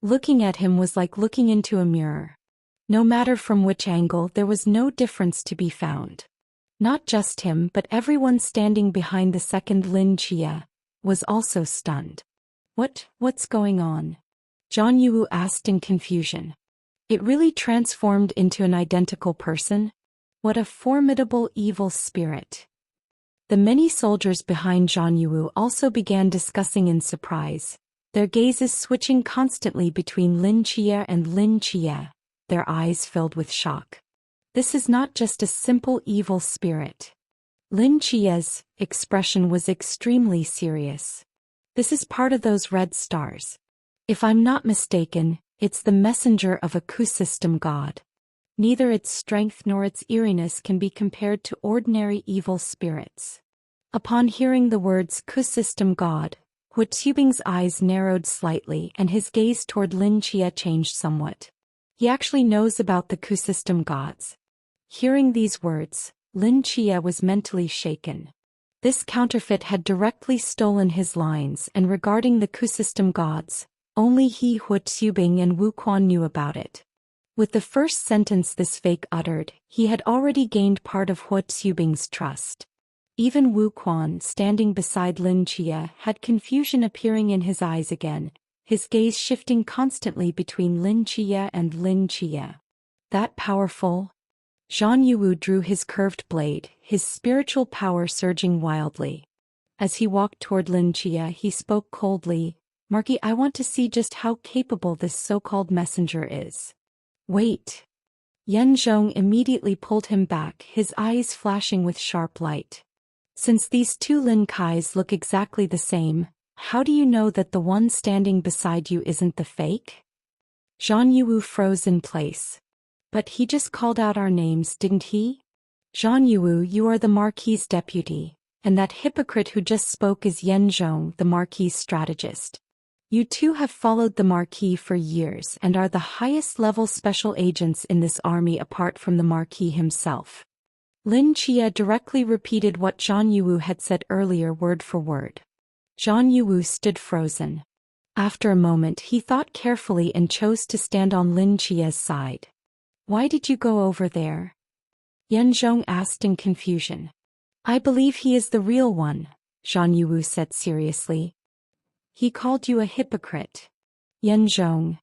Looking at him was like looking into a mirror. No matter from which angle, there was no difference to be found. Not just him, but everyone standing behind the second Lin Chia was also stunned. What's going on? Zhang Yuwu asked in confusion. It really transformed into an identical person? What a formidable evil spirit. The many soldiers behind Zhang Yuwu also began discussing in surprise, their gazes switching constantly between Lin Chia and Lin Chia, their eyes filled with shock. This is not just a simple evil spirit. Lin Chia's expression was extremely serious. This is part of those red stars. If I'm not mistaken, it's the messenger of a coup system god. Neither its strength nor its eeriness can be compared to ordinary evil spirits. Upon hearing the words coup system god, Hu Tsubing's eyes narrowed slightly and his gaze toward Lin Chia changed somewhat. He actually knows about the coup system gods. Hearing these words, Lin Chia was mentally shaken. This counterfeit had directly stolen his lines, and regarding the coup system gods, Only he, Hu Xubing, and Wu Quan knew about it. With the first sentence this fake uttered, he had already gained part of Hu Xubing's trust. Even Wu Quan, standing beside Lin Chia, had confusion appearing in his eyes again, his gaze shifting constantly between Lin Chia and Lin Chia. That powerful? Zhang Yuwu drew his curved blade, his spiritual power surging wildly. As he walked toward Lin Chia, he spoke coldly, "Marquis, I want to see just how capable this so-called messenger is." "Wait." Yan Zhong immediately pulled him back, his eyes flashing with sharp light. "Since these two Lin Kais look exactly the same, how do you know that the one standing beside you isn't the fake?" Zhang Yuwu froze in place. "But he just called out our names, didn't he?" "Zhang Yuwu, you are the Marquis's deputy, and that hypocrite who just spoke is Yan Zhong, the Marquis's strategist. You two have followed the Marquis for years and are the highest-level special agents in this army apart from the Marquis himself." Lin Chia directly repeated what Zhang Yuwu had said earlier word for word. Zhang Yuwu stood frozen. After a moment he thought carefully and chose to stand on Lin Chia's side. "Why did you go over there?" Yan Zhong asked in confusion. "I believe he is the real one," Zhang Yuwu said seriously. "He called you a hypocrite." Yan Zhong.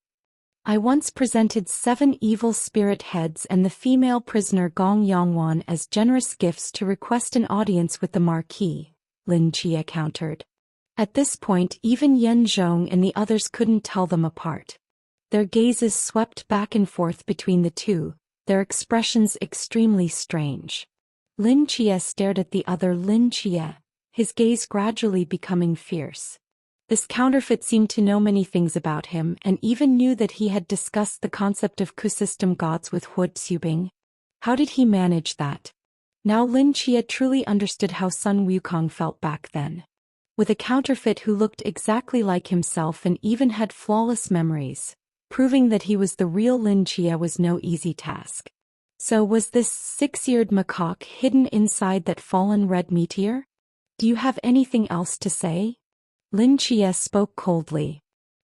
"I once presented 7 evil spirit heads and the female prisoner Gong Yongwan as generous gifts to request an audience with the Marquis," Lin Chia countered. At this point even Yan Zhong and the others couldn't tell them apart. Their gazes swept back and forth between the two, their expressions extremely strange. Lin Chia stared at the other Lin Chia, his gaze gradually becoming fierce. This counterfeit seemed to know many things about him and even knew that he had discussed the concept of Ku-system gods with Hu Xubing. How did he manage that? Now Lin Chia truly understood how Sun Wukong felt back then. With a counterfeit who looked exactly like himself and even had flawless memories, proving that he was the real Lin Chia was no easy task. So was this 6-eared macaque hidden inside that fallen red meteor? "Do you have anything else to say?" Lin Chia spoke coldly.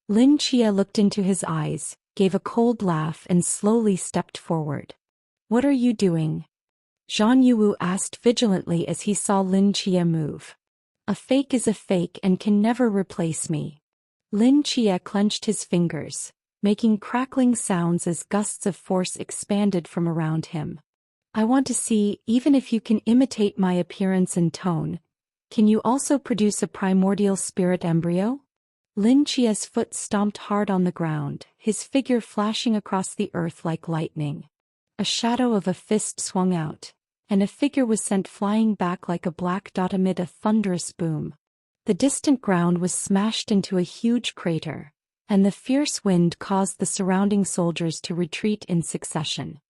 Lin Chia looked into his eyes, gave a cold laugh and slowly stepped forward. "What are you doing?" Zhang Yuwu asked vigilantly as he saw Lin Chia move. "A fake is a fake and can never replace me." Lin Chia clenched his fingers, making crackling sounds as gusts of force expanded from around him. "I want to see, even if you can imitate my appearance and tone, can you also produce a primordial spirit embryo?" Lin Chia's foot stomped hard on the ground, his figure flashing across the earth like lightning. A shadow of a fist swung out, and a figure was sent flying back like a black dot amid a thunderous boom. The distant ground was smashed into a huge crater, and the fierce wind caused the surrounding soldiers to retreat in succession.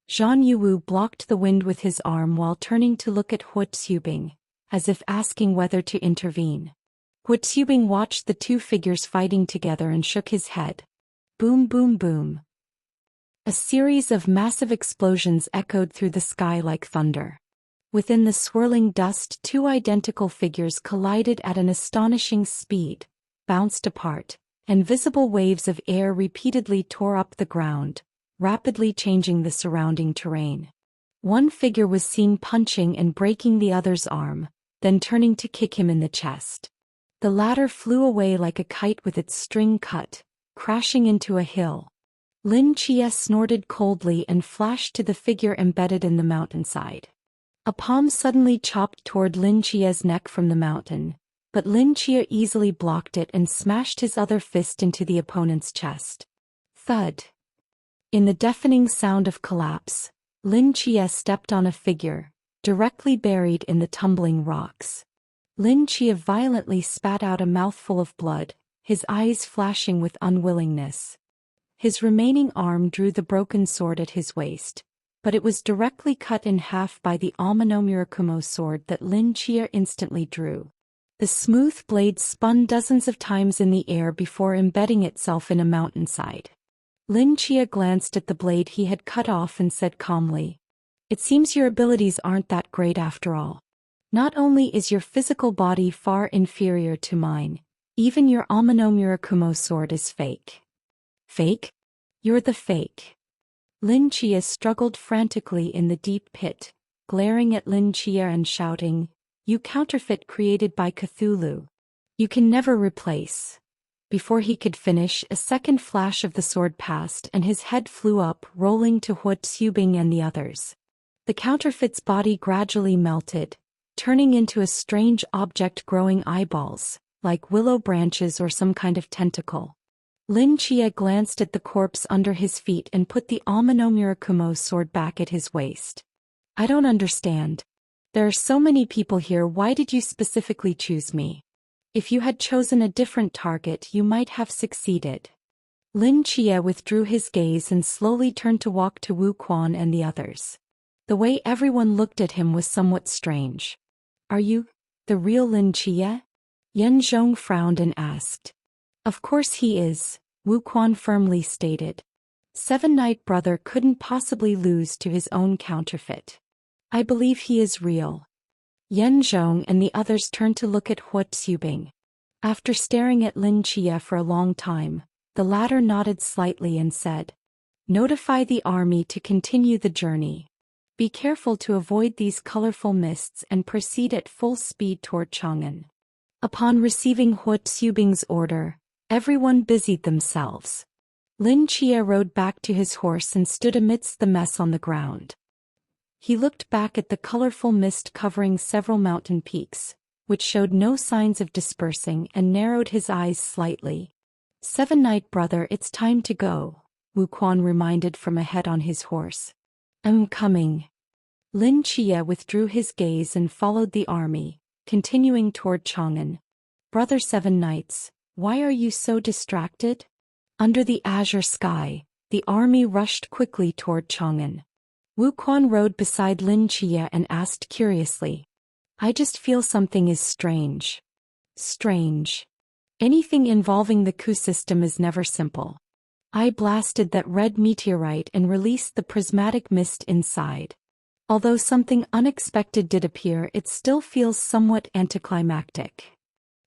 Zhang Yuwu blocked the wind with his arm while turning to look at Hu Xubing, as if asking whether to intervene. Hu Xubing watched the two figures fighting together and shook his head. Boom, boom, boom. A series of massive explosions echoed through the sky like thunder. Within the swirling dust, 2 identical figures collided at an astonishing speed, bounced apart, and visible waves of air repeatedly tore up the ground, rapidly changing the surrounding terrain. One figure was seen punching and breaking the other's arm, then turning to kick him in the chest. The latter flew away like a kite with its string cut, crashing into a hill. Lin Chia snorted coldly and flashed to the figure embedded in the mountainside. A palm suddenly chopped toward Lin Chia's neck from the mountain, but Lin Chia easily blocked it and smashed his other fist into the opponent's chest. Thud. In the deafening sound of collapse, Lin Chia stepped on a figure, directly buried in the tumbling rocks. Lin Chia violently spat out a mouthful of blood, his eyes flashing with unwillingness. His remaining arm drew the broken sword at his waist, but it was directly cut in half by the Amano Murakumo sword that Lin Chia instantly drew. The smooth blade spun dozens of times in the air before embedding itself in a mountainside. Lin Chia glanced at the blade he had cut off and said calmly, "It seems your abilities aren't that great after all. Not only is your physical body far inferior to mine, Even your Amano sword is fake. Fake? You're the fake. Lin Chia struggled frantically in the deep pit, glaring at Lin Chia and shouting, "You counterfeit created by Cthulhu. You can never replace." Before he could finish, a second flash of the sword passed and his head flew up, rolling to Hua Tsubing and the others. The counterfeit's body gradually melted, turning into a strange object growing eyeballs, like willow branches or some kind of tentacle. Lin Chia glanced at the corpse under his feet and put the Amano Murakumo sword back at his waist. "I don't understand. There are so many people here, why did you specifically choose me? If you had chosen a different target, you might have succeeded." Lin Chia withdrew his gaze and slowly turned to walk to Wu Quan and the others. The way everyone looked at him was somewhat strange. "Are you the real Lin Chia?" Yen Zhong frowned and asked. "Of course he is," Wu Quan firmly stated. Seven-Night Brother couldn't possibly lose to his own counterfeit. "I believe he is real." Yen Zhong and the others turned to look at Hua Tsubing. After staring at Lin Chia for a long time, the latter nodded slightly and said, "Notify the army to continue the journey. Be careful to avoid these colorful mists and proceed at full speed toward Chang'an." Upon receiving Hua Tsubing's order, everyone busied themselves. Lin Chia rode back to his horse and stood amidst the mess on the ground. He looked back at the colorful mist covering several mountain peaks, which showed no signs of dispersing, and narrowed his eyes slightly. "Seven-Night Brother, it's time to go," Wu Quan reminded from ahead on his horse. "I'm coming." Lin Chia withdrew his gaze and followed the army, continuing toward Chang'an. "Brother Seven Knights, why are you so distracted?" Under the azure sky, the army rushed quickly toward Chang'an. Wu Quan rode beside Lin Chia and asked curiously, "I just feel something is strange." "Strange. Anything involving the Ku system is never simple. I blasted that red meteorite and released the prismatic mist inside. Although something unexpected did appear, it still feels somewhat anticlimactic."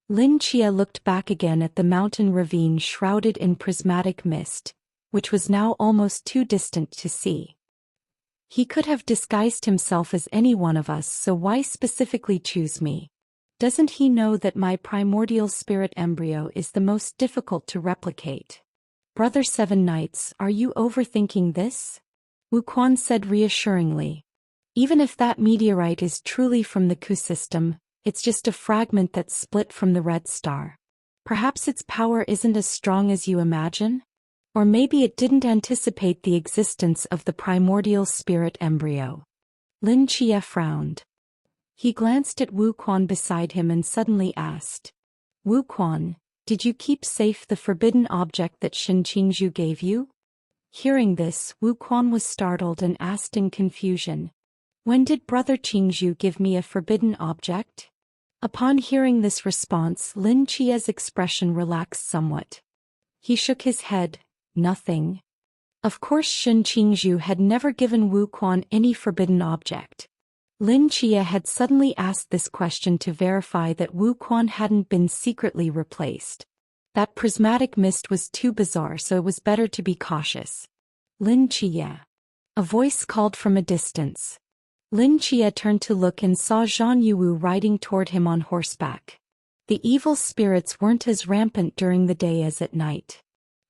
Lin Chia looked back again at the mountain ravine shrouded in prismatic mist, which was now almost too distant to see. "He could have disguised himself as any one of us, so why specifically choose me? Doesn't he know that my primordial spirit embryo is the most difficult to replicate?" "Brother Seven Knights, are you overthinking this?" Wu Quan said reassuringly. "Even if that meteorite is truly from the Ku system, it's just a fragment that's split from the red star. Perhaps its power isn't as strong as you imagine? Or maybe it didn't anticipate the existence of the primordial spirit embryo." Lin Chia frowned. He glanced at Wu Quan beside him and suddenly asked, "Wu Quan, did you keep safe the forbidden object that Shen Qingzhu gave you?" Hearing this, Wu Quan was startled and asked in confusion, "When did Brother Qingzhu give me a forbidden object?" Upon hearing this response, Lin Chia's expression relaxed somewhat. He shook his head. "Nothing." Of course Shen Qingzhu had never given Wu Quan any forbidden object. Lin Chia had suddenly asked this question to verify that Wu Quan hadn't been secretly replaced. That prismatic mist was too bizarre, so it was better to be cautious. "Lin Chia." A voice called from a distance. Lin Chia turned to look and saw Zhang Yuwu riding toward him on horseback. The evil spirits weren't as rampant during the day as at night.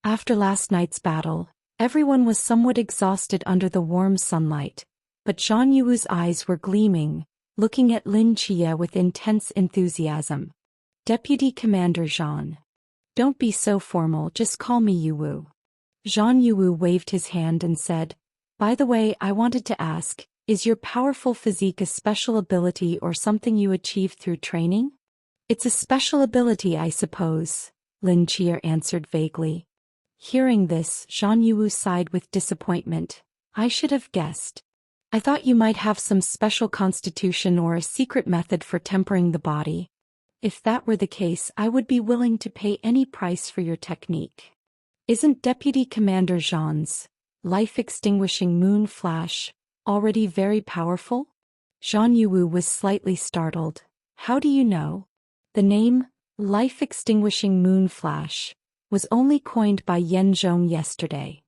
After last night's battle, everyone was somewhat exhausted under the warm sunlight, but Zhang Yuwu's eyes were gleaming, looking at Lin Chia with intense enthusiasm. "Deputy Commander Zhang. Don't be so formal, just call me Yuwu." Zhang Yuwu waved his hand and said, "By the way, I wanted to ask, is your powerful physique a special ability or something you achieved through training?" "It's a special ability, I suppose," Lin Chia answered vaguely. Hearing this, Zhang Yuwu sighed with disappointment. "I should have guessed. I thought you might have some special constitution or a secret method for tempering the body. If that were the case, I would be willing to pay any price for your technique. Isn't Deputy Commander Zhang's life-extinguishing moon flash already very powerful?" Zhang Yuwu was slightly startled. "How do you know?" "The name, life-extinguishing moon flash, was only coined by Yen Zhong yesterday.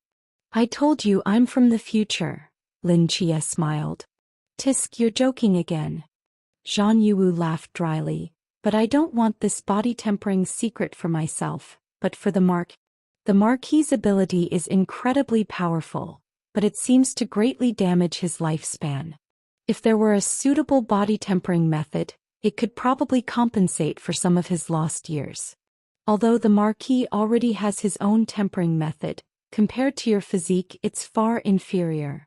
I told you I'm from the future, Lin Chia smiled. Tisk, you're joking again. Zhang Yuwu laughed dryly. But I don't want this body-tempering secret for myself, but for the Mark. The Marquis's ability is incredibly powerful, but it seems to greatly damage his lifespan. If there were a suitable body-tempering method, it could probably compensate for some of his lost years. Although the Marquis already has his own tempering method, compared to your physique it's far inferior.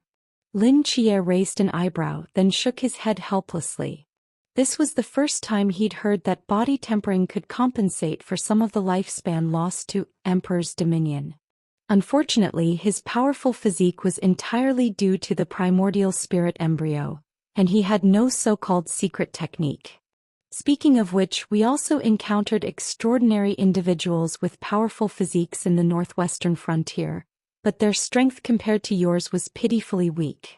Lin Chia raised an eyebrow then shook his head helplessly. This was the first time he'd heard that body tempering could compensate for some of the lifespan lost to Emperor's dominion. Unfortunately, his powerful physique was entirely due to the primordial spirit embryo, and he had no so-called secret technique. Speaking of which, we also encountered extraordinary individuals with powerful physiques in the northwestern frontier, but their strength compared to yours was pitifully weak.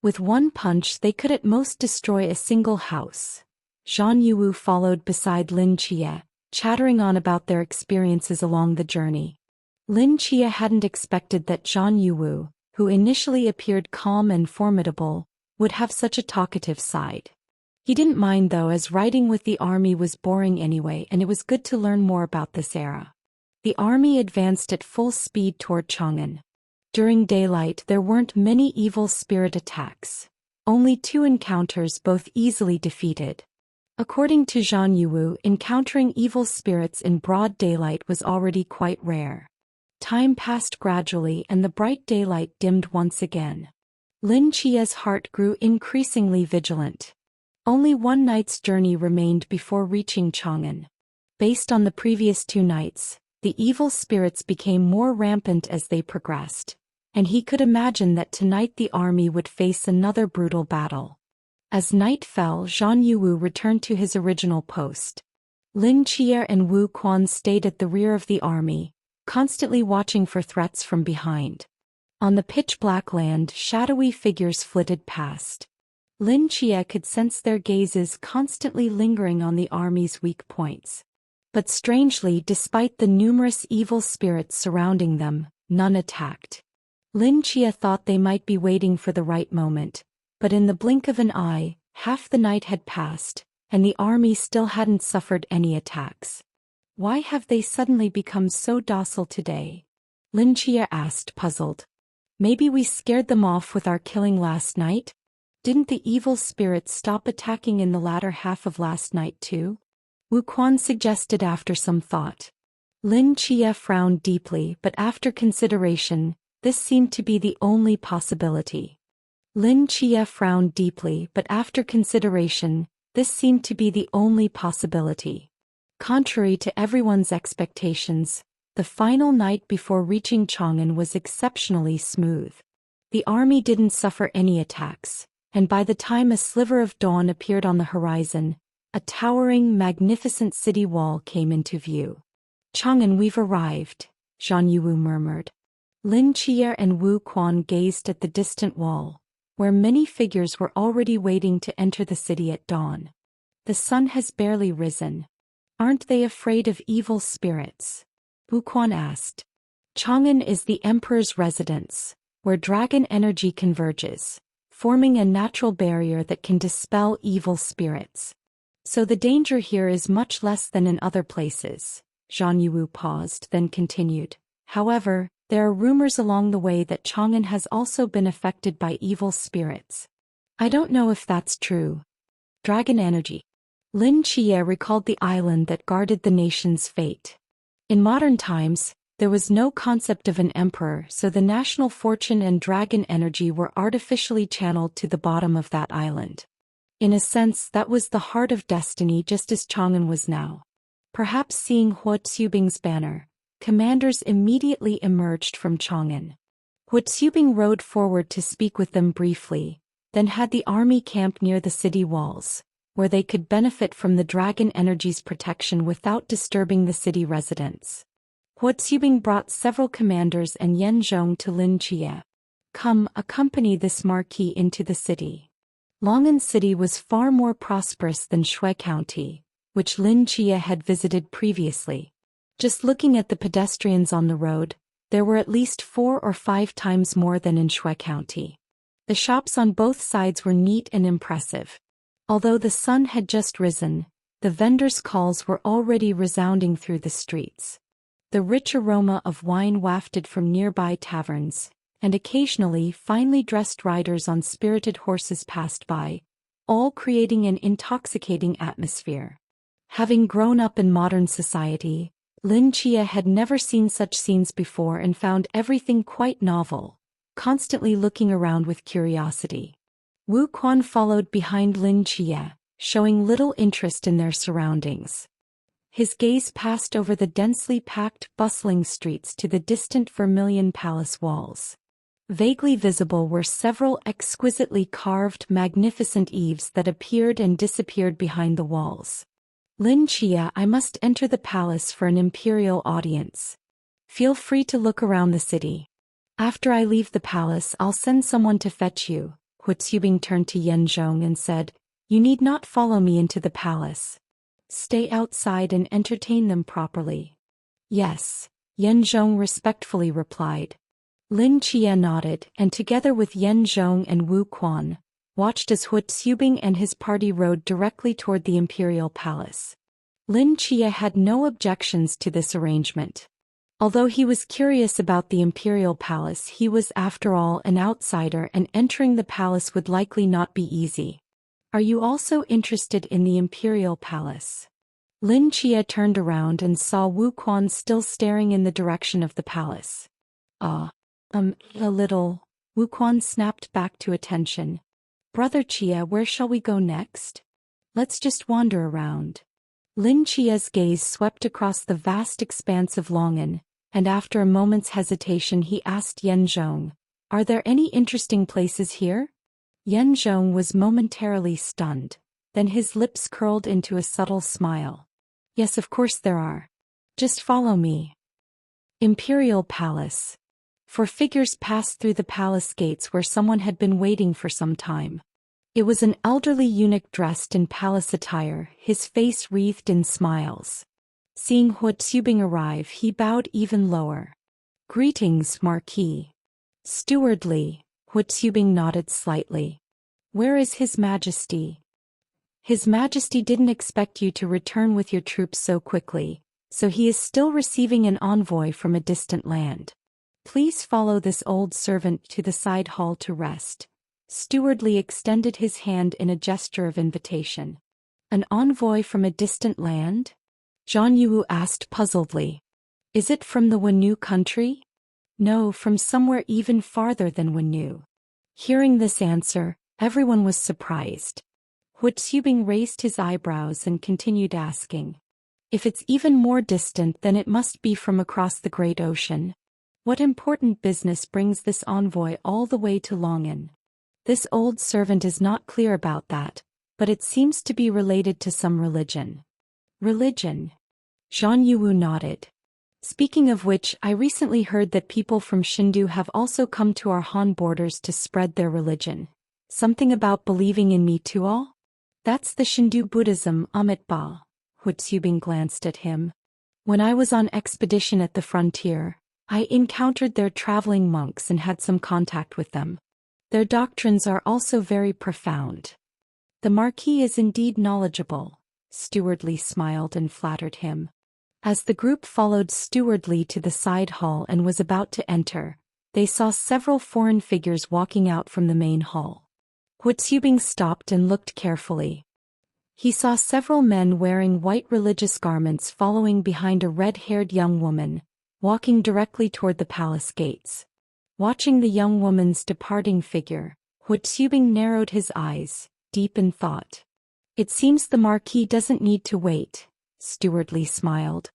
With one punch they could at most destroy a single house. Zhang Yuwu followed beside Lin Chia, chattering on about their experiences along the journey. Lin Chia hadn't expected that Zhang Yuwu, who initially appeared calm and formidable, would have such a talkative side. He didn't mind though, as riding with the army was boring anyway, and it was good to learn more about this era. The army advanced at full speed toward Chang'an. During daylight there weren't many evil spirit attacks. Only 2 encounters, both easily defeated. According to Zhang Yuwu, encountering evil spirits in broad daylight was already quite rare. Time passed gradually and the bright daylight dimmed once again. Lin Chia's heart grew increasingly vigilant. Only one night's journey remained before reaching Chang'an. Based on the previous 2 nights, the evil spirits became more rampant as they progressed, and he could imagine that tonight the army would face another brutal battle. As night fell, Zhang Yuwu returned to his original post. Lin Chia and Wu Quan stayed at the rear of the army, constantly watching for threats from behind. On the pitch-black land, shadowy figures flitted past. Lin Chia could sense their gazes constantly lingering on the army's weak points. But strangely, despite the numerous evil spirits surrounding them, none attacked. Lin Chia thought they might be waiting for the right moment, but in the blink of an eye, half the night had passed, and the army still hadn't suffered any attacks. Why have they suddenly become so docile today? Lin Chia asked, puzzled. Maybe we scared them off with our killing last night? Didn't the evil spirits stop attacking in the latter half of last night too? Wu Quan suggested after some thought. Lin Chia frowned deeply, but after consideration, this seemed to be the only possibility. Lin Chia frowned deeply, but after consideration, this seemed to be the only possibility. Contrary to everyone's expectations, the final night before reaching Chang'an was exceptionally smooth. The army didn't suffer any attacks, and by the time a sliver of dawn appeared on the horizon, a towering, magnificent city wall came into view. Chang'an, we've arrived, Zhang Yuwu murmured. Lin Chia and Wu Quan gazed at the distant wall, where many figures were already waiting to enter the city at dawn. The sun has barely risen. Aren't they afraid of evil spirits? Wu Quan asked. Chang'an is the Emperor's residence, where dragon energy converges, forming a natural barrier that can dispel evil spirits. So the danger here is much less than in other places. Zhang Yuwu paused, then continued. However, there are rumors along the way that Chang'an has also been affected by evil spirits. I don't know if that's true. Dragon energy. Lin Chia recalled the island that guarded the nation's fate. In modern times, there was no concept of an emperor, so the national fortune and dragon energy were artificially channeled to the bottom of that island. In a sense, that was the heart of destiny, just as Chang'an was now. Perhaps seeing Hua Tsubing's banner, commanders immediately emerged from Chang'an. Hua Tsubing rode forward to speak with them briefly, then had the army camp near the city walls, where they could benefit from the dragon energy's protection without disturbing the city residents. Hua Tsubing brought several commanders and Yen Zhong to Lin Chia. Come, accompany this marquis into the city. Long'an City was far more prosperous than Shui County, which Lin Chia had visited previously. Just looking at the pedestrians on the road, there were at least 4 or 5 times more than in Shui County. The shops on both sides were neat and impressive. Although the sun had just risen, the vendors' calls were already resounding through the streets. The rich aroma of wine wafted from nearby taverns, and occasionally finely dressed riders on spirited horses passed by, all creating an intoxicating atmosphere. Having grown up in modern society, Lin Chia had never seen such scenes before and found everything quite novel, constantly looking around with curiosity. Wu Quan followed behind Lin Chia, showing little interest in their surroundings. His gaze passed over the densely packed, bustling streets to the distant Vermilion Palace walls. Vaguely visible were several exquisitely carved, magnificent eaves that appeared and disappeared behind the walls. Lin Chia, I must enter the palace for an imperial audience. Feel free to look around the city. After I leave the palace, I'll send someone to fetch you. Hu Xubing turned to Yan Zhong and said, You need not follow me into the palace. Stay outside and entertain them properly. Yes, Yan Zhong respectfully replied. Lin Chia nodded and together with Yan Zhong and Wu Quan, watched as Hu Xubing and his party rode directly toward the imperial palace. Lin Chia had no objections to this arrangement. Although he was curious about the imperial palace, he was after all an outsider and entering the palace would likely not be easy. Are you also interested in the imperial palace? Lin Chia turned around and saw Wu Quan still staring in the direction of the palace. A little. Wu Quan snapped back to attention. Brother Chia, where shall we go next? Let's just wander around. Lin Chia's gaze swept across the vast expanse of Long'an, and after a moment's hesitation he asked Yan Zhong, Are there any interesting places here? Yan Zhong was momentarily stunned, then his lips curled into a subtle smile. Yes, of course there are. Just follow me. Imperial Palace. 4 figures passed through the palace gates where someone had been waiting for some time. It was an elderly eunuch dressed in palace attire, his face wreathed in smiles. Seeing Hu Xubing arrive, he bowed even lower. Greetings, Marquis. Stewardly, Hu Xubing nodded slightly. Where is His Majesty? His Majesty didn't expect you to return with your troops so quickly, so he is still receiving an envoy from a distant land. Please follow this old servant to the side hall to rest. Stewardly extended his hand in a gesture of invitation. An envoy from a distant land? Zhang Yu asked puzzledly. Is it from the Wenyu country? No, from somewhere even farther than Wenyu. Hearing this answer, everyone was surprised. Hu Xubing raised his eyebrows and continued asking. If it's even more distant, then it must be from across the great ocean. What important business brings this envoy all the way to Long'an? This old servant is not clear about that, but it seems to be related to some religion. Religion? Zhang Yu nodded. Speaking of which, I recently heard that people from Shindu have also come to our Han borders to spread their religion. Something about believing in me too all? That's the Shindu Buddhism, Amitabha. Hu Xubing glanced at him. When I was on expedition at the frontier, I encountered their traveling monks and had some contact with them. Their doctrines are also very profound. The Marquis is indeed knowledgeable. Stewardly smiled and flattered him. As the group followed Stewardly to the side hall and was about to enter, they saw several foreign figures walking out from the main hall. Hu Xubing stopped and looked carefully. He saw several men wearing white religious garments following behind a red-haired young woman, walking directly toward the palace gates. Watching the young woman's departing figure, Hu Xubing narrowed his eyes, deep in thought. It seems the Marquis doesn't need to wait, Stewardly smiled.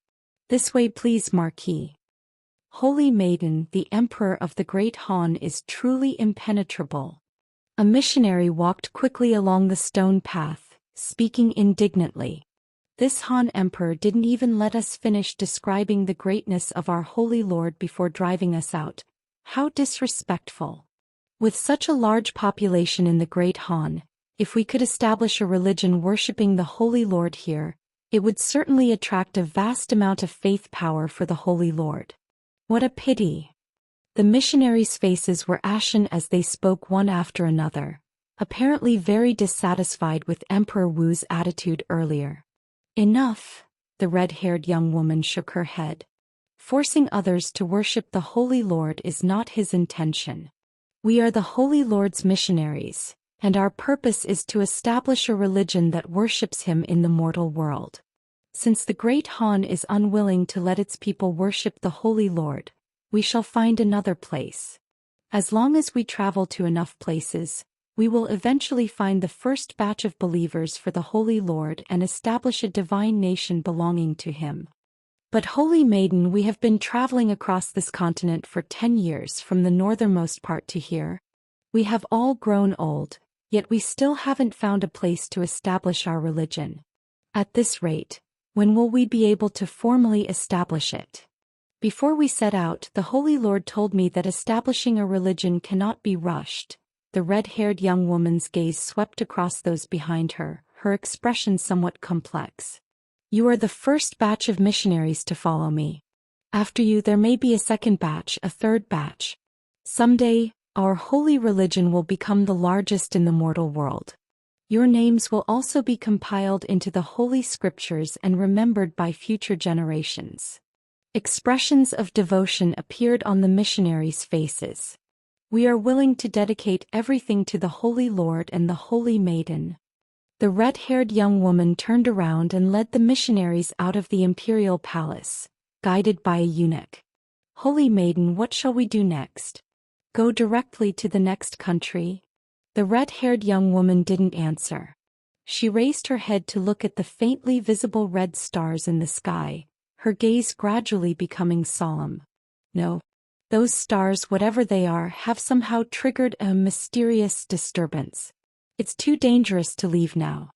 This way please, Marquis. Holy Maiden, the Emperor of the Great Han is truly impenetrable. A missionary walked quickly along the stone path, speaking indignantly. This Han Emperor didn't even let us finish describing the greatness of our Holy Lord before driving us out. How disrespectful. With such a large population in the Great Han, if we could establish a religion worshipping the Holy Lord here, It would certainly attract a vast amount of faith power for the Holy Lord. What a pity. The missionaries' faces were ashen as they spoke one after another, apparently very dissatisfied with Emperor Wu's attitude earlier. Enough, the red-haired young woman shook her head. Forcing others to worship the Holy Lord is not his intention. We are the Holy Lord's missionaries, and our purpose is to establish a religion that worships him in the mortal world. Since the great Han is unwilling to let its people worship the Holy Lord, we shall find another place. As long as we travel to enough places, we will eventually find the first batch of believers for the Holy Lord and establish a divine nation belonging to him. But Holy Maiden, we have been traveling across this continent for 10 years from the northernmost part to here. We have all grown old, yet we still haven't found a place to establish our religion. At this rate, when will we be able to formally establish it? Before we set out, the Holy Lord told me that establishing a religion cannot be rushed. The red-haired young woman's gaze swept across those behind her, her expression somewhat complex. You are the first batch of missionaries to follow me. After you there may be a second batch, a third batch. Someday, our holy religion will become the largest in the mortal world. Your names will also be compiled into the Holy Scriptures and remembered by future generations. Expressions of devotion appeared on the missionaries' faces. We are willing to dedicate everything to the Holy Lord and the Holy Maiden. The red-haired young woman turned around and led the missionaries out of the imperial palace, guided by a eunuch. Holy Maiden, what shall we do next? Go directly to the next country? The red-haired young woman didn't answer. She raised her head to look at the faintly visible red stars in the sky, her gaze gradually becoming solemn. No. Those stars, whatever they are, have somehow triggered a mysterious disturbance. It's too dangerous to leave now.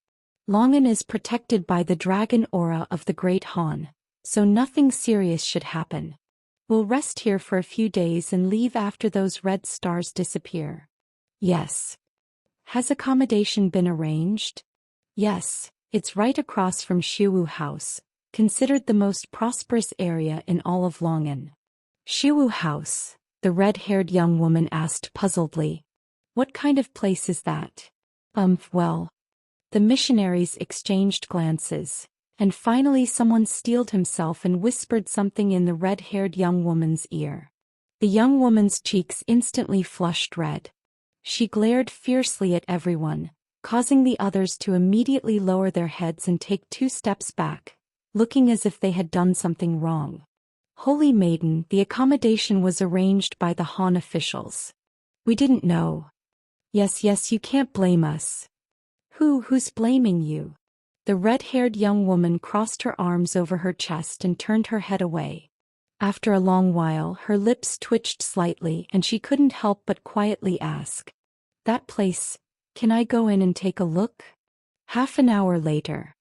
Longan is protected by the dragon aura of the Great Han, so nothing serious should happen. We'll rest here for a few days and leave after those red stars disappear. Yes. Has accommodation been arranged? Yes, it's right across from Shiwu House, considered the most prosperous area in all of Longan. Shiwu House, the red-haired young woman asked puzzledly. What kind of place is that? Well. The missionaries exchanged glances, and finally someone steeled himself and whispered something in the red-haired young woman's ear. The young woman's cheeks instantly flushed red. She glared fiercely at everyone, causing the others to immediately lower their heads and take 2 steps back, looking as if they had done something wrong. Holy Maiden, the accommodation was arranged by the Han officials. We didn't know. Yes, you can't blame us. Who's blaming you? The red-haired young woman crossed her arms over her chest and turned her head away. After a long while, her lips twitched slightly and she couldn't help but quietly ask. That place, can I go in and take a look? Half an hour later.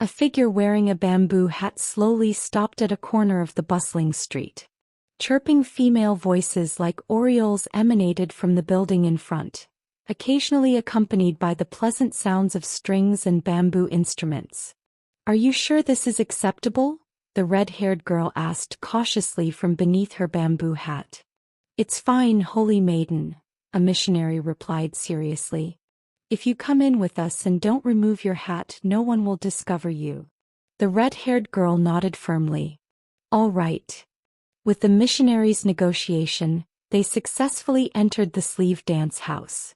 A figure wearing a bamboo hat slowly stopped at a corner of the bustling street. Chirping female voices like orioles emanated from the building in front, occasionally accompanied by the pleasant sounds of strings and bamboo instruments. Are you sure this is acceptable? The red-haired girl asked cautiously from beneath her bamboo hat. It's fine, Holy Maiden, a missionary replied seriously. If you come in with us and don't remove your hat, no one will discover you. The red-haired girl nodded firmly. All right. With the missionaries' negotiation, they successfully entered the sleeve dance house.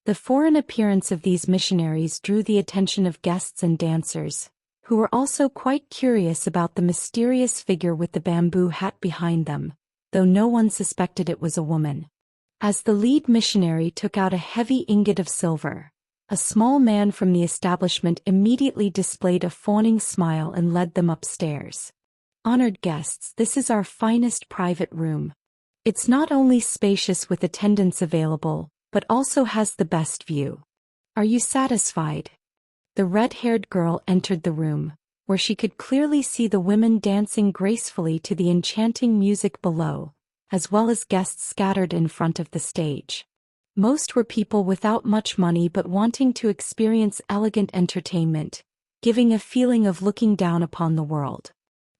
The foreign appearance of these missionaries drew the attention of guests and dancers, who were also quite curious about the mysterious figure with the bamboo hat behind them, though no one suspected it was a woman. As the lead missionary took out a heavy ingot of silver, a small man from the establishment immediately displayed a fawning smile and led them upstairs. Honored guests, this is our finest private room. It's not only spacious with attendants available, but also has the best view. Are you satisfied? The red-haired girl entered the room, where she could clearly see the women dancing gracefully to the enchanting music below, as well as guests scattered in front of the stage. Most were people without much money but wanting to experience elegant entertainment, giving a feeling of looking down upon the world.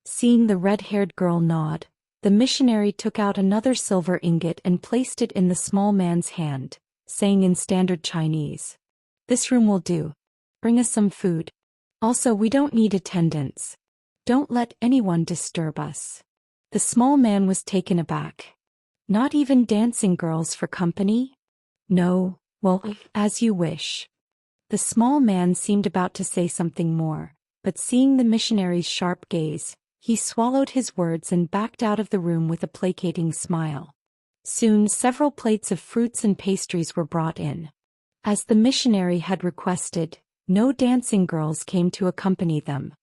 Seeing the red-haired girl nod, the missionary took out another silver ingot and placed it in the small man's hand, saying in standard Chinese, "This room will do. Bring us some food. Also, we don't need attendants. Don't let anyone disturb us." The small man was taken aback. "Not even dancing girls for company?" "No, well, as you wish." The small man seemed about to say something more, but seeing the missionary's sharp gaze, he swallowed his words and backed out of the room with a placating smile. Soon several plates of fruits and pastries were brought in. As the missionary had requested, no dancing girls came to accompany them.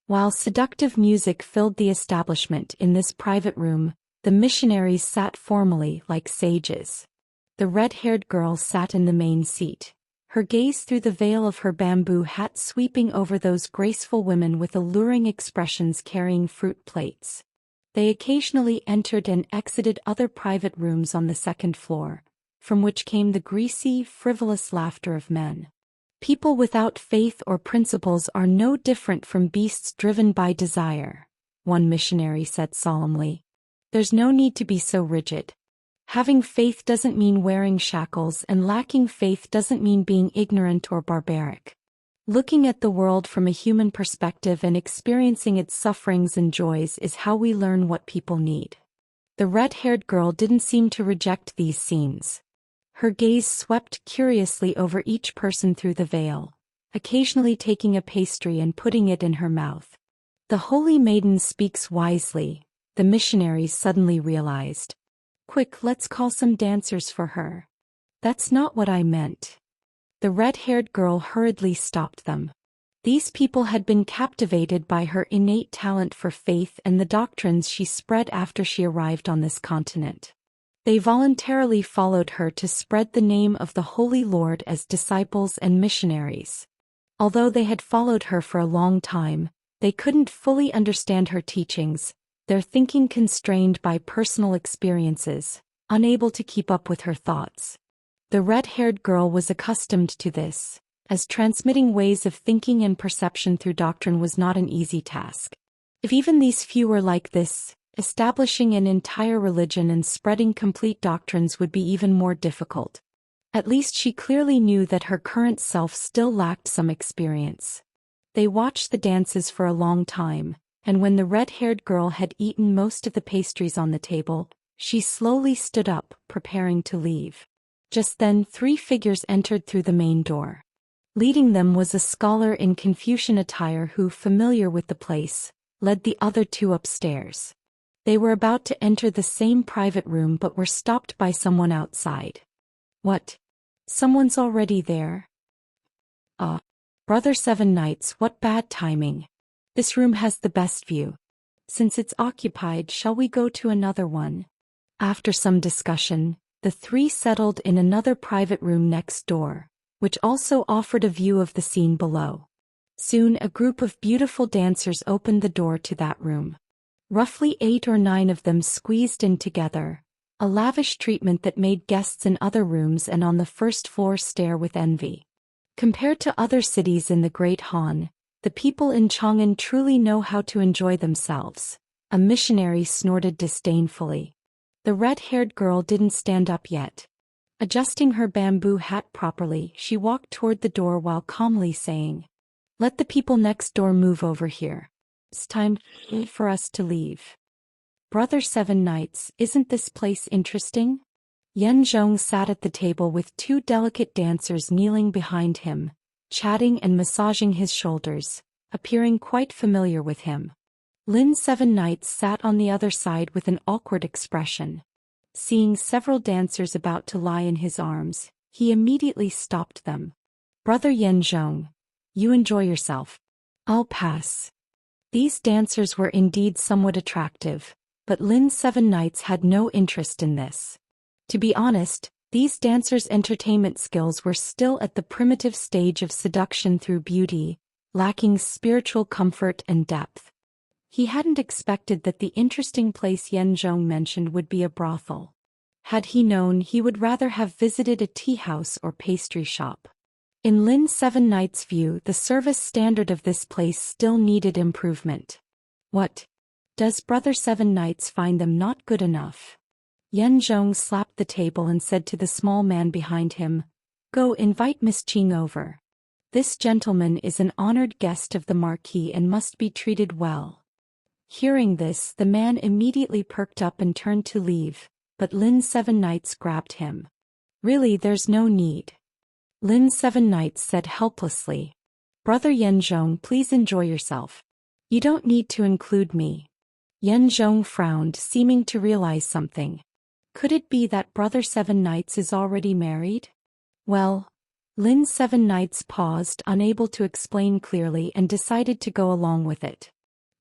While seductive music filled the establishment in this private room, the missionaries sat formally like sages. The red-haired girl sat in the main seat, her gaze through the veil of her bamboo hat sweeping over those graceful women with alluring expressions carrying fruit plates. They occasionally entered and exited other private rooms on the second floor, from which came the greasy, frivolous laughter of men. People without faith or principles are no different from beasts driven by desire, one missionary said solemnly. There's no need to be so rigid. Having faith doesn't mean wearing shackles, and lacking faith doesn't mean being ignorant or barbaric. Looking at the world from a human perspective and experiencing its sufferings and joys is how we learn what people need. The red-haired girl didn't seem to reject these scenes. Her gaze swept curiously over each person through the veil, occasionally taking a pastry and putting it in her mouth. The holy maiden speaks wisely, the missionaries suddenly realized. Quick, let's call some dancers for her. That's not what I meant. The red-haired girl hurriedly stopped them. These people had been captivated by her innate talent for faith and the doctrines she spread after she arrived on this continent. They voluntarily followed her to spread the name of the Holy Lord as disciples and missionaries. Although they had followed her for a long time, they couldn't fully understand her teachings, their thinking constrained by personal experiences, unable to keep up with her thoughts. The red-haired girl was accustomed to this, as transmitting ways of thinking and perception through doctrine was not an easy task. If even these few were like this, establishing an entire religion and spreading complete doctrines would be even more difficult. At least she clearly knew that her current self still lacked some experience. They watched the dances for a long time, and when the red-haired girl had eaten most of the pastries on the table, she slowly stood up, preparing to leave. Just then 3 figures entered through the main door. Leading them was a scholar in Confucian attire who, familiar with the place, led the other 2 upstairs. They were about to enter the same private room but were stopped by someone outside. "What? Someone's already there?" Brother 7 Nights, what bad timing. This room has the best view. Since it's occupied, shall we go to another one?" After some discussion, the 3 settled in another private room next door, which also offered a view of the scene below. Soon a group of beautiful dancers opened the door to that room. Roughly 8 or 9 of them squeezed in together, a lavish treatment that made guests in other rooms and on the first floor stare with envy. Compared to other cities in the Great Han, the people in Chang'an truly know how to enjoy themselves, a missionary snorted disdainfully. The red-haired girl didn't stand up yet. Adjusting her bamboo hat properly, she walked toward the door while calmly saying, "Let the people next door move over here. It's time for us to leave." "Brother 7 Nights, isn't this place interesting?" Yen Zhong sat at the table with 2 delicate dancers kneeling behind him, chatting and massaging his shoulders, appearing quite familiar with him. Lin 7 Nights sat on the other side with an awkward expression. Seeing several dancers about to lie in his arms, he immediately stopped them. "Brother Yen Zhong, you enjoy yourself. I'll pass." These dancers were indeed somewhat attractive, but Lin 7 Nights had no interest in this. To be honest, these dancers' entertainment skills were still at the primitive stage of seduction through beauty, lacking spiritual comfort and depth. He hadn't expected that the interesting place Yen Zhong mentioned would be a brothel. Had he known, he would rather have visited a tea house or pastry shop. In Lin Seven Knight's view, the service standard of this place still needed improvement. What? Does Brother Seven Knights find them not good enough? Yen Zhong slapped the table and said to the small man behind him, "Go invite Miss Qing over. This gentleman is an honored guest of the Marquis and must be treated well." Hearing this, the man immediately perked up and turned to leave, but Lin Seven Knights grabbed him. "Really, there's no need," Lin Seven Knights said helplessly. "Brother Yen Zhong, please enjoy yourself. You don't need to include me." Yen Zhong frowned, seeming to realize something. Could it be that Brother Seven Knights is already married? Well, Lin Seven Knights paused, unable to explain clearly, and decided to go along with it.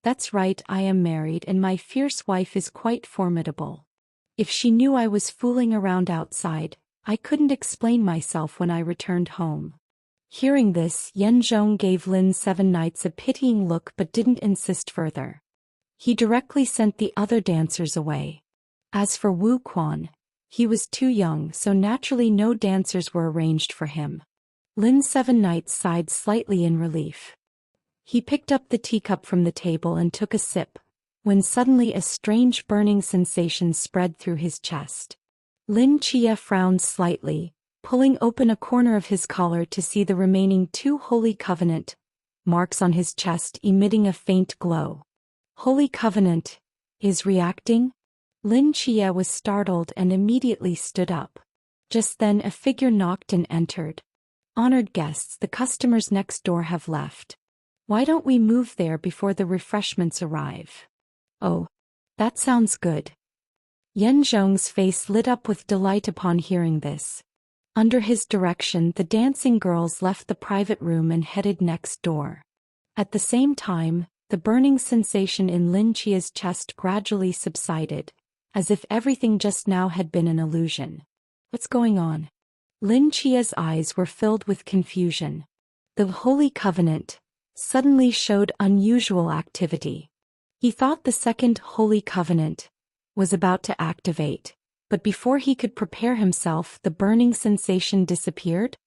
"That's right, I am married and my fierce wife is quite formidable. If she knew I was fooling around outside, I couldn't explain myself when I returned home." Hearing this, Yen Zhong gave Lin Seven Knights a pitying look but didn't insist further. He directly sent the other dancers away. As for Wu Quan, he was too young, so naturally no dancers were arranged for him. Lin Seven Knights sighed slightly in relief. He picked up the teacup from the table and took a sip, when suddenly a strange burning sensation spread through his chest. Lin Chia frowned slightly, pulling open a corner of his collar to see the remaining 2 Holy Covenant marks on his chest emitting a faint glow. Holy Covenant is reacting? Lin Chia was startled and immediately stood up. Just then a figure knocked and entered. "Honored guests, the customers next door have left. Why don't we move there before the refreshments arrive?" "Oh, that sounds good." Yen Zhong's face lit up with delight upon hearing this. Under his direction, the dancing girls left the private room and headed next door. At the same time, the burning sensation in Lin Chia's chest gradually subsided, as if everything just now had been an illusion. "What's going on?" Lin Chia's eyes were filled with confusion. The Holy Covenant suddenly showed unusual activity. He thought the second Holy Covenant was about to activate, but before he could prepare himself, the burning sensation disappeared.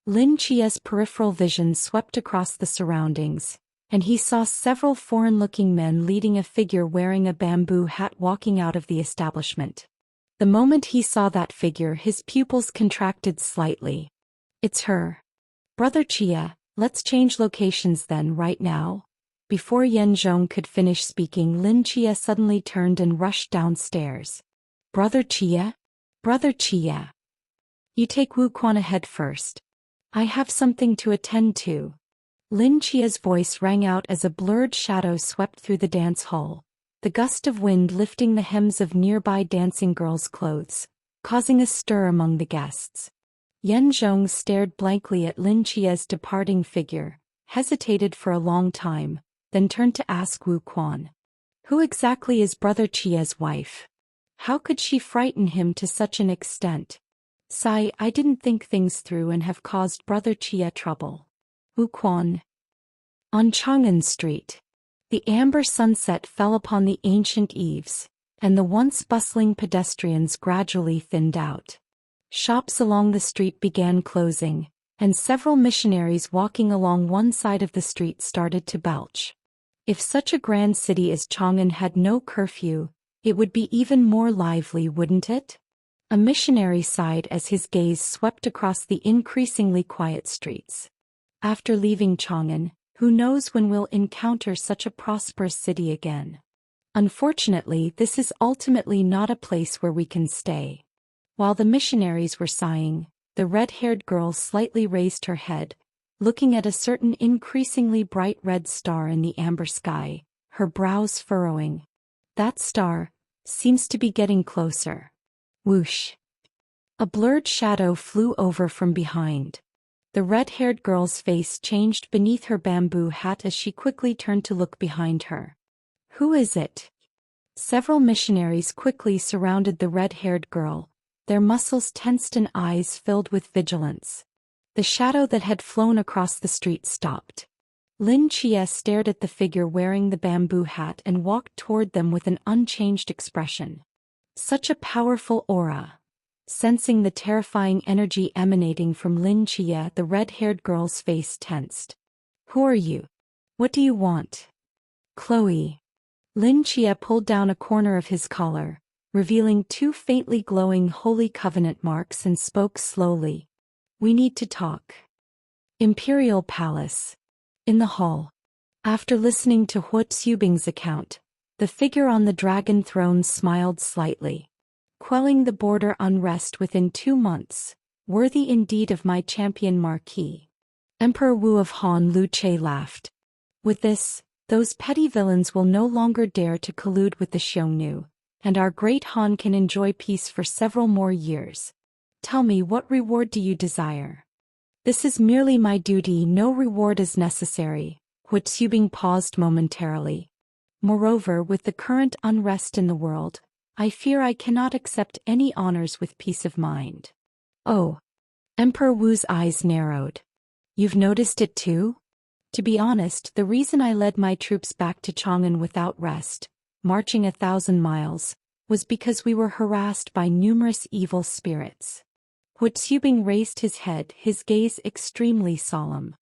Lin Chia's peripheral vision swept across the surroundings, and he saw several foreign-looking men leading a figure wearing a bamboo hat walking out of the establishment. The moment he saw that figure, his pupils contracted slightly. "It's her. Brother Chia, let's change locations then right now." Before Yen Zhong could finish speaking, Lin Chia suddenly turned and rushed downstairs. "Brother Chia? Brother Chia! You take Wu Quan ahead first. I have something to attend to." Lin Chia's voice rang out as a blurred shadow swept through the dance hall, the gust of wind lifting the hems of nearby dancing girls' clothes, causing a stir among the guests. Yen Zhong stared blankly at Lin Chia's departing figure, hesitated for a long time, then turned to ask Wu Quan, "Who exactly is Brother Chia's wife? How could she frighten him to such an extent?" "Sigh, I didn't think things through and have caused Brother Chia trouble." Wu Quan. On Chang'an Street. The amber sunset fell upon the ancient eaves, and the once bustling pedestrians gradually thinned out. Shops along the street began closing, and several missionaries walking along one side of the street started to belch. If such a grand city as Chang'an had no curfew, it would be even more lively, wouldn't it? A missionary sighed as his gaze swept across the increasingly quiet streets. After leaving Chang'an, who knows when we'll encounter such a prosperous city again. Unfortunately, this is ultimately not a place where we can stay. While the missionaries were sighing, the red-haired girl slightly raised her head, looking at a certain increasingly bright red star in the amber sky, her brows furrowing. "That star seems to be getting closer." Whoosh! A blurred shadow flew over from behind. The red-haired girl's face changed beneath her bamboo hat as she quickly turned to look behind her. "Who is it?" Several missionaries quickly surrounded the red-haired girl, their muscles tensed and eyes filled with vigilance. The shadow that had flown across the street stopped. Lin Chia stared at the figure wearing the bamboo hat and walked toward them with an unchanged expression. Such a powerful aura. Sensing the terrifying energy emanating from Lin Chia, the red-haired girl's face tensed. Who are you? What do you want? Chloe. Lin Chia pulled down a corner of his collar, revealing two faintly glowing Holy Covenant marks, and spoke slowly. We need to talk. Imperial Palace. In the hall. After listening to Hu Xubing's account, the figure on the dragon throne smiled slightly. Quelling the border unrest within 2 months, worthy indeed of my champion Marquis. Emperor Wu of Han Luche laughed. With this, those petty villains will no longer dare to collude with the Xiongnu, and our great Han can enjoy peace for several more years. Tell me, what reward do you desire? This is merely my duty, no reward is necessary. Hu Xubing paused momentarily. Moreover, with the current unrest in the world, I fear I cannot accept any honors with peace of mind. Oh. Emperor Wu's eyes narrowed. You've noticed it too? To be honest, the reason I led my troops back to Chang'an without rest, marching 1,000 miles, was because we were harassed by numerous evil spirits. Hu Xubing raised his head, his gaze extremely solemn.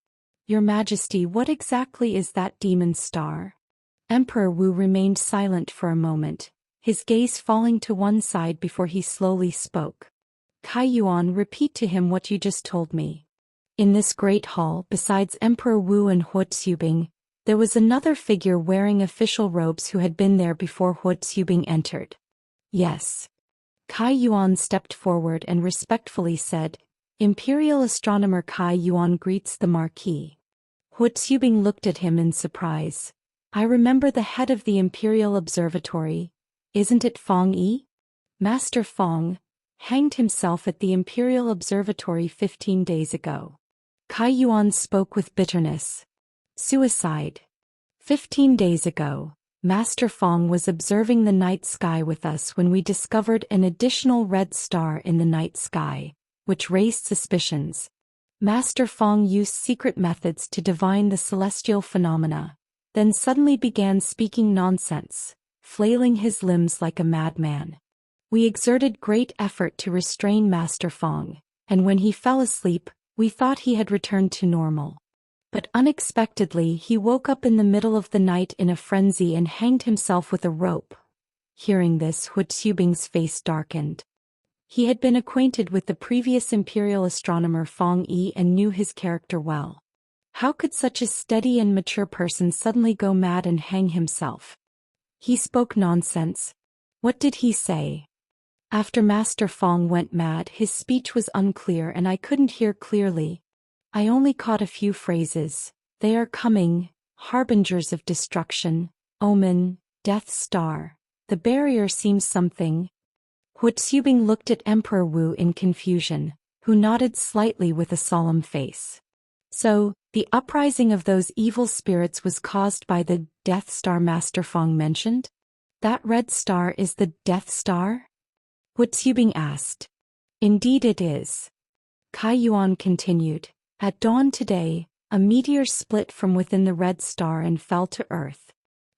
Your Majesty, what exactly is that demon star? Emperor Wu remained silent for a moment, his gaze falling to one side before he slowly spoke. Kai Yuan, repeat to him what you just told me. In this great hall, besides Emperor Wu and Hu Xubing, there was another figure wearing official robes who had been there before Hu Xubing entered. Yes. Kai Yuan stepped forward and respectfully said, Imperial Astronomer Kai Yuan greets the Marquis. Hu Xubing looked at him in surprise. I remember the head of the Imperial Observatory. Isn't it Fong Yi? Master Fong hanged himself at the Imperial Observatory 15 days ago. Kai Yuan spoke with bitterness. Suicide. 15 days ago, Master Fong was observing the night sky with us when we discovered an additional red star in the night sky, which raised suspicions. Master Fong used secret methods to divine the celestial phenomena, then suddenly began speaking nonsense, flailing his limbs like a madman. We exerted great effort to restrain Master Fong, and when he fell asleep, we thought he had returned to normal. But unexpectedly he woke up in the middle of the night in a frenzy and hanged himself with a rope. Hearing this, Hu Xubing's face darkened. He had been acquainted with the previous imperial astronomer Fong Yi and knew his character well. How could such a steady and mature person suddenly go mad and hang himself? He spoke nonsense. What did he say? After Master Fong went mad, his speech was unclear and I couldn't hear clearly. I only caught a few phrases. They are coming, harbingers of destruction, omen, death star. The barrier seems something. Hu Xubing looked at Emperor Wu in confusion, who nodded slightly with a solemn face. So, the uprising of those evil spirits was caused by the Death Star Master Fong mentioned? That red star is the Death Star? Hu Xubing asked. Indeed it is. Kai Yuan continued. At dawn today, a meteor split from within the red star and fell to earth.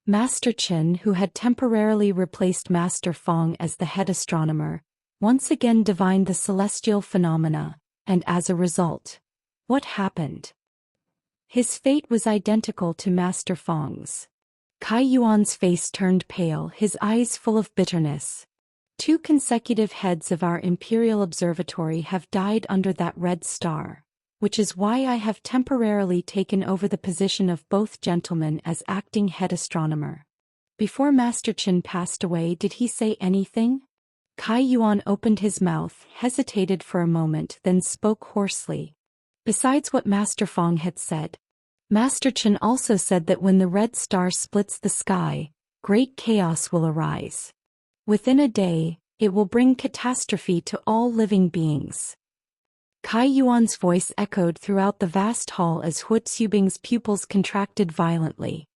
Master Qin, who had temporarily replaced Master Fong as the head astronomer, once again divined the celestial phenomena, and as a result, what happened? His fate was identical to Master Fong's. Kai Yuan's face turned pale, his eyes full of bitterness. 2 consecutive heads of our Imperial Observatory have died under that red star, which is why I have temporarily taken over the position of both gentlemen as acting head astronomer. Before Master Qin passed away, did he say anything? Kai Yuan opened his mouth, hesitated for a moment, then spoke hoarsely. Besides what Master Fong had said, Master Qin also said that when the red star splits the sky, great chaos will arise. Within a day, it will bring catastrophe to all living beings. Kai Yuan's voice echoed throughout the vast hall as Hu Xubing's pupils contracted violently.